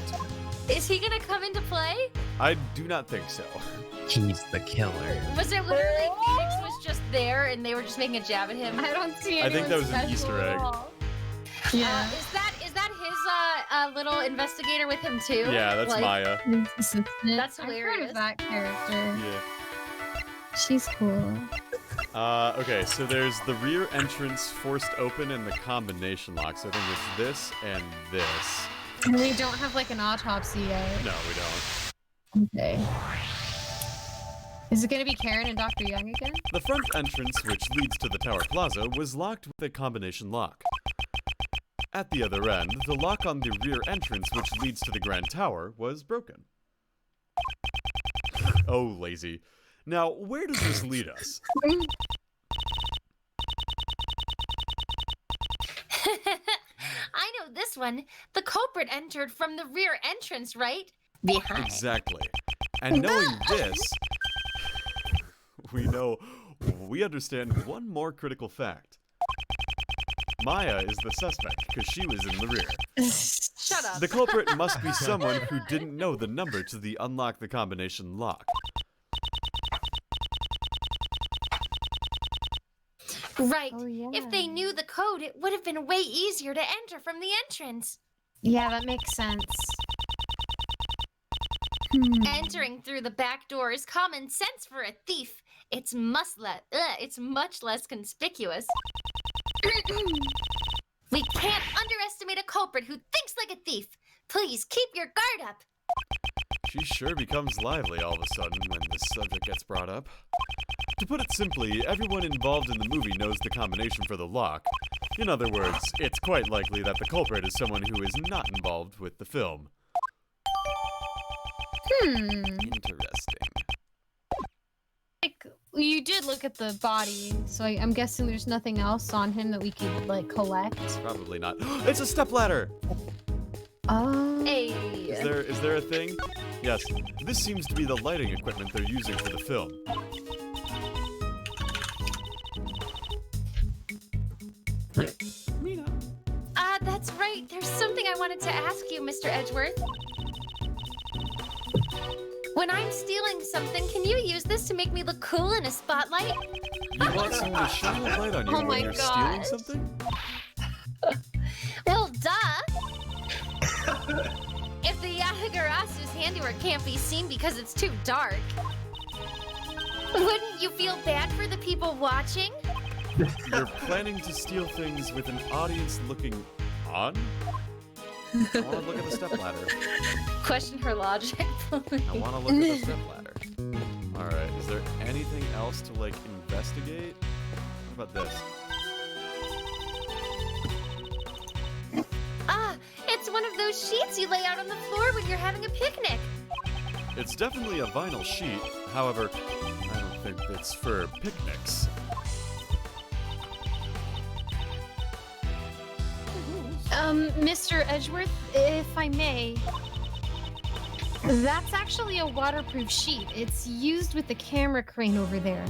Is he gonna come into play? I do not think so. He's the killer. Was it literally Phoenix was just there and they were just making a jab at him? I don't see I anyone think that was an special Easter at egg. all. Yeah. Is that his little investigator with him too? Yeah, that's Like, Maya. That's I've heard hilarious. of that character. Yeah. She's cool. Okay, so there's the rear entrance forced open and the combination lock. So I think it's this and this. And we don't have like an autopsy yet. No, we don't. Okay. Is it gonna be Karen and Dr. Young again? The front entrance, which leads to the Tower Plaza, was locked with a combination lock. At the other end, the lock on the rear entrance, which leads to the Grand Tower, was broken. Oh, lazy. Now, where does this lead us? I know this one. The culprit entered from the rear entrance, right? Behind. Exactly. And knowing this, we understand one more critical fact. Maya is the suspect because she was in the rear. Shut up. The culprit must be someone who didn't know the number to the unlock the combination lock. Right. Oh, yeah. If they knew the code, it would have been way easier to enter from the entrance. Yeah, that makes sense. Entering through the back door is common sense for a thief. It's much less conspicuous. We can't underestimate a culprit who thinks like a thief. Please keep your guard up. She sure becomes lively all of a sudden when this subject gets brought up. To put it simply, everyone involved in the movie knows the combination for the lock. In other words, it's quite likely that the culprit is someone who is not involved with the film. Interesting. Like, you did look at the body, so I'm guessing there's nothing else on him that we could, like, collect. Probably not. It's a stepladder! Oh. Hey. Is there a thing? Yes. This seems to be the lighting equipment they're using for the film. Mina. that's right. There's something I wanted to ask you, Mr. Edgeworth. When I'm stealing something, can you use this to make me look cool in a spotlight? You want someone to shine a light on you Oh when my you're stealing gosh. something? Well, duh! If the Yatagarasu's handiwork can't be seen because it's too dark, wouldn't you feel bad for the people watching? You're planning to steal things with an audience looking on? I want to look at the stepladder. Question her logic. I want to look at the stepladder. Alright, is there anything else to, like, investigate? What about this? Ah, it's one of those sheets you lay out on the floor when you're having a picnic. It's definitely a vinyl sheet. However, I don't think it's for picnics. Mr. Edgeworth, if I may, that's actually a waterproof sheet. It's used with the camera crane over there.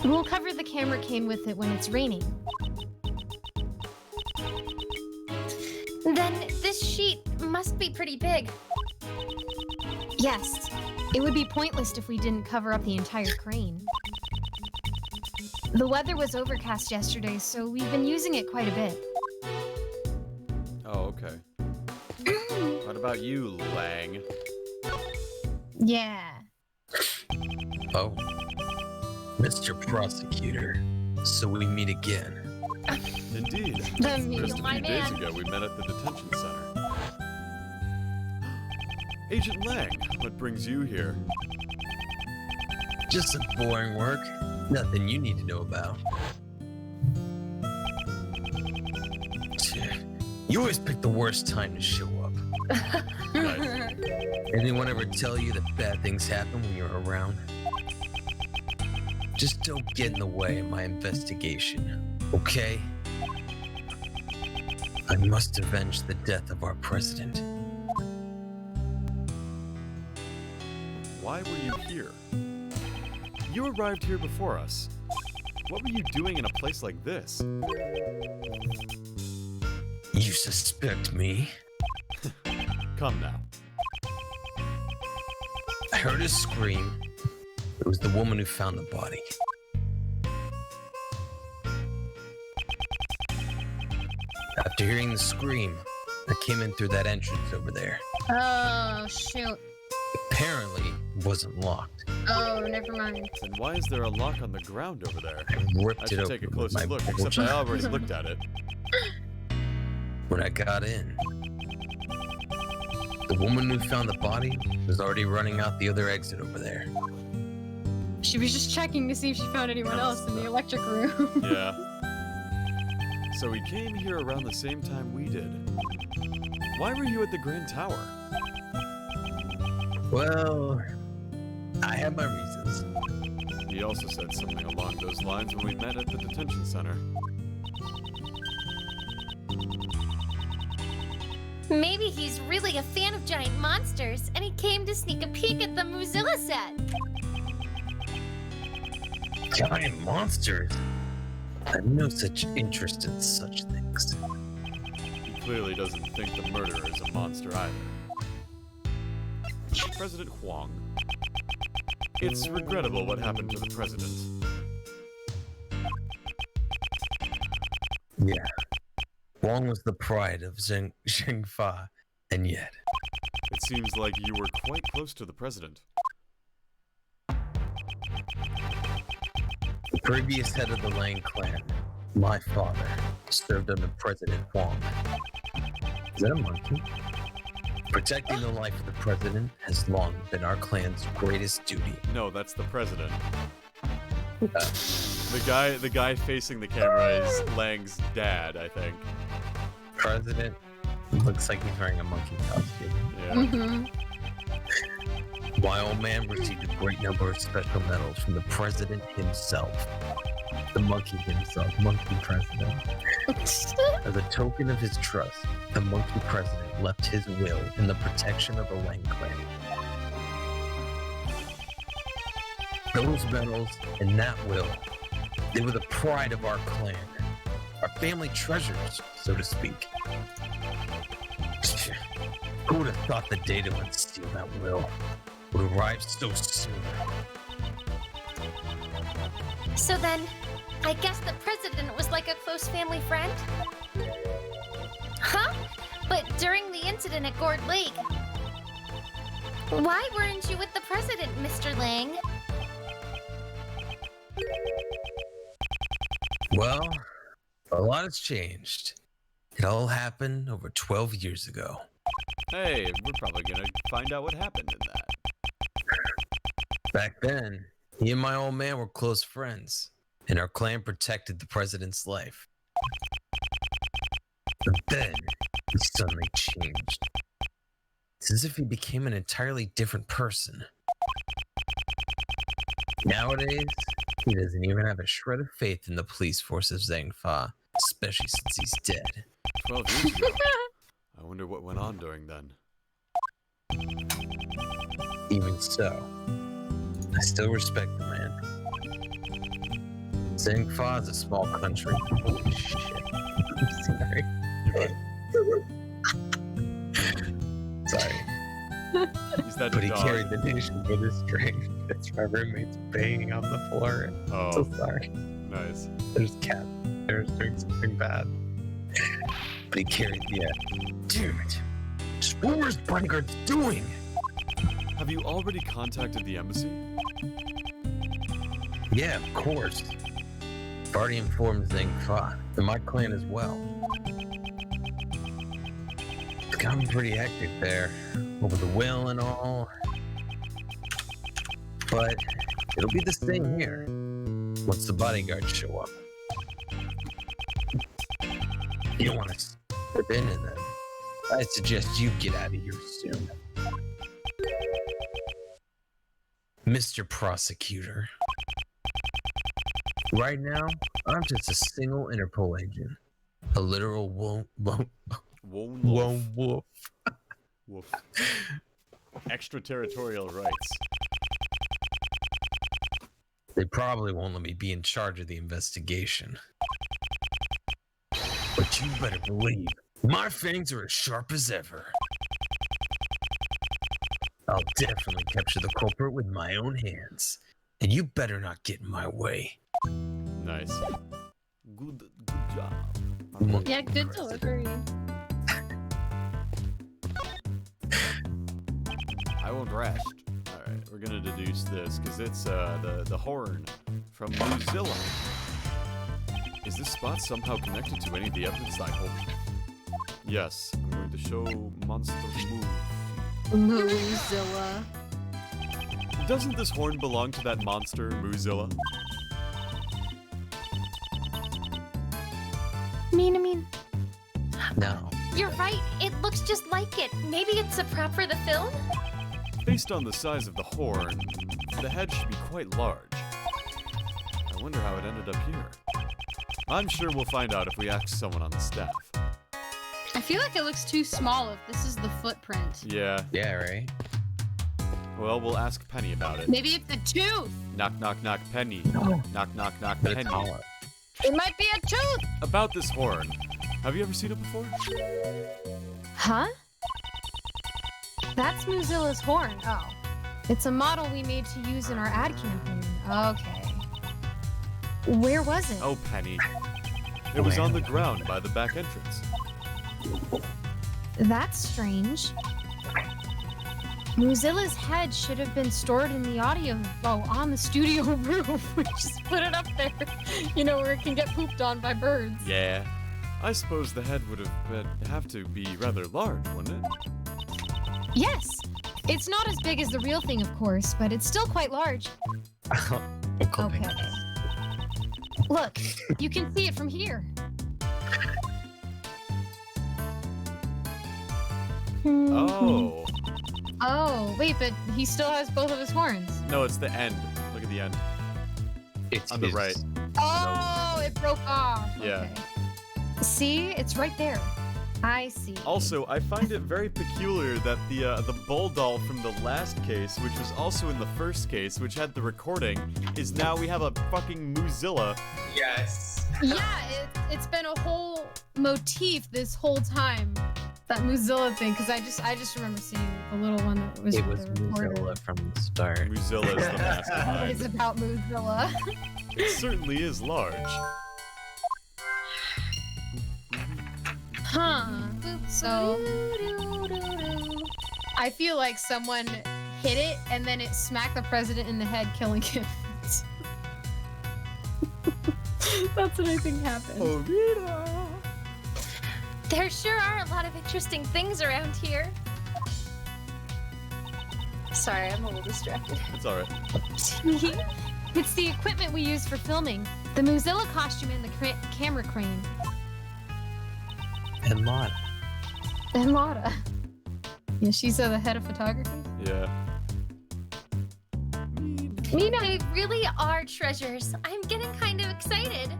We'll cover the camera cane with it when it's raining. Then this sheet must be pretty big. Yes, it would be pointless if we didn't cover up the entire crane. The weather was overcast yesterday, so we've been using it quite a bit. Oh, okay. What about you, Lang? Yeah. Oh, Mr. Prosecutor, so we meet again. Indeed. Just a few days ago, we met at the detention center. Agent Lang, what brings you here? Just some boring work. Nothing you need to know about. You always pick the worst time to show up. Nice. Anyone ever tell you that bad things happen when you're around? Just don't get in the way of my investigation, okay? I must avenge the death of our president. Why were you here? You arrived here before us. What were you doing in a place like this? You suspect me? Come now. I heard a scream. It was the woman who found the body. After hearing the scream, I came in through that entrance over there. Oh, shoot. Apparently, it wasn't locked. Oh, never mind. Then why is there a lock on the ground over there? I ripped I it should open take a with closer my look, bullshit. except I already looked at it. When I got in, the woman who found the body was already running out the other exit over there. She was just checking to see if she found anyone else in the electric room. Yeah. So he came here around the same time we did. Why were you at the Grand Tower? Well, I have my reasons. He also said something along those lines when we met at the detention center. Maybe he's really a fan of giant monsters, and he came to sneak a peek at the Mozilla set. Giant monsters? I have no such interest in such things. He clearly doesn't think the murderer is a monster either. President Huang. It's regrettable what happened to the president. Yeah. Wong was the pride of Zhengfa, and yet... It seems like you were quite close to the president. The previous head of the Lang clan, my father, served under President Huang. Is that a monkey? Protecting the life of the president has long been our clan's greatest duty. No, that's the president. The guy facing the camera is Lang's dad, I think. President looks like he's wearing a monkey costume. Yeah. My old man received a great number of special medals from the president himself. The monkey himself, monkey president. As a token of his trust, the monkey president left his will in the protection of the Lang clan. Those medals and that will, they were the pride of our clan. our family treasures, so to speak. Who would have thought the day to unseal that will would arrive so soon? So then, I guess the president was like a close family friend? Huh? But during the incident at Gourd Lake, why weren't you with the president, Mr. Lang? Well, a lot has changed. It all happened over 12 years ago. Hey, we're probably gonna find out what happened in that. Back then, he and my old man were close friends, and our clan protected the president's life. But then, he suddenly changed. It's as if he became an entirely different person. Nowadays, he doesn't even have a shred of faith in the police force of Zhangfa, especially since he's dead. 12 years ago. I wonder what went on during then. Even so, I still respect the man. Zhangfa is a small country. Holy shit. I'm sorry. You're right. Sorry. Is that But he dog? carried the nation with his strength. It's my roommate's banging on the floor. Oh, So sorry. nice. There's a cat there's doing something bad. But he carried, yeah. Dude, what was bodyguards doing? Have you already contacted the embassy? Yeah, of course. I've already informed Zhangfa and my clan as well. It's gotten pretty hectic there, over the will and all. But it'll be the same here, once the bodyguards show up. You don't want to slip into them. I suggest you get out of here soon. Mr. Prosecutor. Right now, I'm just a single Interpol agent. A literal Wone wolf. Woof. Extraterritorial rights. They probably won't let me be in charge of the investigation. But you better believe, my fangs are as sharp as ever. I'll definitely capture the culprit with my own hands. And you better not get in my way. Nice. Good job. Monkey Yeah, good president. delivery. I won't rest. Alright, we're gonna deduce this, because it's the horn from Mozilla. Is this spot somehow connected to any of the evidence I hold? Yes, I'm going to show monster move. Mozilla. Doesn't this horn belong to that monster, Mozilla? Mean. No. You're right, it looks just like it. Maybe it's a prop for the film? Based on the size of the horn, the head should be quite large. I wonder how it ended up here. I'm sure we'll find out if we ask someone on the staff. I feel like it looks too small if this is the footprint. Yeah, Yeah, right? well, we'll ask Penny about it. Maybe it's a tooth. Knock, knock, knock, Penny. Knock, knock, knock, But it's Penny. hollow. It might be a tooth. About this horn. Have you ever seen it before? Huh? That's Mozilla's horn. Oh. It's a model we made to use in our ad campaign. Okay. Where was it? Oh, Penny. It was on the ground by the back entrance. That's strange. Mozilla's head should have been stored in the on the studio roof. We just put it up there, where it can get pooped on by birds. Yeah. I suppose the head would have to be rather large, wouldn't it? Yes. It's not as big as the real thing, of course, but it's still quite large. Okay. Look, you can see it from here. Oh. Oh, wait, but he still has both of his horns. No, it's the end. Look at the end. It's On the his- right. Oh, it broke off. Yeah. Okay. See, it's right there. I see. Also, I find it very peculiar that the bull doll from the last case, which was also in the first case, which had the recording, is now we have a fucking Mozilla. Yes. Yeah, it's been a whole motif this whole time. That Mozilla thing, because I just remember seeing the little one that was. It with was the reporter. Mozilla from the start. Mozilla is the It's mastermind. about Mozilla. It certainly is large. Huh. So I feel like someone hit it and then it smacked the president in the head, killing him. That's what I think happened. There sure are a lot of interesting things around here. Sorry, I'm a little distracted. It's alright. It's the equipment we use for filming. The Mozilla costume and the camera crane. And Maud. And Mata. Yeah, she's the head of photography. Yeah. Mina, they really are treasures. I'm getting kind of excited.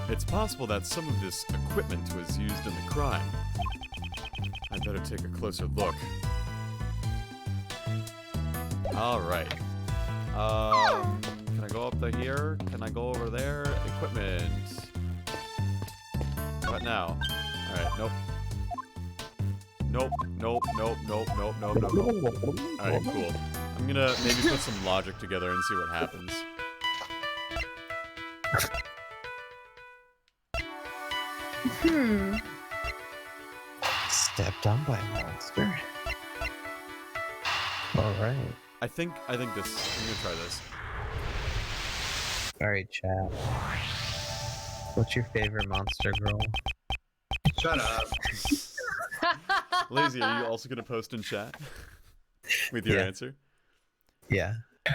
It's possible that some of this equipment was used in the crime. I'd better take a closer look. Alright. Can I go up to here? Can I go over there? Equipment. What now? Alright, nope. Nope, nope, nope, nope, nope, nope, nope, nope. Alright, cool. I'm gonna maybe put some logic together and see what happens. Stepped on by a monster. Alright. I think this. I'm gonna try this. Alright, chat. What's your favorite monster girl? Shut up. Lazy, are you also gonna post in chat with your Yeah. answer? Yeah.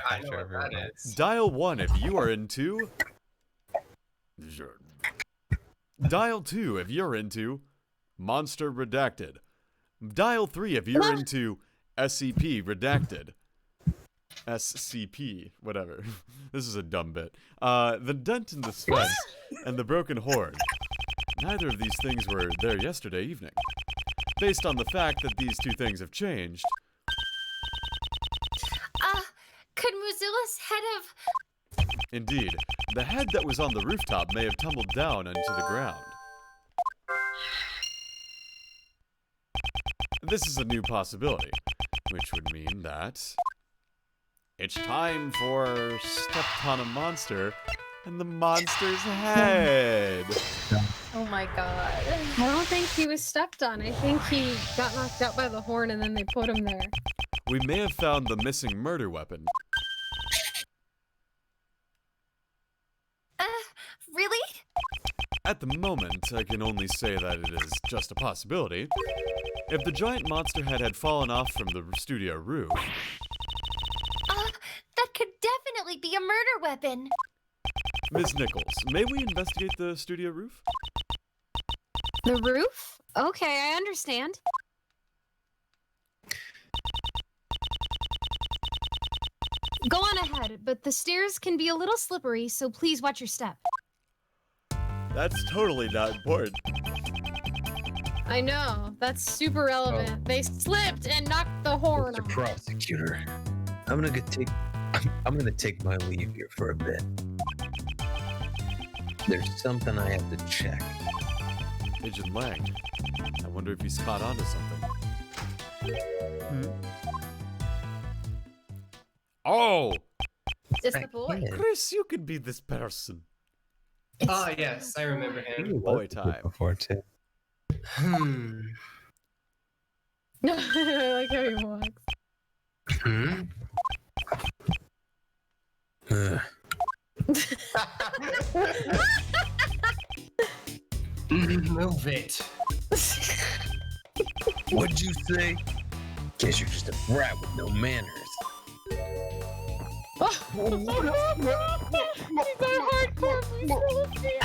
I know what that is. Dial 1 if you are into. Sure. Dial 2 if you're into Monster Redacted. Dial 3 if you're into SCP Redacted. SCP, whatever. This is a dumb bit. The dent in the fence and the broken horn. Neither of these things were there yesterday evening. Based on the fact that these two things have changed. Could Mozilla's head have... Indeed, the head that was on the rooftop may have tumbled down onto the ground. This is a new possibility, which would mean that it's time for Stepped on a Monster and the monster's head. Oh my god. I don't think he was stepped on. I think he got knocked out by the horn and then they put him there. We may have found the missing murder weapon. Really? At the moment, I can only say that it is just a possibility. If the giant monster head had fallen off from the studio roof, That could definitely be a murder weapon. Ms. Nichols, may we investigate the studio roof? The roof? Okay, I understand. Go on ahead, but the stairs can be a little slippery, so please watch your step. That's totally not important. I know, that's super relevant. They slipped and knocked the horn Mr. off. Prosecutor, I'm gonna take my leave here for a bit. There's something I have to check. Agent Lang, I wonder if he's caught on to something. Oh! Just the boy. Yeah. Chris, you could be this person. Oh, yes, I remember him. Boy time. Before too. I like how he walks. Move it. What'd you say? Guess you're just a brat with no manners. He's a hardcore Mozilla fan.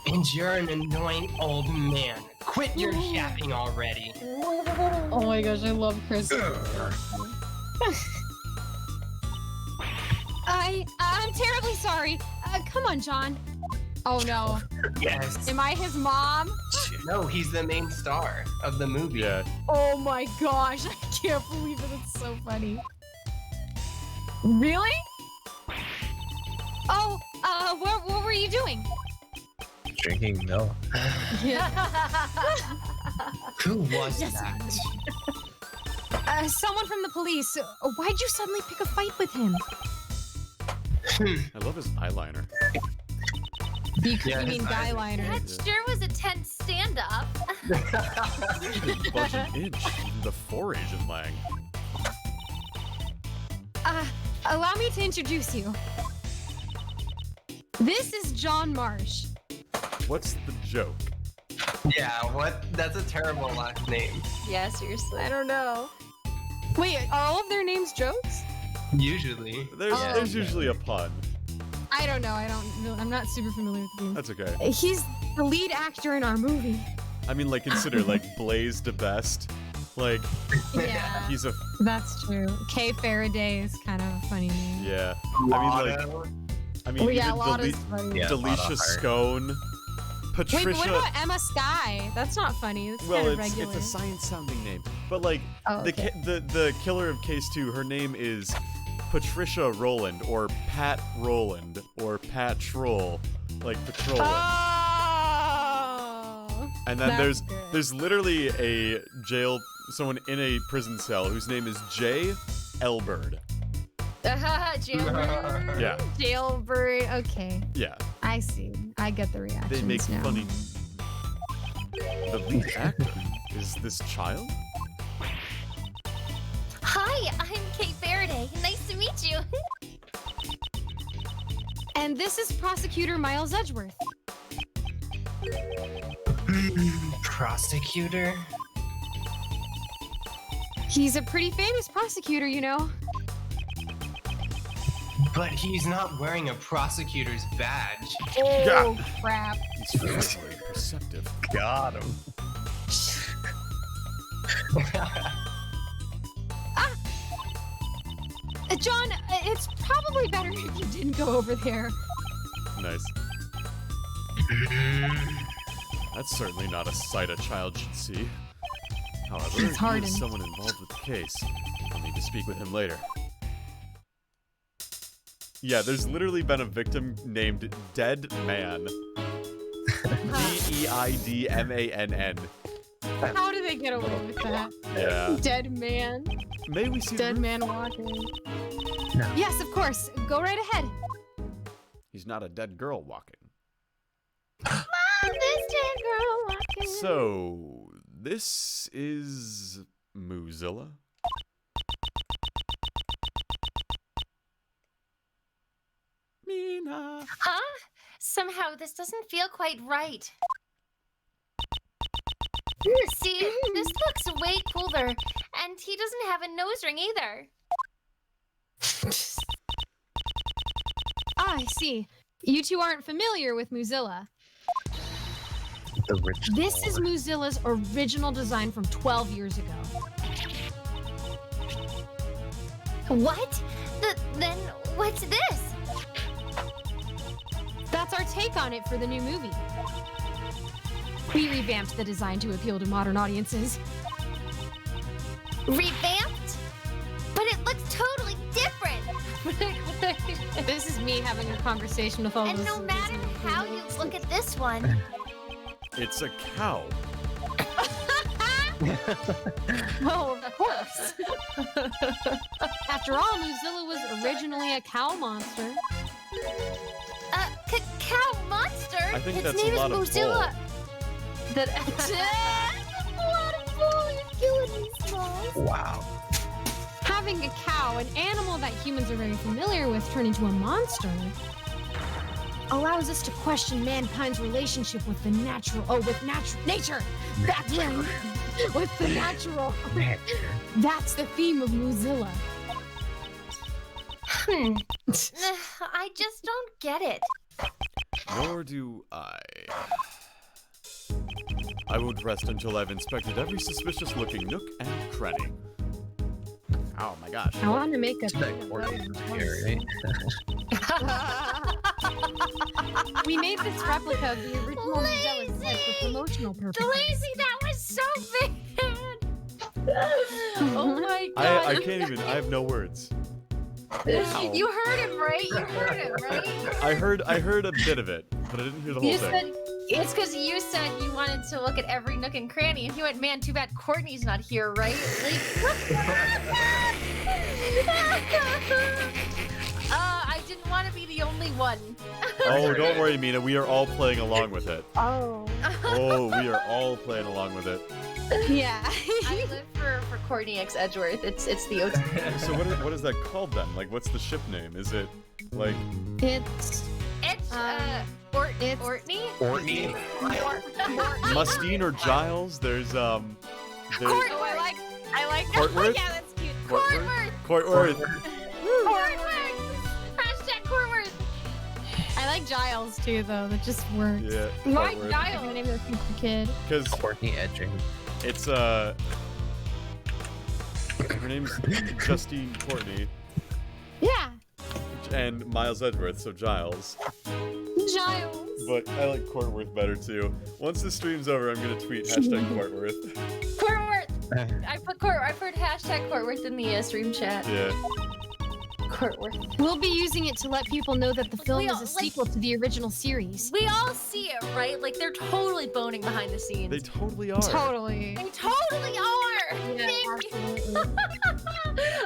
And you're an annoying old man. Quit your yapping already. Oh my gosh, I love Chris. I'm terribly sorry. Come on, John. Oh no. Yes. Am I his mom? No, he's the main star of the movie. Yeah. Oh my gosh, I can't believe it. It's so funny. Really? Oh, what were you doing? Drinking milk. Who was Yes, that? Someone from the police. Why'd you suddenly pick a fight with him? I love his eyeliner. You Yeah, mean his eyes- guy liner? That sure was a tense stand-up. He didn't budge an inch. The 4 Asian Lang. Allow me to introduce you. This is John Marsh. What's the joke? Yeah, what? That's a terrible last name. Yeah, seriously. I don't know. Wait, are all of their names jokes? Usually. There's usually a pun. I don't know. I'm not super familiar with the game. That's okay. He's the lead actor in our movie. I mean, like, consider, like, Blaze the best. Like, Yeah, he's a... that's true. Kay Faraday is kind of a funny name. Yeah. I mean, Yeah, even Lotta's funny. Yeah, Delicia Lotta Hart. Scone, Patricia... Wait, but what about Emma Sky? That's not funny. It's well, kind of it's regular. a science-sounding name. But, like, Oh, okay. the killer of Case 2, her name is Patricia Rowland, or Pat Rowland, or Pat Troll, like Patrol. Oh! And then That's good. there's literally someone in a prison cell whose name is Jay Elbird. Jailbird. Yeah. Jailbird. Okay, Yeah, I see. I get the reactions they make now. funny. The lead actor is this child? Hi, I'm Kate Faraday. Nice to meet you. And this is Prosecutor Miles Edgeworth. Prosecutor? He's a pretty famous prosecutor, you know. But he's not wearing a prosecutor's badge. Oh, crap. He's physically perceptive. Got him. John, it's probably better if you didn't go over there. Nice. That's certainly not a sight a child should see. However, It's he hardened. is someone involved with the case. I'll need to speak with him later. Yeah, there's literally been a victim named Dead Man. Deidmann. How do they get away with that? Yeah. Dead man. May we see the Dead roof? man walking. No. Yes, of course. Go right ahead. He's not a dead girl walking. Mom, this dead girl walking. So, this is Mozilla? Mina. Huh? Somehow this doesn't feel quite right. See, this looks way cooler, and he doesn't have a nose ring either. I see. You two aren't familiar with Mozilla. The rich. This is Mozilla's original design from 12 years ago. What? Then what's this? That's our take on it for the new movie. We revamped the design to appeal to modern audiences. Revamped? But it looks totally different. This is me having a conversation with all And those no matter Disney how you employees. look at this one, It's a cow. Oh, of course. After all, Mozilla was originally a cow monster. Cow Monster? I think Its that's a name lot of is Mozilla. A lot of bull. You're killing me, Smalls. Wow. Having a cow, an animal that humans are very familiar with, turn into a monster allows us to question mankind's relationship with the natural. Oh, with nature. That's right. With the natural. That's the theme of Mozilla. I just don't get it. Nor do I. I won't rest until I've inspected every suspicious-looking nook and cranny. Oh my gosh. I want to make a. That Courtney was here, right? We made this replica of the original Mozilla set for promotional purposes. Lazy, that was so bad. Oh my god. I can't even. I have no words. You heard him, right? You heard him, right? I heard a bit of it, but I didn't hear the whole You thing. said it's because you said you wanted to look at every nook and cranny, and he went, "Man, too bad Courtney's not here, right?" I didn't want to be the only one. Oh, don't worry, Mina. We are all playing along with it. Oh. Oh, we are all playing along with it. Yeah. I live for Courtney X Edgeworth. It's the OT. So what is that called then? Like, what's the ship name? Is it like? It's Ortney? Ortney. Mustine or Giles? There's I like that. Courtworth? Yeah, that's cute. Courtworth. Courtworth. Hashtag Courtworth. I like Giles too, though. That just works. Yeah. Why Courtworth. Giles? The name of the kid. Because Courtney Edging. it's her name's Justine Courtney Yeah. and Miles Edgeworth, so Giles. Giles. But I like Courtworth better too. Once the stream's over, I'm gonna tweet hashtag Courtworth. Courtworth. I put hashtag Courtworth in the stream chat. Yeah. Courtworth. We'll be using it to let people know that the film We is all- a like- sequel to the original series. We all see it, right? Like they're totally boning behind the scenes. They totally are. Totally. They totally are. Yeah, Thank you. absolutely.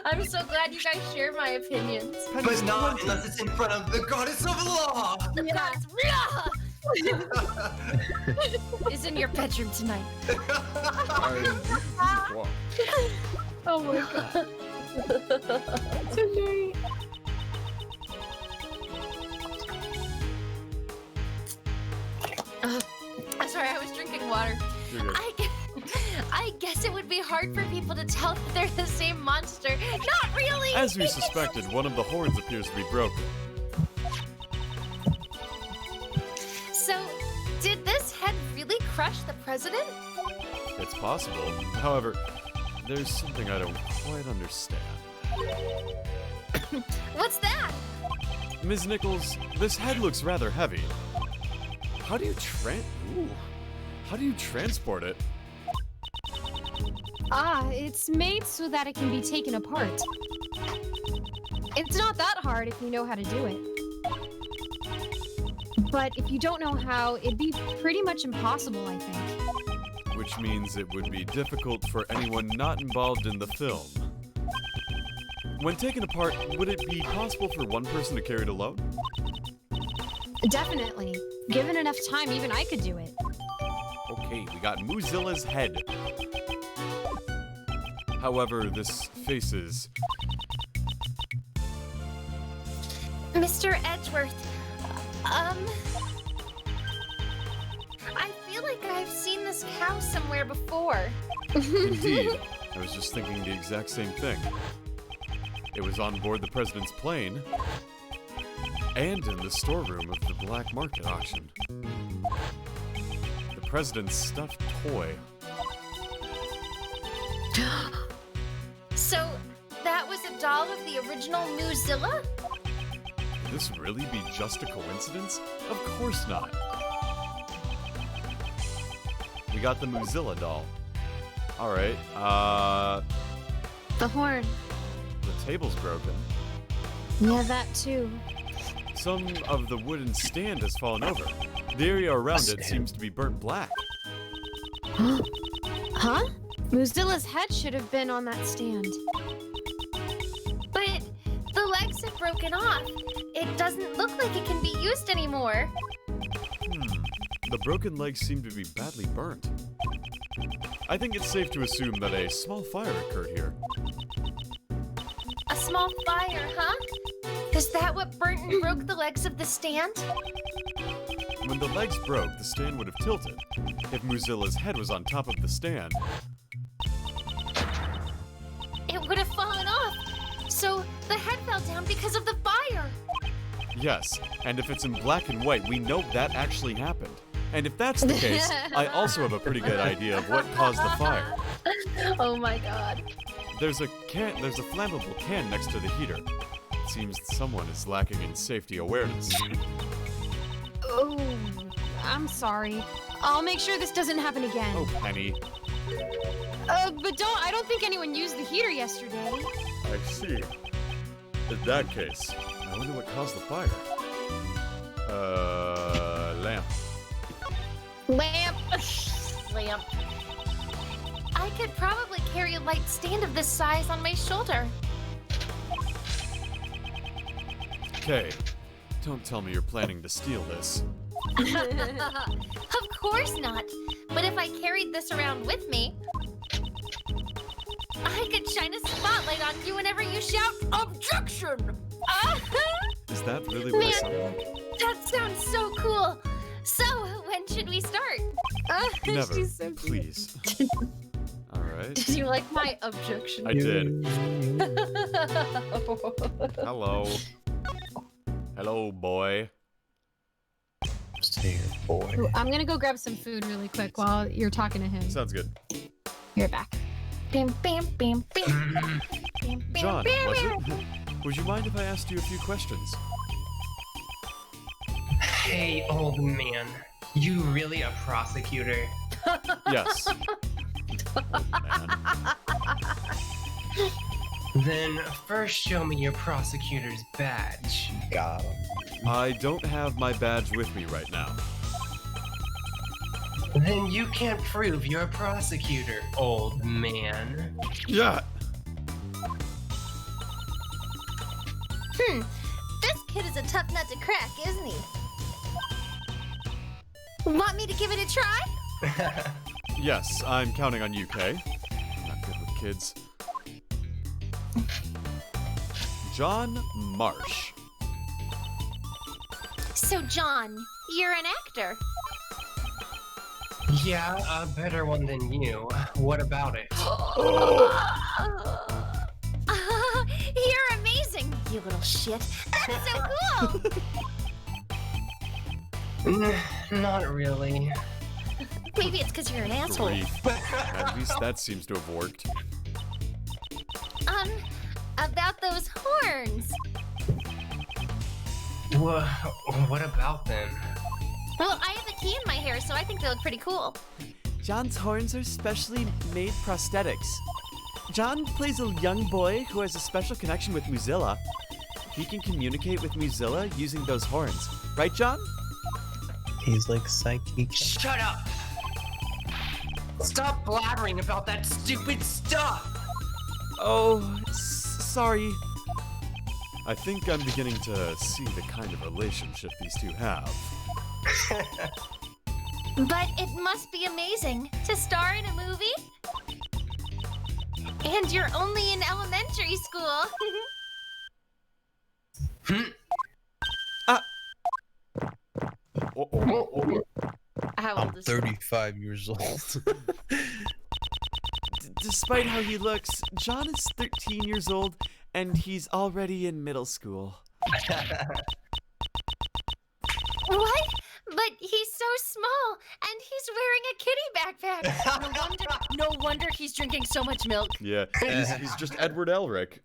I'm so glad you guys share my opinions. But not unless it's in front of the goddess of law. God's is in your bedroom tonight. Oh my god. Tonight. I'm sorry, I was drinking water. You're good. I guess it would be hard for people to tell that they're the same monster. Not really. As we suspected, one of the horns appears to be broken. So, did this head really crush the president? It's possible. However, there's something I don't quite understand. What's that? Ms. Nichols, this head looks rather heavy. How do you transport it? It's made so that it can be taken apart. It's not that hard if you know how to do it. But if you don't know how, it'd be pretty much impossible, I think. Which means it would be difficult for anyone not involved in the film. When taken apart, would it be possible for one person to carry it alone? Definitely. Given enough time, even I could do it. Okay, we got Moozilla's head. However, this faces... Mr. Edgeworth, I feel like I've seen this cow somewhere before. Indeed. I was just thinking the exact same thing. It was on board the president's plane, and in the storeroom of the black market auction. The president's stuffed toy. So, that was a doll of the original Moozilla? Could this really be just a coincidence? Of course not. We got the Moozilla doll. Alright, The horn. the table's broken. Yeah, that too. Some of the wooden stand has fallen over. The area around it seems to be burnt black. Huh? Moozilla's head should have been on that stand. But the legs have broken off. It doesn't look like it can be used anymore. The broken legs seem to be badly burnt. I think it's safe to assume that a small fire occurred here. A small fire, huh? Is that what burnt and broke the legs of the stand? When the legs broke, the stand would have tilted. If Moozilla's head was on top of the stand, It would have fallen off. So the head fell down because of the fire. yes, and if it's in black and white, we know that actually happened. And if that's the case, I also have a pretty good idea of what caused the fire. Oh my god. There's a flammable can next to the heater. It seems someone is lacking in safety awareness. Oh, I'm sorry. I'll make sure this doesn't happen again. Oh, Penny. But I don't think anyone used the heater yesterday. I see. In that case, I wonder what caused the fire. Lamp. Lamp. Lamp. I could probably carry a light stand of this size on my shoulder. Okay, don't tell me you're planning to steal this. Of course not. But if I carried this around with me, I could shine a spotlight on you whenever you shout objection. Is that really what it sounds like? That sounds so cool. So, when should we start? Never. She's so cute. Please. All right. Did you like my objection? I did. Hello. Hello, boy. Stay here, boy. Ooh, I'm gonna go grab some food really quick while you're talking to him. Sounds good. You're back. Bam, bam, bam, bam. Bam, bam, John, bam, was bam. it? Would you mind if I asked you a few questions? Hey, old man. You really a prosecutor? Yes. Oh, man. Then first show me your prosecutor's badge. Got him. I don't have my badge with me right now. Then you can't prove you're a prosecutor, old man. Yeah. This kid is a tough nut to crack, isn't he? Want me to give it a try? Yes, I'm counting on you, Kay. I'm not good with kids. John Marsh. So, John, you're an actor. Yeah, a better one than you. What about it? You're amazing, you little shit. That's so cool. Not really. Maybe it's because you're an asshole. Grief. At least that seems to have worked. About those horns. What about them? Well, I have a key in my hair, so I think they look pretty cool. John's horns are specially made prosthetics. John plays a young boy who has a special connection with Muzilla. He can communicate with Muzilla using those horns. Right, John? He's like psychic. Shut up! Stop blabbering about that stupid stuff! Oh, sorry. I think I'm beginning to see the kind of relationship these two have. But it must be amazing to star in a movie. And you're only in elementary school. How I'm old is 35 years old. Despite how he looks, John is 13 years old and he's already in middle school. What? But he's so small, and he's wearing a kitty backpack. No wonder he's drinking so much milk. Yeah, he's just Edward Elric.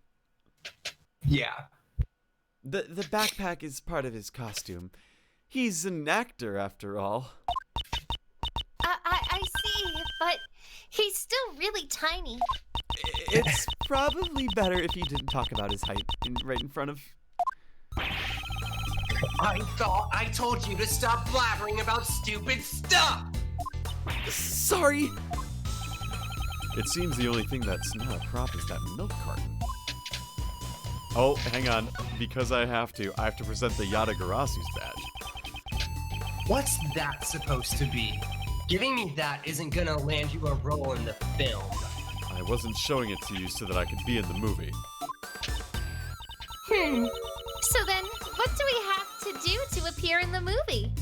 Yeah. The backpack is part of his costume. He's an actor after all. I see, but he's still really tiny. It's probably better if he didn't talk about his height right in front of... I thought I told you to stop blabbering about stupid stuff! Sorry! It seems the only thing that's not a prop is that milk carton. Oh, hang on. Because I have to present the Yadagarasu's badge. What's that supposed to be? Giving me that isn't gonna land you a role in the film. I wasn't showing it to you so that I could be in the movie. So then, what do we have to do to appear in the movie?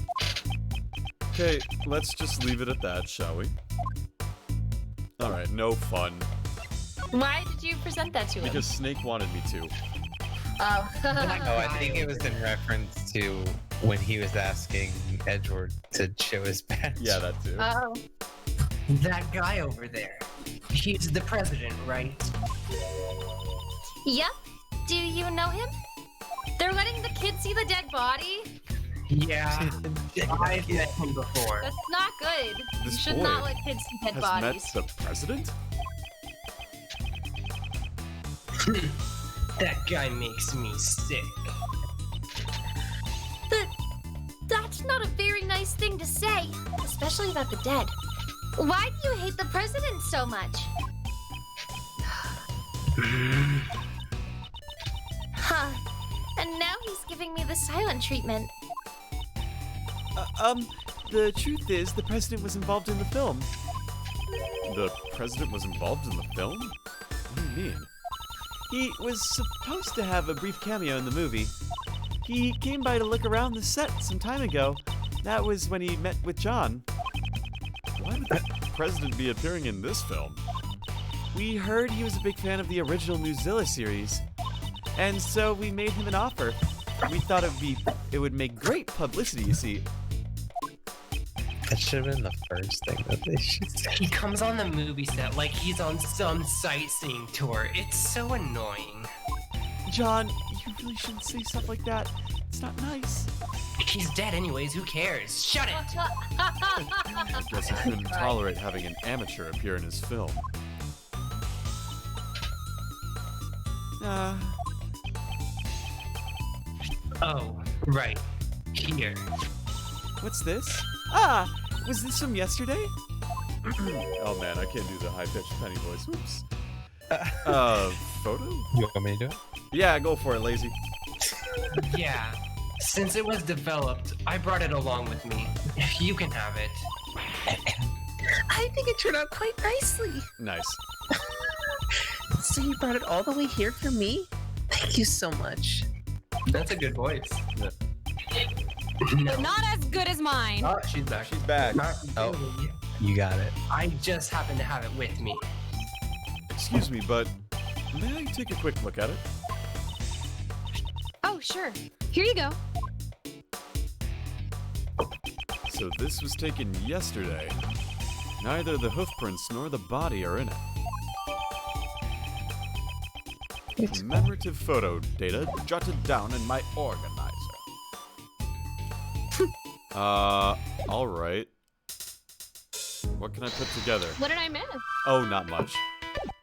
Okay, let's just leave it at that, shall we? Alright, no fun. Why did you present that to him? Because Snake wanted me to. Oh. Oh, I think it was in reference to when he was asking Edward to show his badge. Yeah, that too. Oh. That guy over there. He's the president, right? Yep. Do you know him? They're letting the kids see the dead body? Yeah. I've met him before. That's not good. This You should boy not let kids see dead Has bodies. met the president? That guy makes me sick. That's not a very nice thing to say, especially about the dead. Why do you hate the president so much? Huh. And now he's giving me the silent treatment. The truth is, the president was involved in the film. The president was involved in the film? What do you mean? He was supposed to have a brief cameo in the movie. He came by to look around the set some time ago. That was when he met with John. Why would the president be appearing in this film? We heard he was a big fan of the original Muzilla series, and so we made him an offer. We thought it would make great publicity, you see. That should have been the first thing that they should say. He comes on the movie set like he's on some sightseeing tour. It's so annoying. John, you really shouldn't say stuff like that. It's not nice. He's dead anyways, who cares? Shut it! I guess he couldn't tolerate having an amateur appear in his film. Oh, right. Here. What's this? Ah, was this from yesterday? Oh man, I can't do the high-pitched penny voice. Oops. Photo? You want me to do it? Yeah, go for it, lazy. Yeah. Since it was developed, I brought it along with me. You can have it. I think it turned out quite nicely. Nice. So you brought it all the way here for me? Thank you so much. That's a good voice. Yeah. No. Not as good as mine. Oh, she's back. She's back. Not Oh. really. You got it. I just happen to have it with me. Excuse me, but may I take a quick look at it? Oh, sure. Here you go. So this was taken yesterday. Neither the hoof prints nor the body are in it. Commemorative photo data jotted down in my organizer. Alright. What can I put together? What did I miss? Oh, not much.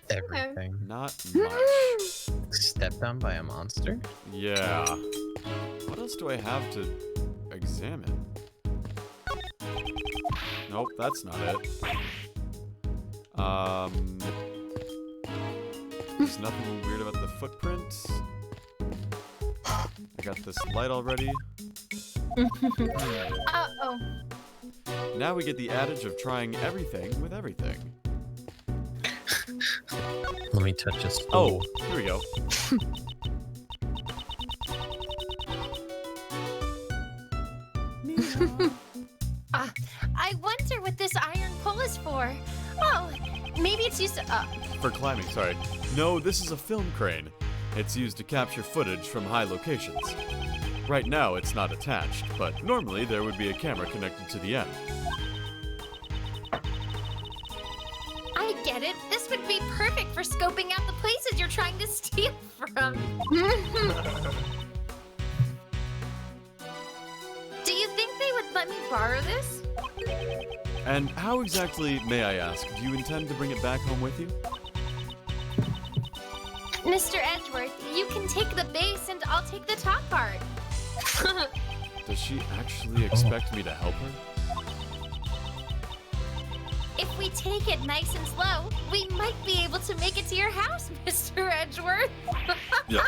Everything. Not much. Stepped on by a monster? Yeah. What else do I have to examine? Nope, that's not it. There's nothing weird about the footprint. I got this light already. Uh-oh. Now we get the adage of trying everything with everything. Let me touch a stool. Oh, here we go. I wonder what this iron pole is for. Oh, maybe it's used to... For climbing, sorry. No, this is a film crane. It's used to capture footage from high locations. Right now, it's not attached, but normally there would be a camera connected to the end. I get it. This would be perfect for scoping out the places you're trying to steal from. Do you think they would let me borrow this? And how exactly, may I ask, do you intend to bring it back home with you? Mr. Edgeworth, you can take the base and I'll take the top part. Does she actually expect me to help her? If we take it nice and slow, we might be able to make it to your house, Mr. Edgeworth. Yeah.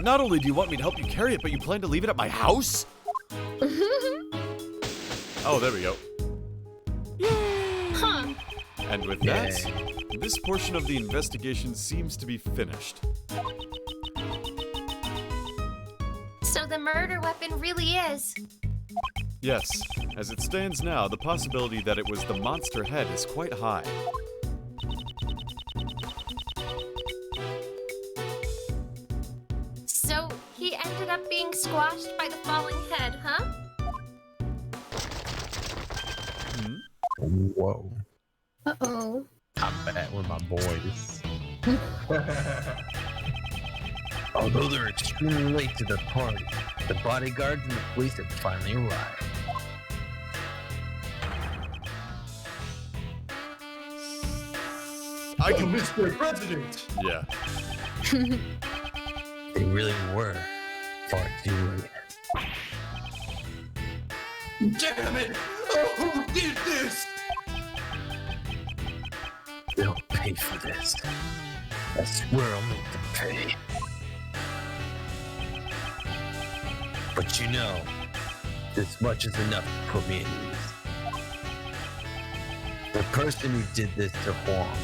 Not only do you want me to help you carry it, but you plan to leave it at my house? Oh, there we go. Huh. And with that, this portion of the investigation seems to be finished. So the murder weapon really is. Yes, as it stands now, the possibility that it was the monster head is quite high. So he ended up being squashed by the falling head, huh? Whoa. Uh-oh. I'm back with my boys. Although they're extremely late to the party, the bodyguards and the police have finally arrived. I can Mr. President! Yeah. They really were far too late. Damn it! Oh, who did this? They'll pay for this. I swear I'll make them pay. But you know, this much is enough to put me at ease. The person who did this to Huang,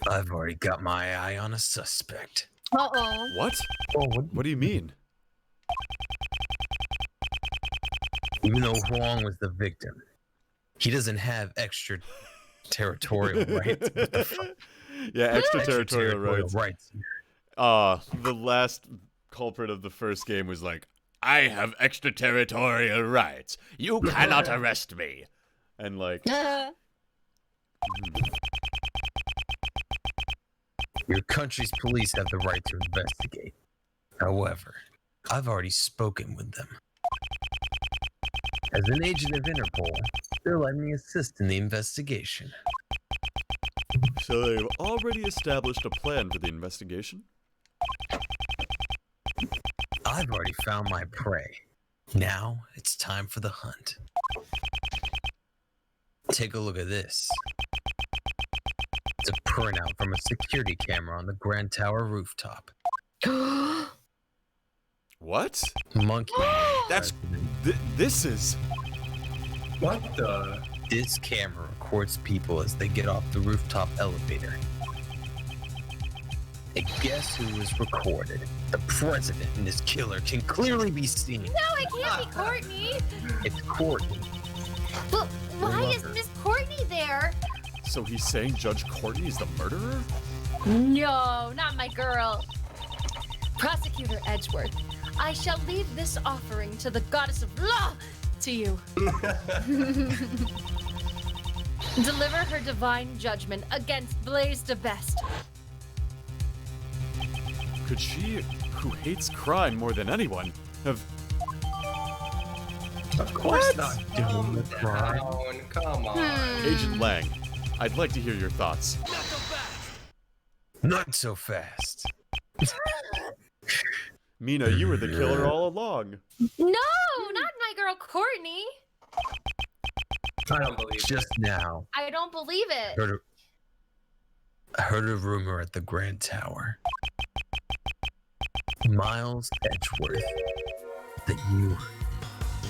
I've already got my eye on a suspect. Uh-oh. What? Oh, What do you mean? Even though Huang was the victim, he doesn't have extraterritorial rights. What the fuck? Yeah, extraterritorial rights. rights. The last culprit of the first game was like, I have extraterritorial rights. You cannot arrest me. And like, Your country's police have the right to investigate. However, I've already spoken with them. As an agent of Interpol, they'll let me assist in the investigation. so they've already established a plan for the investigation? I've already found my prey. Now it's time for the hunt. Take a look at this. It's a printout from a security camera on the Grand Tower rooftop. What? Monkey. That's... this is... What the? This camera records people as they get off the rooftop elevator. And guess who was recorded? The president and his killer can clearly be seen. No, it can't be Courtney. It's Courtney. But why love is her. Miss Courtney there? So he's saying Judge Courtney is the murderer? No, not my girl. Prosecutor Edgeworth, I shall leave this offering to the goddess of law to you. Deliver her divine judgment against Blaze de Best. Could she, who hates crime more than anyone, have... Of course What? not. Doing the crime. Down. Come on. Agent Lang, I'd like to hear your thoughts. Not so fast. Mina, you were the killer all along. No, not my girl Courtney. I don't believe it. Just now, I don't believe it. I heard a rumor at the Grand Tower. Miles Edgeworth, that you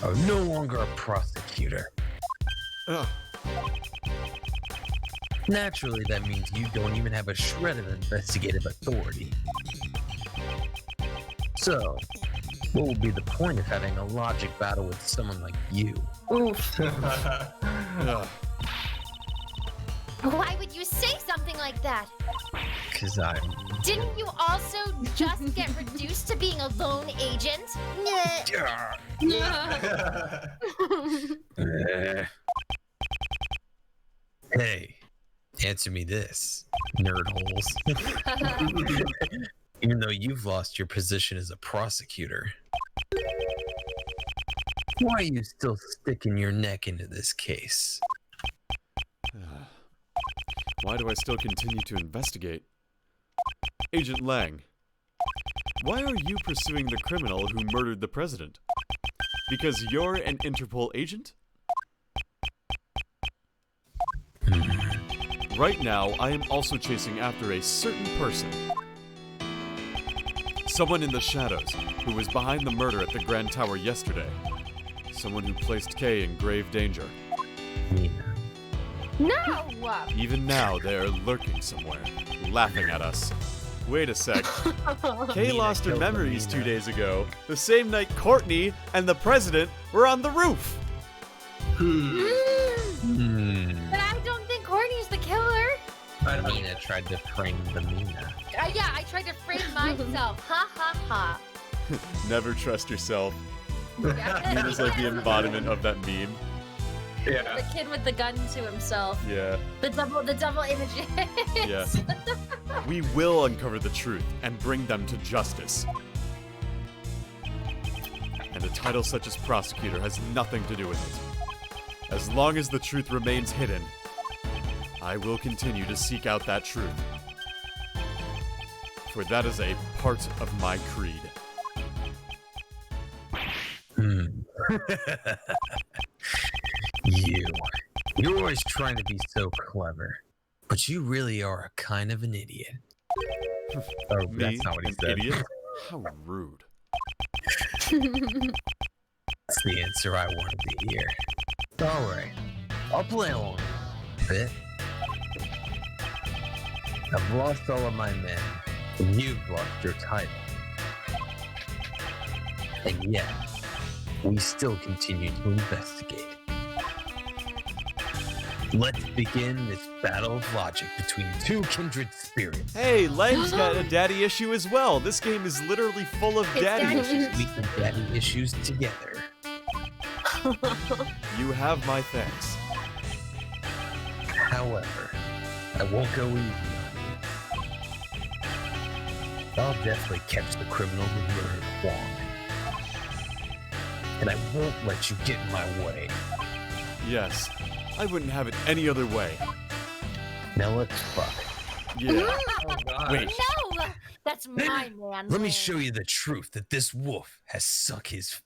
are no longer a prosecutor. Ugh. Naturally, that means you don't even have a shred of investigative authority. So, what will be the point of having a logic battle with someone like you? Ugh. Why would you say something like that? Because I'm... Didn't you also just get reduced to being a lone agent? Hey, answer me this, nerd holes. Even though you've lost your position as a prosecutor, why are you still sticking your neck into this case? Why do I still continue to investigate? Agent Lang, why are you pursuing the criminal who murdered the president? Because you're an Interpol agent? Right now, I am also chasing after a certain person. Someone in the shadows who was behind the murder at the Grand Tower yesterday. Someone who placed Kay in grave danger. Mina. No! Even now, they are lurking somewhere, laughing at us. Wait a sec. Kay Mina lost her killed memories Mina. 2 days ago, the same night Courtney and the president were on the roof. But I don't think Courtney's the killer. Mina tried to frame the Mina. Yeah, I tried to frame myself. Ha ha ha. Never trust yourself. Yeah. Mina's like the embodiment of that meme. Yeah. The kid with the gun to himself. Yeah, The double images. yeah. We will uncover the truth and bring them to justice. And a title such as prosecutor has nothing to do with it. As long as the truth remains hidden, I will continue to seek out that truth. for that is a part of my creed. You're always trying to be so clever, but you really are a kind of an idiot. Oh, Me, that's not what he an said. idiot? How rude. That's the answer I wanted to hear. Alright, I'll play along a bit. I've lost all of my men, and you've lost your title. And yet, we still continue to investigate. Let's begin this battle of logic between two kindred spirits. Hey, Lang's got a daddy issue as well. This game is literally full of daddy issues. We can daddy issues together. You have my thanks. However, I won't go easy on you. I'll definitely catch the criminal who murdered Huang. And I won't let you get in my way. Yes, I wouldn't have it any other way. Now let's fuck. Yeah. Oh, God. Wait. No! That's my man. Let me show you the truth that this wolf has sucked his...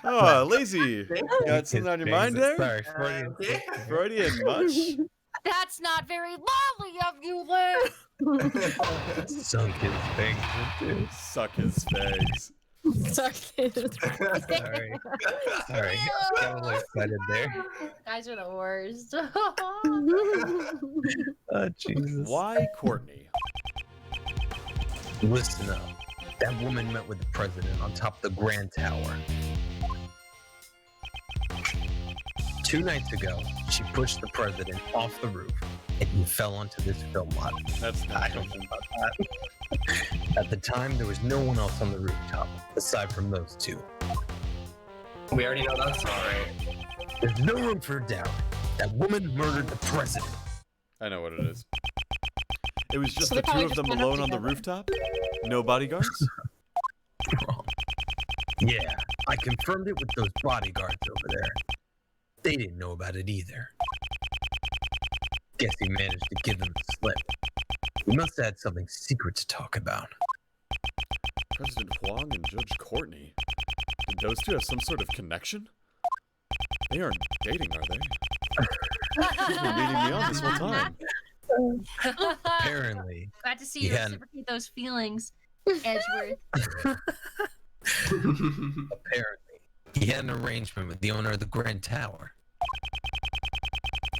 Oh, lazy. Got something on your mind there? Sorry, Freudian. Freudian much? That's not very lovely of you, Lou. Sunk his fangs. Suck his fags. Sorry. Sorry. Got a little excited there. Guys are the worst. Oh, Jesus. Why Courtney? Listen up. That woman met with the president on top of the Grand Tower. 2 nights ago, she pushed the president off the roof, and he fell onto this film lot. That's not I don't know about that. At the time, there was no one else on the rooftop, aside from those two. We already know that's not right. There's no room for doubt. That woman murdered the president. I know what it is. It was just So the they probably two of just them went up alone on the together. rooftop? No bodyguards? Wrong. Yeah, I confirmed it with those bodyguards over there. They didn't know about it either. Guess he managed to give them the slip. We must have had something secret to talk about. President Huang and Judge Courtney? Did those two have some sort of connection? They aren't dating, are they? You've been leading me on this whole time. Apparently, Glad to see you you hadn't- reciprocate those feelings, Edgeworth. apparently, he had an arrangement with the owner of the Grand Tower.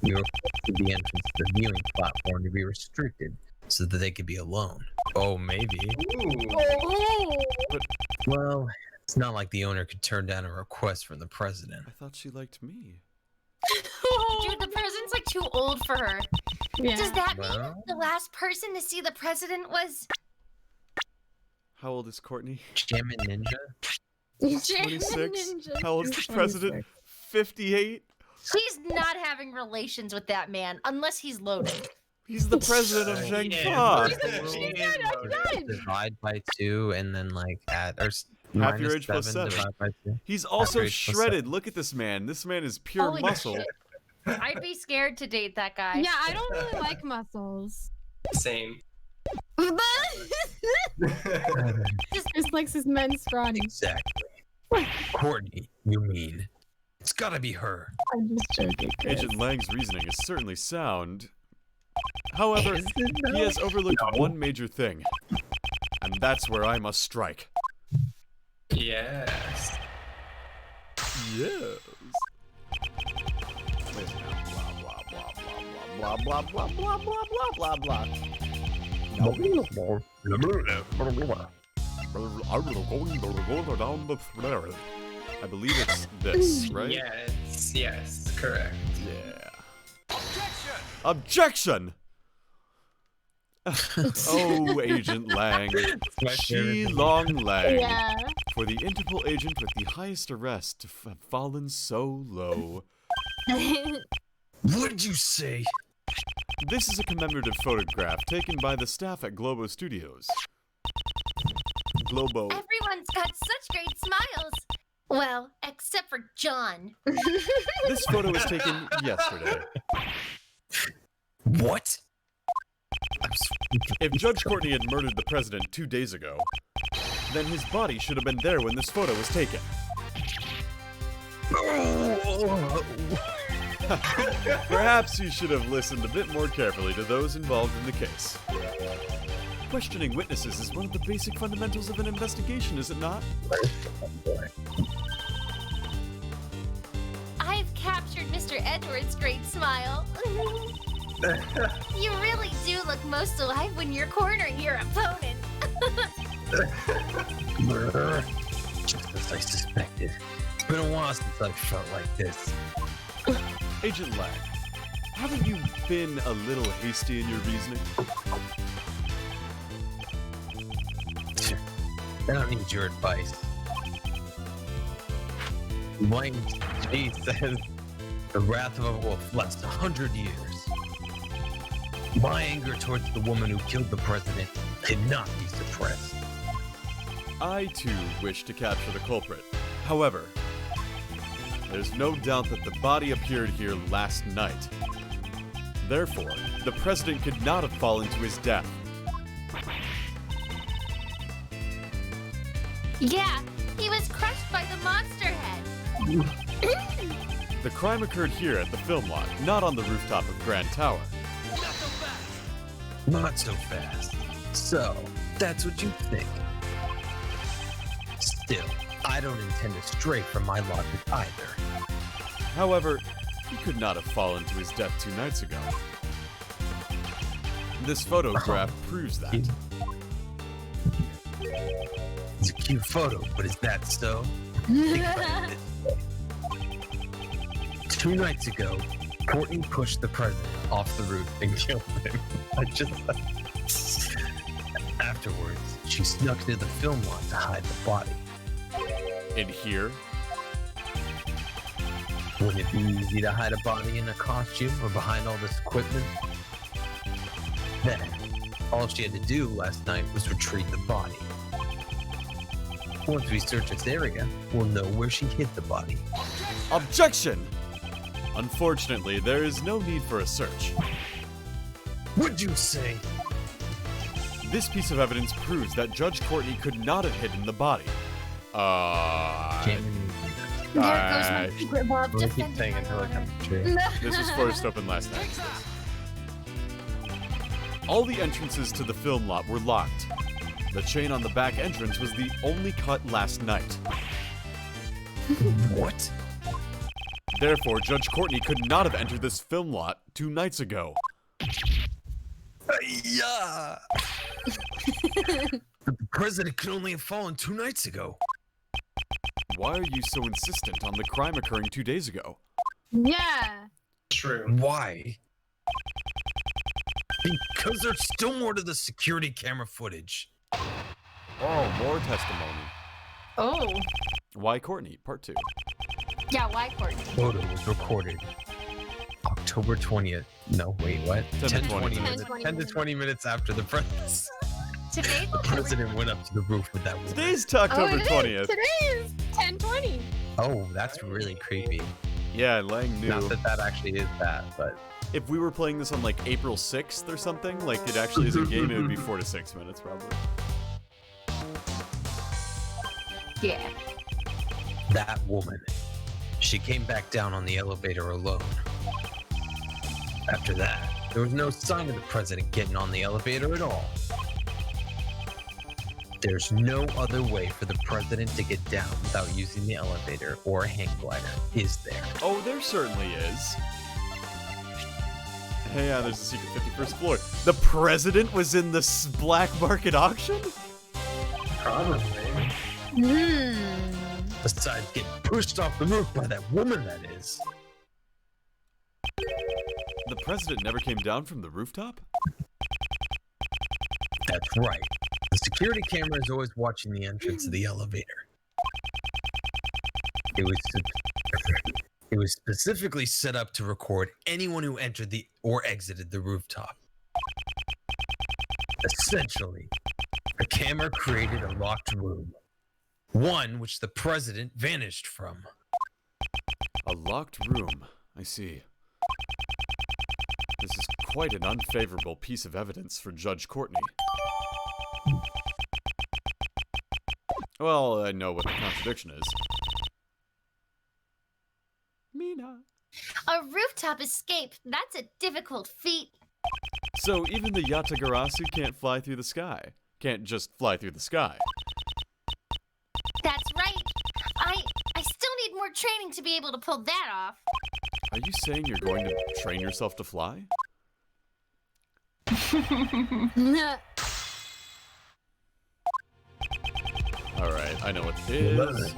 He requested the entrance to the viewing platform to be restricted so that they could be alone. Oh, maybe. Ooh. Well, it's not like the owner could turn down a request from the president. I thought she liked me. Dude, the president's like too old for her. Yeah. Does that mean Well, the last person to see the president was? How old is Courtney? Jammin' Ninja? 26? How old is the president? 58? She's not having relations with that man unless he's loaded. He's the president of Yeah. Zhengfa. Divide by 2 and then like add or Half your minus age plus 7. divide by 2. He's also Average plus shredded. Look at this man. This man is pure Holy muscle. shit. I'd be scared to date that guy. Yeah, I don't really like muscles. Same. Just likes his men scrawny. Exactly. Courtney, you mean? It's gotta be her. I'm just joking. Chris. Agent Lang's reasoning is certainly sound. However, Is it he though? has overlooked one major thing. And that's where I must strike. Yes. Yes. Wait, blah, blah, blah, blah, blah, blah, blah, blah, blah, blah, blah. I believe it's this, right? Yes, correct. Yeah. Objection! Oh, Agent Lang. She Long Lang. Yeah. For the Interpol agent with the highest arrest to have fallen so low. What did you say? This is a commemorative photograph taken by the staff at Globo Studios. Globo. Everyone's got such great smiles. Well, except for John. This photo was taken yesterday. What? If Judge Courtney had murdered the president 2 days ago, then his body should have been there when this photo was taken. Perhaps you should have listened a bit more carefully to those involved in the case. Questioning witnesses is one of the basic fundamentals of an investigation, is it not? I've captured Mr. Edwards' great smile. You really do look most alive when you're cornering your opponent. Just as I suspected. It's been a while since I've felt like this. Agent Lack, haven't you been a little hasty in your reasoning? I don't need your advice. Wayne G says the wrath of a wolf lasts 100 years. My anger towards the woman who killed the president cannot be suppressed. I, too, wish to capture the culprit. However, there's no doubt that the body appeared here last night. Therefore, the president could not have fallen to his death. Yeah, he was crushed by the monster head. The crime occurred here at the film lot, not on the rooftop of Grand Tower. Not so fast. So, that's what you think. Still, I don't intend to stray from my logic either. However, he could not have fallen to his death 2 nights ago. This photograph proves that. It's a cute photo, but is that so? Think about it this way. 2 nights ago, Courtney pushed the president off the roof and killed him. Afterwards, she snuck into the film lot to hide the body. In here? Wouldn't it be easy to hide a body in a costume or behind all this equipment? Then, all she had to do last night was retrieve the body. Once we search this area, we'll know where she hid the body. Objection! Unfortunately, there is no need for a search. What'd you say? This piece of evidence proves that Judge Courtney could not have hidden the body. There goes my secret law of We'll keep defending saying my until it honor. comes true. This was first opened last night. All the entrances to the film lot were locked. The chain on the back entrance was the only cut last night. What? Therefore, Judge Courtney could not have entered this film lot 2 nights ago. Yeah. The president could only have fallen 2 nights ago. Why are you so insistent on the crime occurring 2 days ago? Yeah. True. Why? Because there's still more to the security camera footage. Oh, more testimony. Oh. Why Courtney? Part 2. Yeah, why Courtney? Photo was recorded October 20th. No, wait, what? 10 to 20 minutes. 10 to 20 minutes after the press. Today, The president went up to the roof with that woman. Today's October 20th. Today is 10/20. Oh, that's really creepy. Yeah, Lang knew. Not that that actually is that, but If we were playing this on like April 6th or something, like it actually is a game, it would be 4 to 6 minutes probably. Yeah. that woman. She came back down on the elevator alone. After that, there was no sign of the president getting on the elevator at all. There's no other way for the president to get down without using the elevator or a hang glider, is there? Oh, there certainly is. Hey, yeah, there's a secret 51st floor. The president was in this black market auction? Probably. Besides getting pushed off the roof by that woman, that is. The president never came down from the rooftop? That's right. The security camera is always watching the entrance of the elevator. It was specifically set up to record anyone who entered the or exited the rooftop. Essentially, the camera created a locked room, one which the president vanished from. A locked room. I see. This is quite an unfavorable piece of evidence for Judge Courtney. Well, I know what the contradiction is. Mina. A rooftop escape, that's a difficult feat. So even the Yatagarasu can't fly through the sky. Can't just fly through the sky. That's right. I still need more training to be able to pull that off. Are you saying you're going to train yourself to fly? Alright, I know what it is.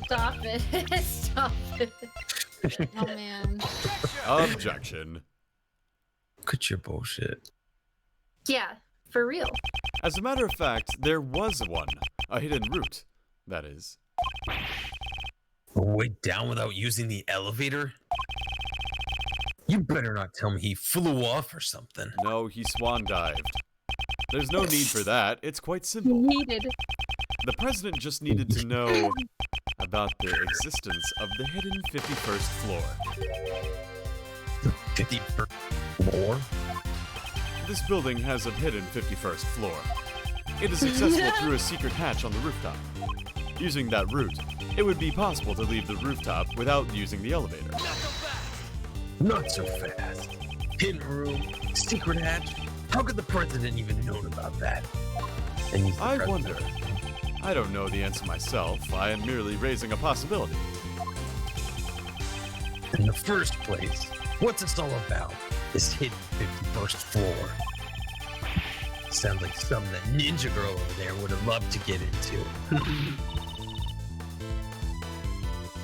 Stop it. Stop it. Oh, man. Objection. Quit your bullshit. Yeah, for real. As a matter of fact, there was one. A hidden route, that is. Way down without using the elevator? You better not tell me he flew off or something. No, he swan dived. There's no need for that. It's quite simple. Needed. The president just needed to know about the existence of the hidden 51st floor. 51st floor? This building has a hidden 51st floor. It is accessible through a secret hatch on the rooftop. Using that route, it would be possible to leave the rooftop without using the elevator. Not so fast. Hidden room, secret hatch. How could the president even known about that? And he's the I president. wonder. I don't know the answer myself. I am merely raising a possibility. In the first place, what's this all about? This hidden 51st floor. Sounds like something that Ninja Girl over there would have loved to get into.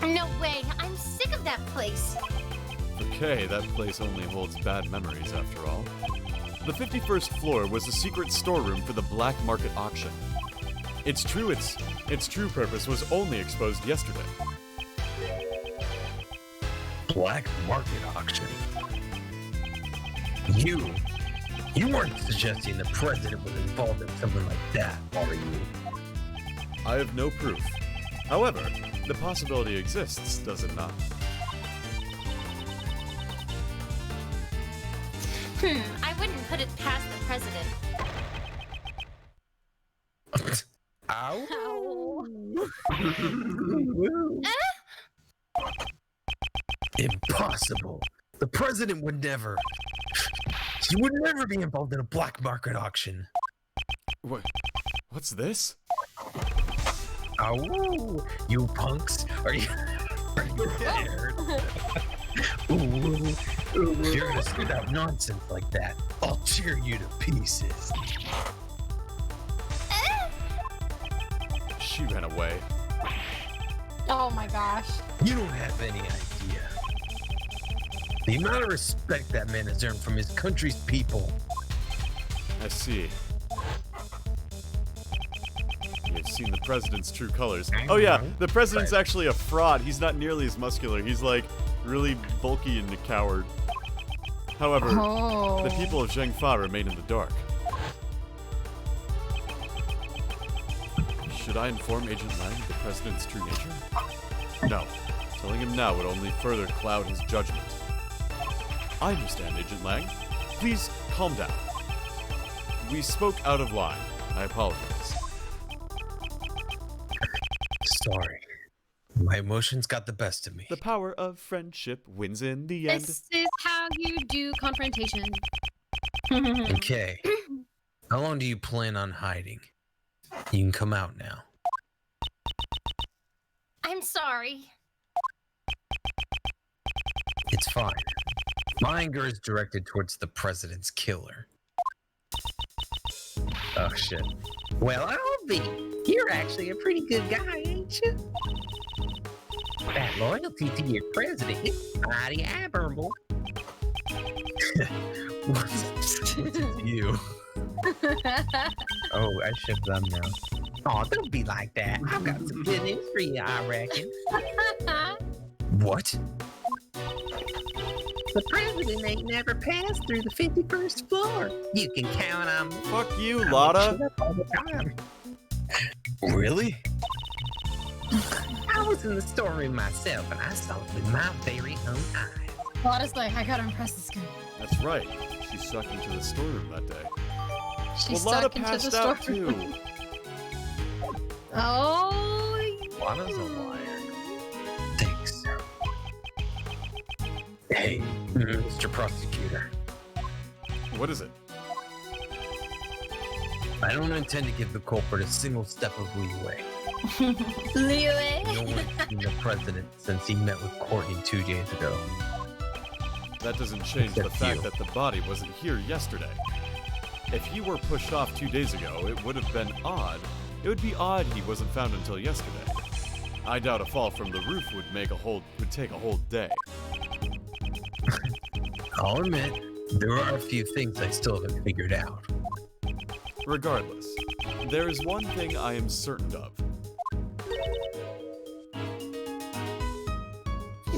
No way, I'm sick of that place. Okay, that place only holds bad memories after all. The 51st floor was a secret storeroom for the black market auction. It's true its true purpose was only exposed yesterday. Black market auction. You weren't suggesting the president was involved in something like that, are you? I have no proof. However, the possibility exists, does it not? I wouldn't put it past the president. Ow. Eh? Impossible. The president would never. He would never be involved in a black market auction. What's this? Ow! You punks! Are you scared? Ooh. If you're gonna spit out nonsense like that, I'll tear you to pieces. She ran away. Oh my gosh. You don't have any idea. The amount of respect that man has earned from his country's people. I see. You've seen the president's true colors. Oh yeah, the president's actually a fraud. He's not nearly as muscular. He's like really bulky and a coward. However, the people of Zhengfa remain in the dark. Should I inform Agent Lang of the president's true nature? No. Telling him now would only further cloud his judgment. I understand, Agent Lang. Please calm down. We spoke out of line. I apologize. Sorry. My emotions got the best of me. The power of friendship wins in the end. This is how you do confrontation. Okay. How long do you plan on hiding? You can come out now. I'm sorry. It's fine. My anger is directed towards the president's killer. Oh, shit. Well, I'll be. You're actually a pretty good guy, ain't you? That loyalty to your president is mighty admirable. What's you? Oh, I ship them now. Oh, don't be like that. I've got some good news for you, I reckon. What? The president ain't never passed through the 51st floor. You can count on me. Fuck you, I Lotta. look shit up all the time. Really? I was in the storeroom myself and I saw it with my very own eyes. Honestly, I gotta impress this guy. That's right. She stuck into the storeroom that day. She Well, Lana stuck into passed the out store. too. Oh, Lana's a liar. Thanks. Hey, Mr. Prosecutor. What is it? I don't intend to give the culprit a single step of leeway. Leeway. No one's seen the president since he met with Courtney 2 days ago. That doesn't change the Except fact you. that the body wasn't here yesterday. If he were pushed off 2 days ago, it would have been odd. It would be odd he wasn't found until yesterday. I doubt a fall from the roof would take a whole day. I'll admit, there are a few things I still haven't figured out. Regardless, there is one thing I am certain of.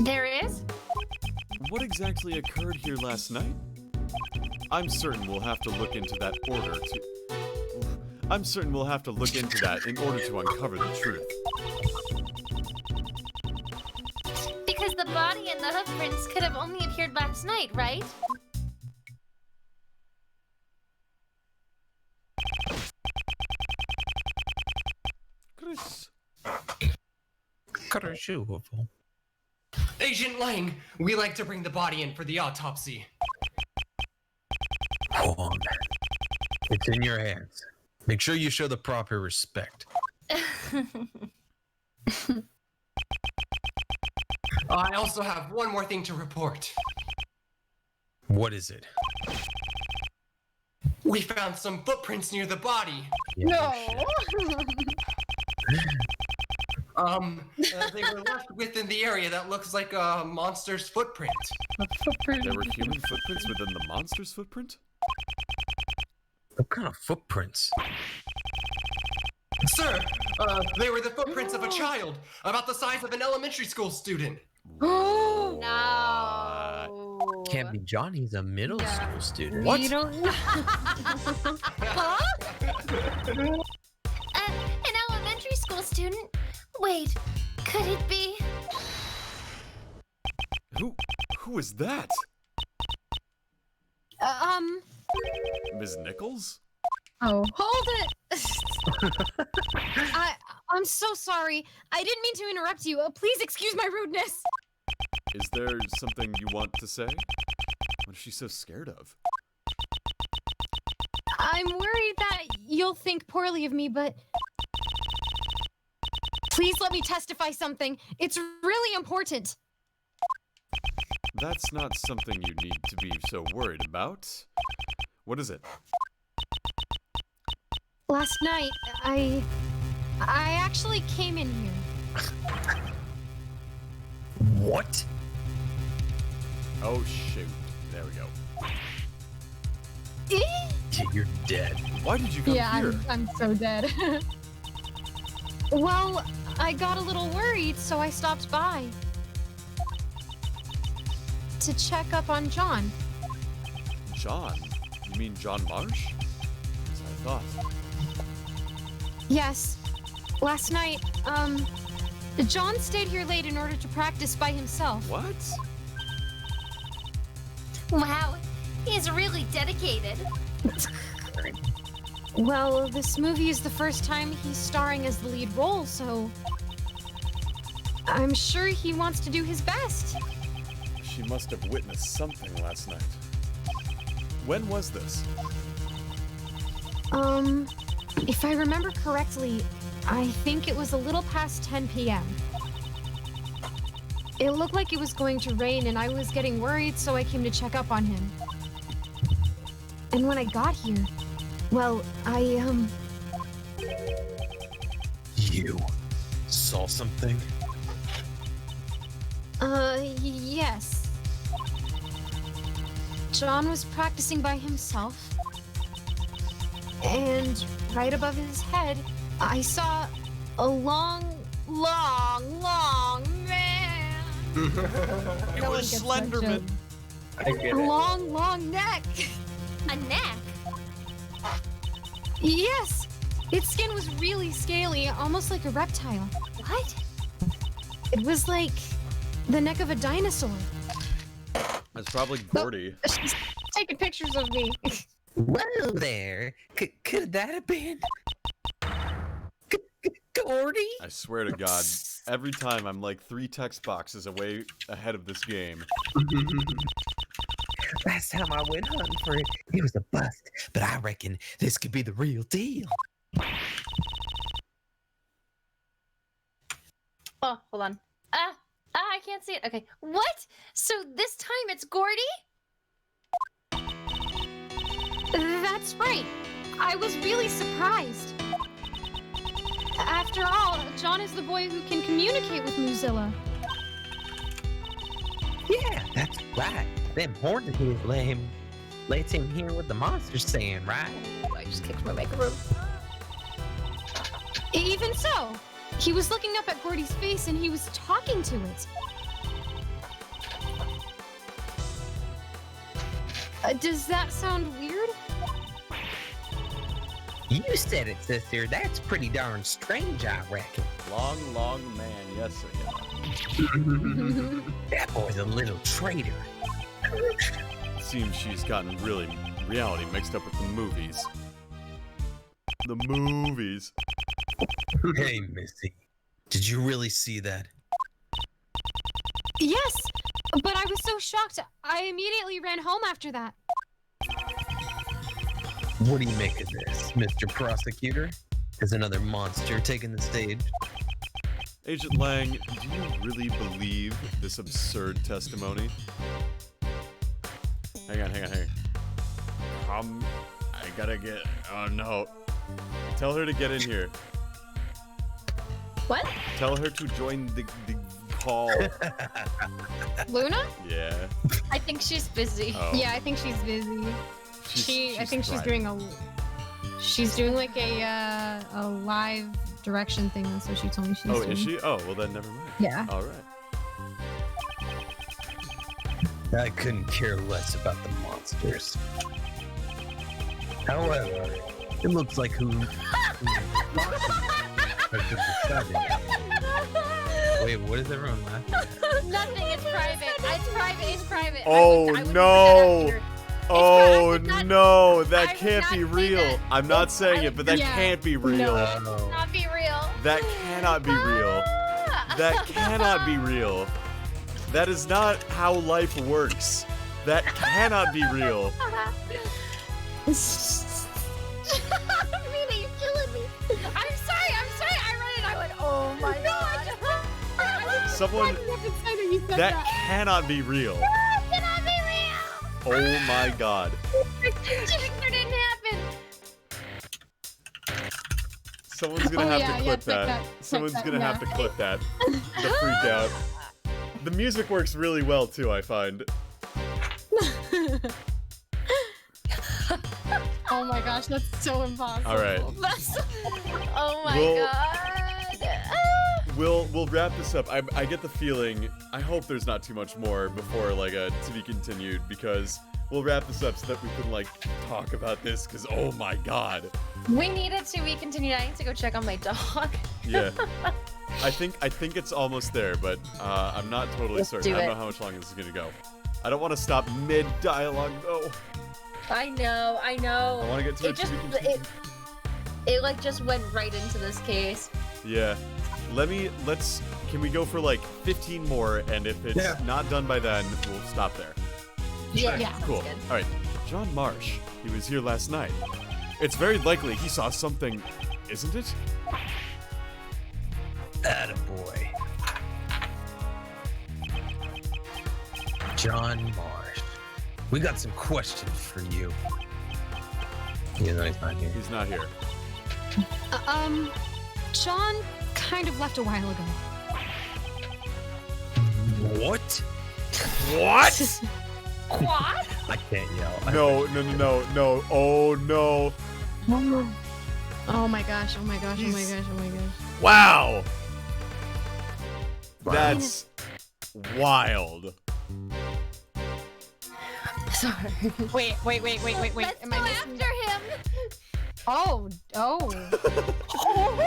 There is? What exactly occurred here last night? I'm certain we'll have to look into that in order to uncover the truth. Because the body and the hoof prints could have only appeared last night, right? Chris. Agent Lang, we like to bring the body in for the autopsy. Hold on. It's in your hands. Make sure you show the proper respect. I also have one more thing to report. What is it? We found some footprints near the body. no. They were left within the area that looks like a monster's footprint. There were human footprints within the monster's footprint? What kind of footprints? Sir, they were the footprints of a child, about the size of an elementary school student. Oh, No. Can't be John, he's a middle school student. What? You don't know. Huh? An elementary school student? Wait, could it be? Who is that? Ms. Nichols? Oh, hold it! I'm so sorry. I didn't mean to interrupt you. Please excuse my rudeness. Is there something you want to say? What is she so scared of? I'm worried that you'll think poorly of me, but please let me testify something. It's really important. That's not something you need to be so worried about. What is it? Last night, I actually came in here. What? Oh shoot. There we go. Yeah, you're dead. Why did you come here? I'm so dead. Well, I got a little worried, so I stopped by to check up on John. John? You mean John Marsh? That's what I thought. Yes. Last night, John stayed here late in order to practice by himself. What? Wow, he's really dedicated. Well, this movie is the first time he's starring as the lead role, so I'm sure he wants to do his best. She must have witnessed something last night. When was this? If I remember correctly, I think it was a little past 10 p.m. It looked like it was going to rain and I was getting worried, so I came to check up on him. And when I got here, well, You saw something? Yes. John was practicing by himself. And right above his head, I saw a long man. It No one was gets that Slenderman. joke. I get A it. long neck. A neck? Yes. Its skin was really scaly, almost like a reptile. What? It was like the neck of a dinosaur. That's probably Gordy. She's taking pictures of me. Whoa there. Could that have been Gordy? I swear to God, every time I'm like 3 text boxes away ahead of this game. Last time I went hunting for it, it was a bust. But I reckon this could be the real deal. Oh, hold on. I can't see it. Okay. What? So this time it's Gordy? That's right. I was really surprised. After all, John is the boy who can communicate with Muzilla. Yeah, that's right. Them horns of his lets him hear what the monster's saying, right? I just kicked my microphone. Even so, he was looking up at Gordy's face and he was talking to it. Does that sound weird? You said it, sister. That's pretty darn strange, I reckon. Long man, yes sir. That boy's a little traitor. Seems she's gotten really reality mixed up with the movies. The movies. Hey, Missy. Did you really see that? Yes, but I was so shocked, I immediately ran home after that. What do you make of this, Mr. Prosecutor? Has another monster taken the stage? Agent Lang, do you really believe this absurd testimony? Hang on. I gotta get... Oh no. Tell her to get in here. What? Tell her to join the call. Luna? Yeah. I think she's busy. Oh. Yeah, I think she's busy. I think she's doing like a live direction thing. That's what she told me she's doing. Oh, is she? Oh, well then never mind. Yeah. All right. I couldn't care less about the monsters. However, it looks like Wait, what is everyone laughing at? Nothing. It's private. It's private. Oh no! Oh no! That can't be real. I'm not saying it, but that can't be real. Not be real. That cannot be real. That cannot be real. That is not how life works. That cannot be real. Mina, you're killing me. I'm sorry. I read it. I went, oh my god. Someone. That cannot be real. That cannot be real. Oh my god. It didn't happen. Someone's gonna have to clip that. Someone's gonna have to clip that. The freak out. The music works really well too, I find. Oh my gosh, that's so impossible. All right. Oh my god. We'll wrap this up. I get the feeling. I hope there's not too much more before like a to be continued, because we'll wrap this up so that we can like talk about this. Because oh my god. We needed to be continued. I need to go check on my dog. Yeah. I think it's almost there, but I'm not totally certain. I don't know how much longer this is gonna go. I don't want to stop mid dialogue though. I know. I want to get to it. It like just went right into this case. Yeah. Can we go for like 15 more, and if it's not done by then, we'll stop there. Yeah. Cool. All right. John Marsh. He was here last night. It's very likely he saw something, isn't it? Attaboy. John Marsh. We got some questions for you. You know he's not here. He's not here. John kind of left a while ago. What? What? What? I can't yell. No. Oh no. Oh my gosh. Wow. That's wild. Sorry. Wait. Let's Am go I missing? after him. Oh.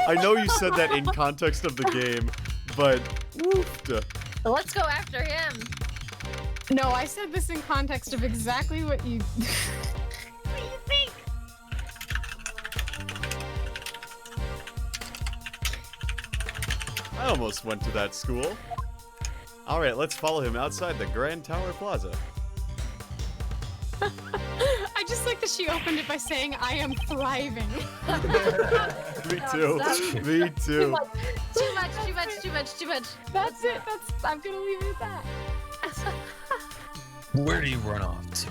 I know you said that in context of the game, but woofed. Let's go after him. No, I said this in context of exactly what you. What do you think? I almost went to that school. Alright, let's follow him outside the Grand Tower Plaza. I just like that she opened it by saying, I am thriving. Me too. Me too. Too much. That's it. I'm gonna leave it at that. Where do you run off to?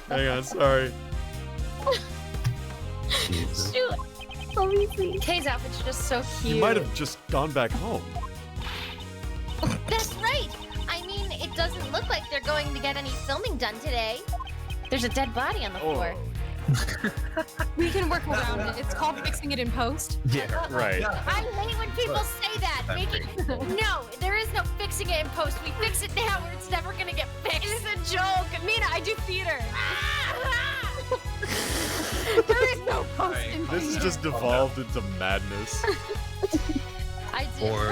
Hang on, sorry. Jesus. Shoot. Let me see. Kay's outfits are just so cute. You might have just gone back home. That's right. I mean, it doesn't look like they're going to get any filming done today. There's a dead body on the floor. We can work around it. It's called fixing it in post. Yeah. Right. I hate when people say that. No, there is no fixing it in post. We fix it now or it's never gonna get fixed. It's a joke. Mina, I do theater. There is no post in This has just devolved into madness. I did. Or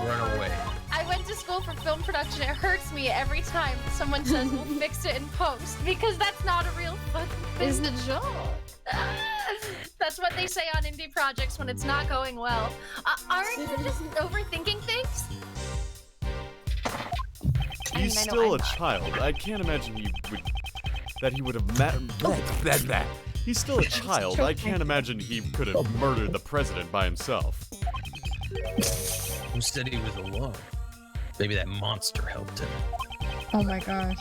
run away. I went to school for film production. It hurts me every time someone says we'll fix it in post because that's not a real fucking thing. It's a joke. That's what they say on indie projects when it's not going well. Aren't you just overthinking things? He's I know still I'm a child. I can't imagine he would have met. He's still a child. I can't imagine he could have murdered the president by himself. Who said he was alone? Maybe that monster helped him. Oh my gosh.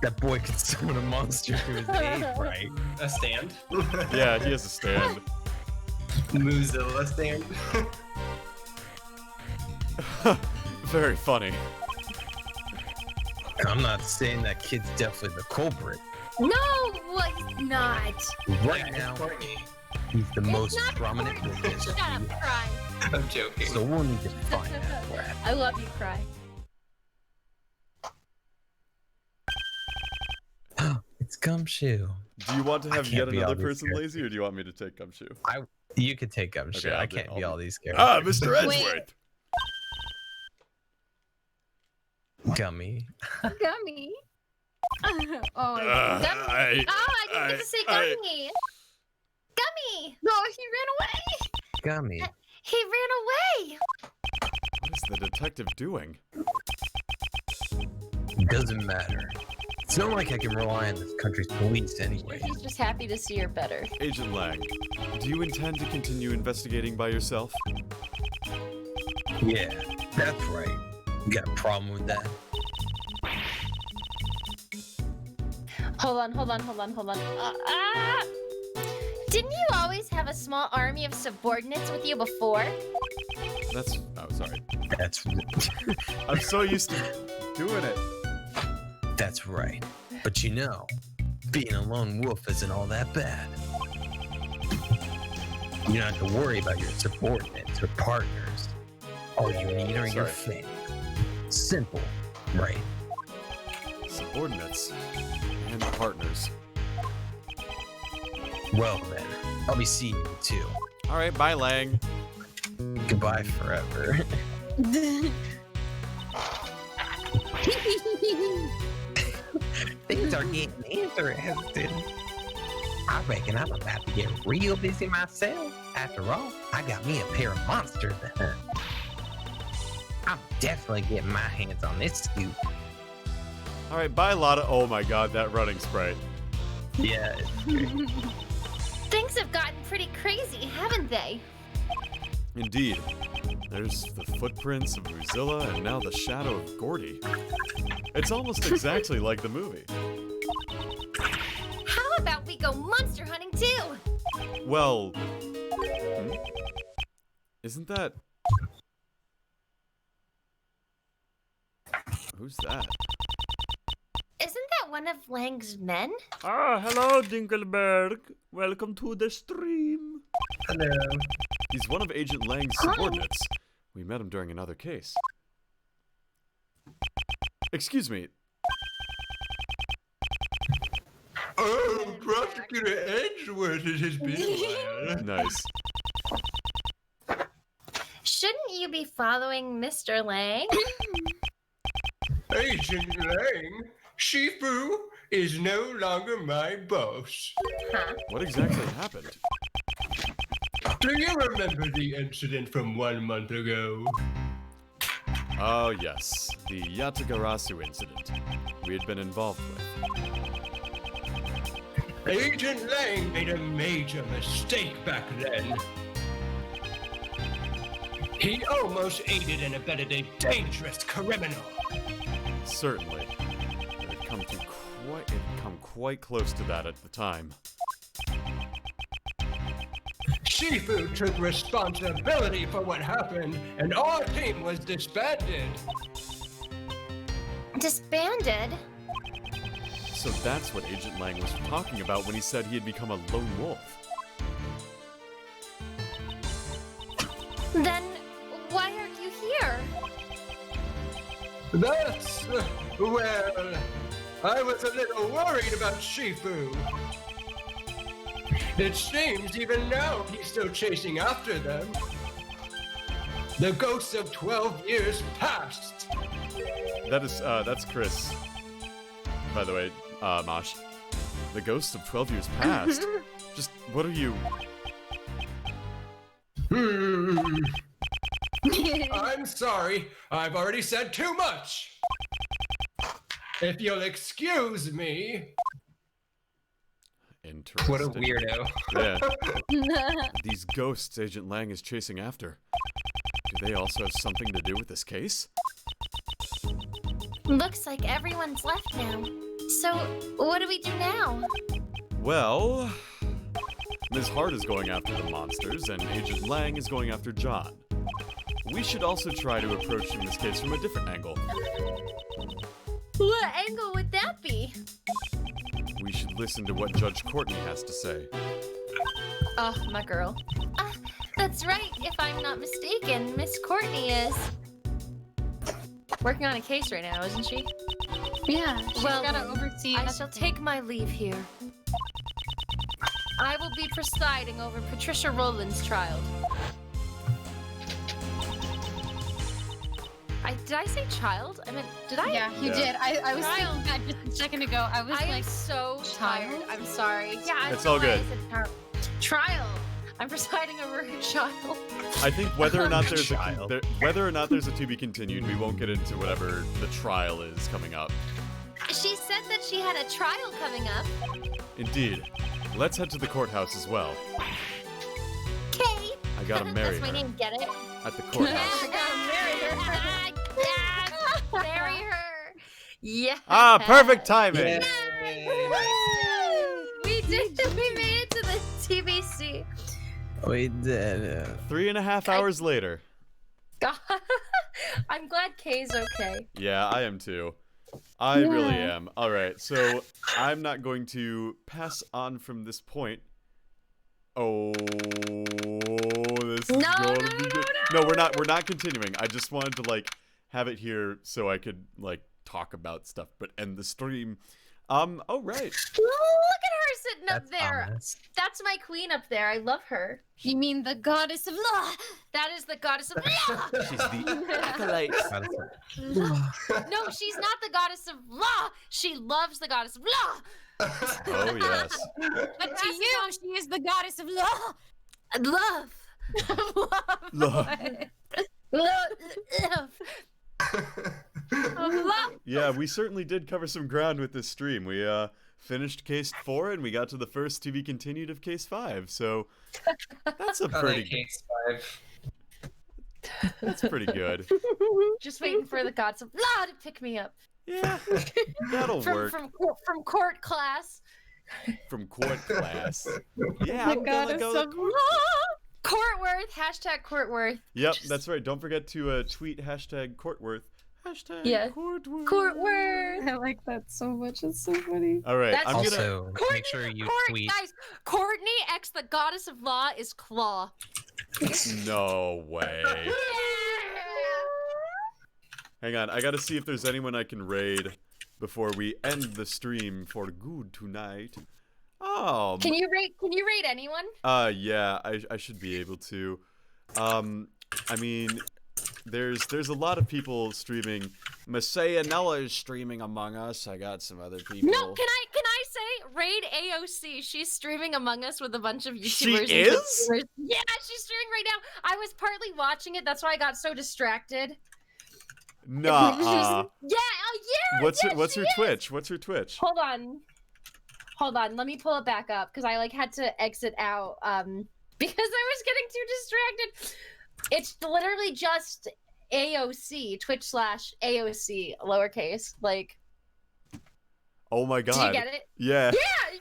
That boy could summon a monster to his aid, right? A stand? Yeah, he has a stand. Mozilla stand? Very funny. I'm not saying that kid's definitely the culprit. No, he's not. Right now, Courtney. he's the most not prominent witness. Shut up, Cry. I'm joking. So we'll need to find that rat. I love you, Cry. It's Gumshoe. Do you want to have can't yet be all another these person lazy, or do you want me to take Gumshoe? You could take Gumshoe. Okay, I can't be all these Ah, characters. Mr. Edgeworth! Gummy. Gummy. Oh, Gummy. I didn't get to say Gummy. Gummy. no, he ran away. Gummy. He ran away. What is the detective doing? Doesn't matter. It's not like I can rely on this country's police anyway. He's just happy to see her better. Agent Lang, do you intend to continue investigating by yourself? Yeah, that's right. You got a problem with that? Hold on. Didn't you always have a small army of subordinates with you before? That's... Oh, sorry. That's I'm so used to doing it. that's right. But you know, being a lone wolf isn't all that bad. You don't have to worry about your subordinates or partners. All you need are your Sorry. family. Simple, right? Subordinates and partners. Well then, I'll be seeing you too. All right, bye, Lang. Goodbye forever. Things are getting interesting. I reckon I'm about to get real busy myself. After all, I got me a pair of monsters to hunt. I'm definitely getting my hands on this scoop. All right, bye, Lotta. Oh my God, that running sprite. Yeah, it's great. Things have gotten pretty crazy, haven't they? Indeed. There's the footprints of Mozilla and now the shadow of Gordy. It's almost exactly like the movie. How about we go monster hunting too? Well, isn't that... Who's that? Isn't that one of Lang's men? Ah, hello, Dinkelberg. Welcome to the stream. Hello. He's one of Agent Lang's subordinates. We met him during another case. Excuse me. Oh, Prosecutor Edgeworth, it has been a while. Nice. Shouldn't you be following Mr. Lang? Agent Lang, Shifu is no longer my boss. Huh? What exactly happened? Do you remember the incident from 1 month ago? Oh, yes. The Yatagarasu incident we had been involved with. Agent Lang made a major mistake back then. He almost aided and abetted a dangerous criminal. Certainly. It had come quite close to that at the time. Shifu took responsibility for what happened, and our team was disbanded. Disbanded? So that's what Agent Lang was talking about when he said he had become a lone wolf. Then why aren't you here? That's, well, I was a little worried about Shifu. It seems even now he's still chasing after them. The ghosts of 12 years past. That's Chris. By the way, Mosh. The ghosts of 12 years past? Just, what are you... I'm sorry, I've already said too much. If you'll excuse me. Interesting. What a weirdo. Yeah. These ghosts Agent Lang is chasing after. Do they also have something to do with this case? Looks like everyone's left now. So, what do we do now? Well, Ms. Hart is going after the monsters, and Agent Lang is going after John. We should also try to approach this case from a different angle. What angle would that be? We should listen to what Judge Courtney has to say. Oh, my girl. That's right. If I'm not mistaken, Miss Courtney is... Working on a case right now, isn't she? Yeah, she's Well, gotta oversee. I shall take my leave here. I will be presiding over Patricia Rowland's trial. Did I say child? I meant, did I? Yeah, you did. I was Trial. thinking that just a second ago. I was I am like, so child? tired. I'm sorry. Yeah, I It's don't all know why I good. said trial. I'm presiding over her child. I think whether or not there's Child. whether or not there's a to be continued, we won't get into whatever the trial is coming up. She said that she had a trial coming up. Indeed. Let's head to the courthouse as well. Kay. I gotta marry That's my her name, get it? at the courthouse. I gotta marry her. Marry her. Yeah. Ah, perfect timing! We did. We made it to the TBC. We did. 3.5 hours later. God. I'm glad Kay's okay. Yeah, I am too. I really am. Alright, so I'm not going to pass on from this point. Oh, this is going to be good. No, we're not continuing. I just wanted to like have it here so I could like talk about stuff, but end the stream. Oh right. Look at her sitting up That's there. ominous. That's my queen up there. I love her. you mean the goddess of law? That is the goddess of law. She's the acolyte. No, she's not the goddess of law. She loves the goddess of law. Oh yes. But to you, she is the goddess of law. Love. Love. Love. Yeah, we certainly did cover some ground with this stream. We finished case 4 and we got to the first to be continued of case 5. So that's a I like pretty case 5. that's pretty good. Just waiting for the gods of law to pick me up Yeah, that'll work. from court class. From court class. Yeah, The I'm gonna goddess go. of law. Courtworth. Hashtag Courtworth. Yep, that's right. Don't forget to tweet hashtag Courtworth. Hashtag Yeah. Courtworth. Courtworth. I like that so much. It's so funny. All right, That's I'm gonna. Also, make sure you tweet. Guys, Courtney X, the goddess of law, is Claw. No way. Hang on, I gotta see if there's anyone I can raid before we end the stream for good tonight. Oh. Can you rate anyone? Yeah, I should be able to. I mean, there's a lot of people streaming. Messianella is streaming Among Us. I got some other people. No, can I say raid AOC? She's streaming Among Us with a bunch of YouTubers. She and is? YouTubers. Yeah, she's streaming right now. I was partly watching it. That's why I got so distracted. Nah. Yeah. What's her she is. Twitch? What's her Twitch? Hold on. Let me pull it back up because I had to exit out because I was getting too distracted. It's literally just AOC, Twitch/AOC, lowercase. Like, Oh my god. did you get it? Yeah. Yeah.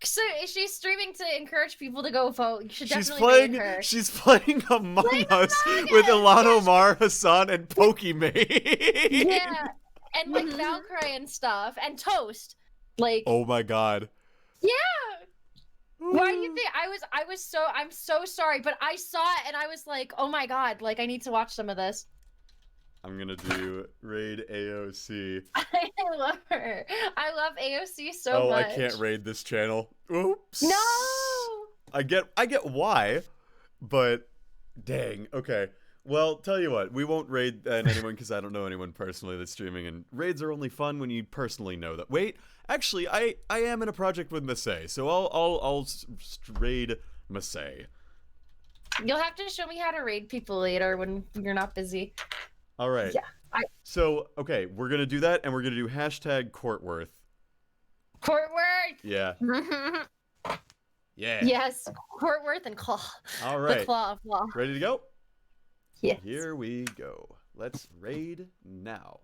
So she's streaming to encourage people to go vote. You should She's definitely playing. raid her. She's playing Among Us with Ilhan Omar, Hassan, and Pokimane. Yeah, and like Valkyrie and stuff, and Toast. Like, Oh my god. yeah. Why do you think I'm so sorry, but I saw it and I was like, oh my god, like I need to watch some of this. I'm gonna do raid AOC. I love her. I love AOC so Oh, much. I can't raid this channel. Oops. No. I get why, but dang. Okay. Well, tell you what, we won't raid anyone because I don't know anyone personally that's streaming, and raids are only fun when you personally know that. Wait, actually, I am in a project with Massey, so I'll raid Massey. You'll have to show me how to raid people later when you're not busy. All right. Yeah. So okay, we're gonna do that, and we're gonna do hashtag Courtworth. Courtworth. Yeah. Yeah. Yes, Courtworth and Claw. All right. The Claw of Law. Ready to go? Yes. Here we go. Let's raid now.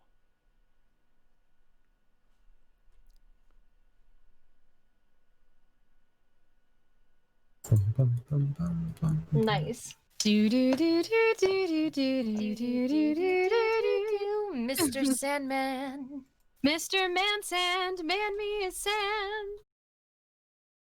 Nice. Mr. Sandman. Mr. Man Sand, man me a sand.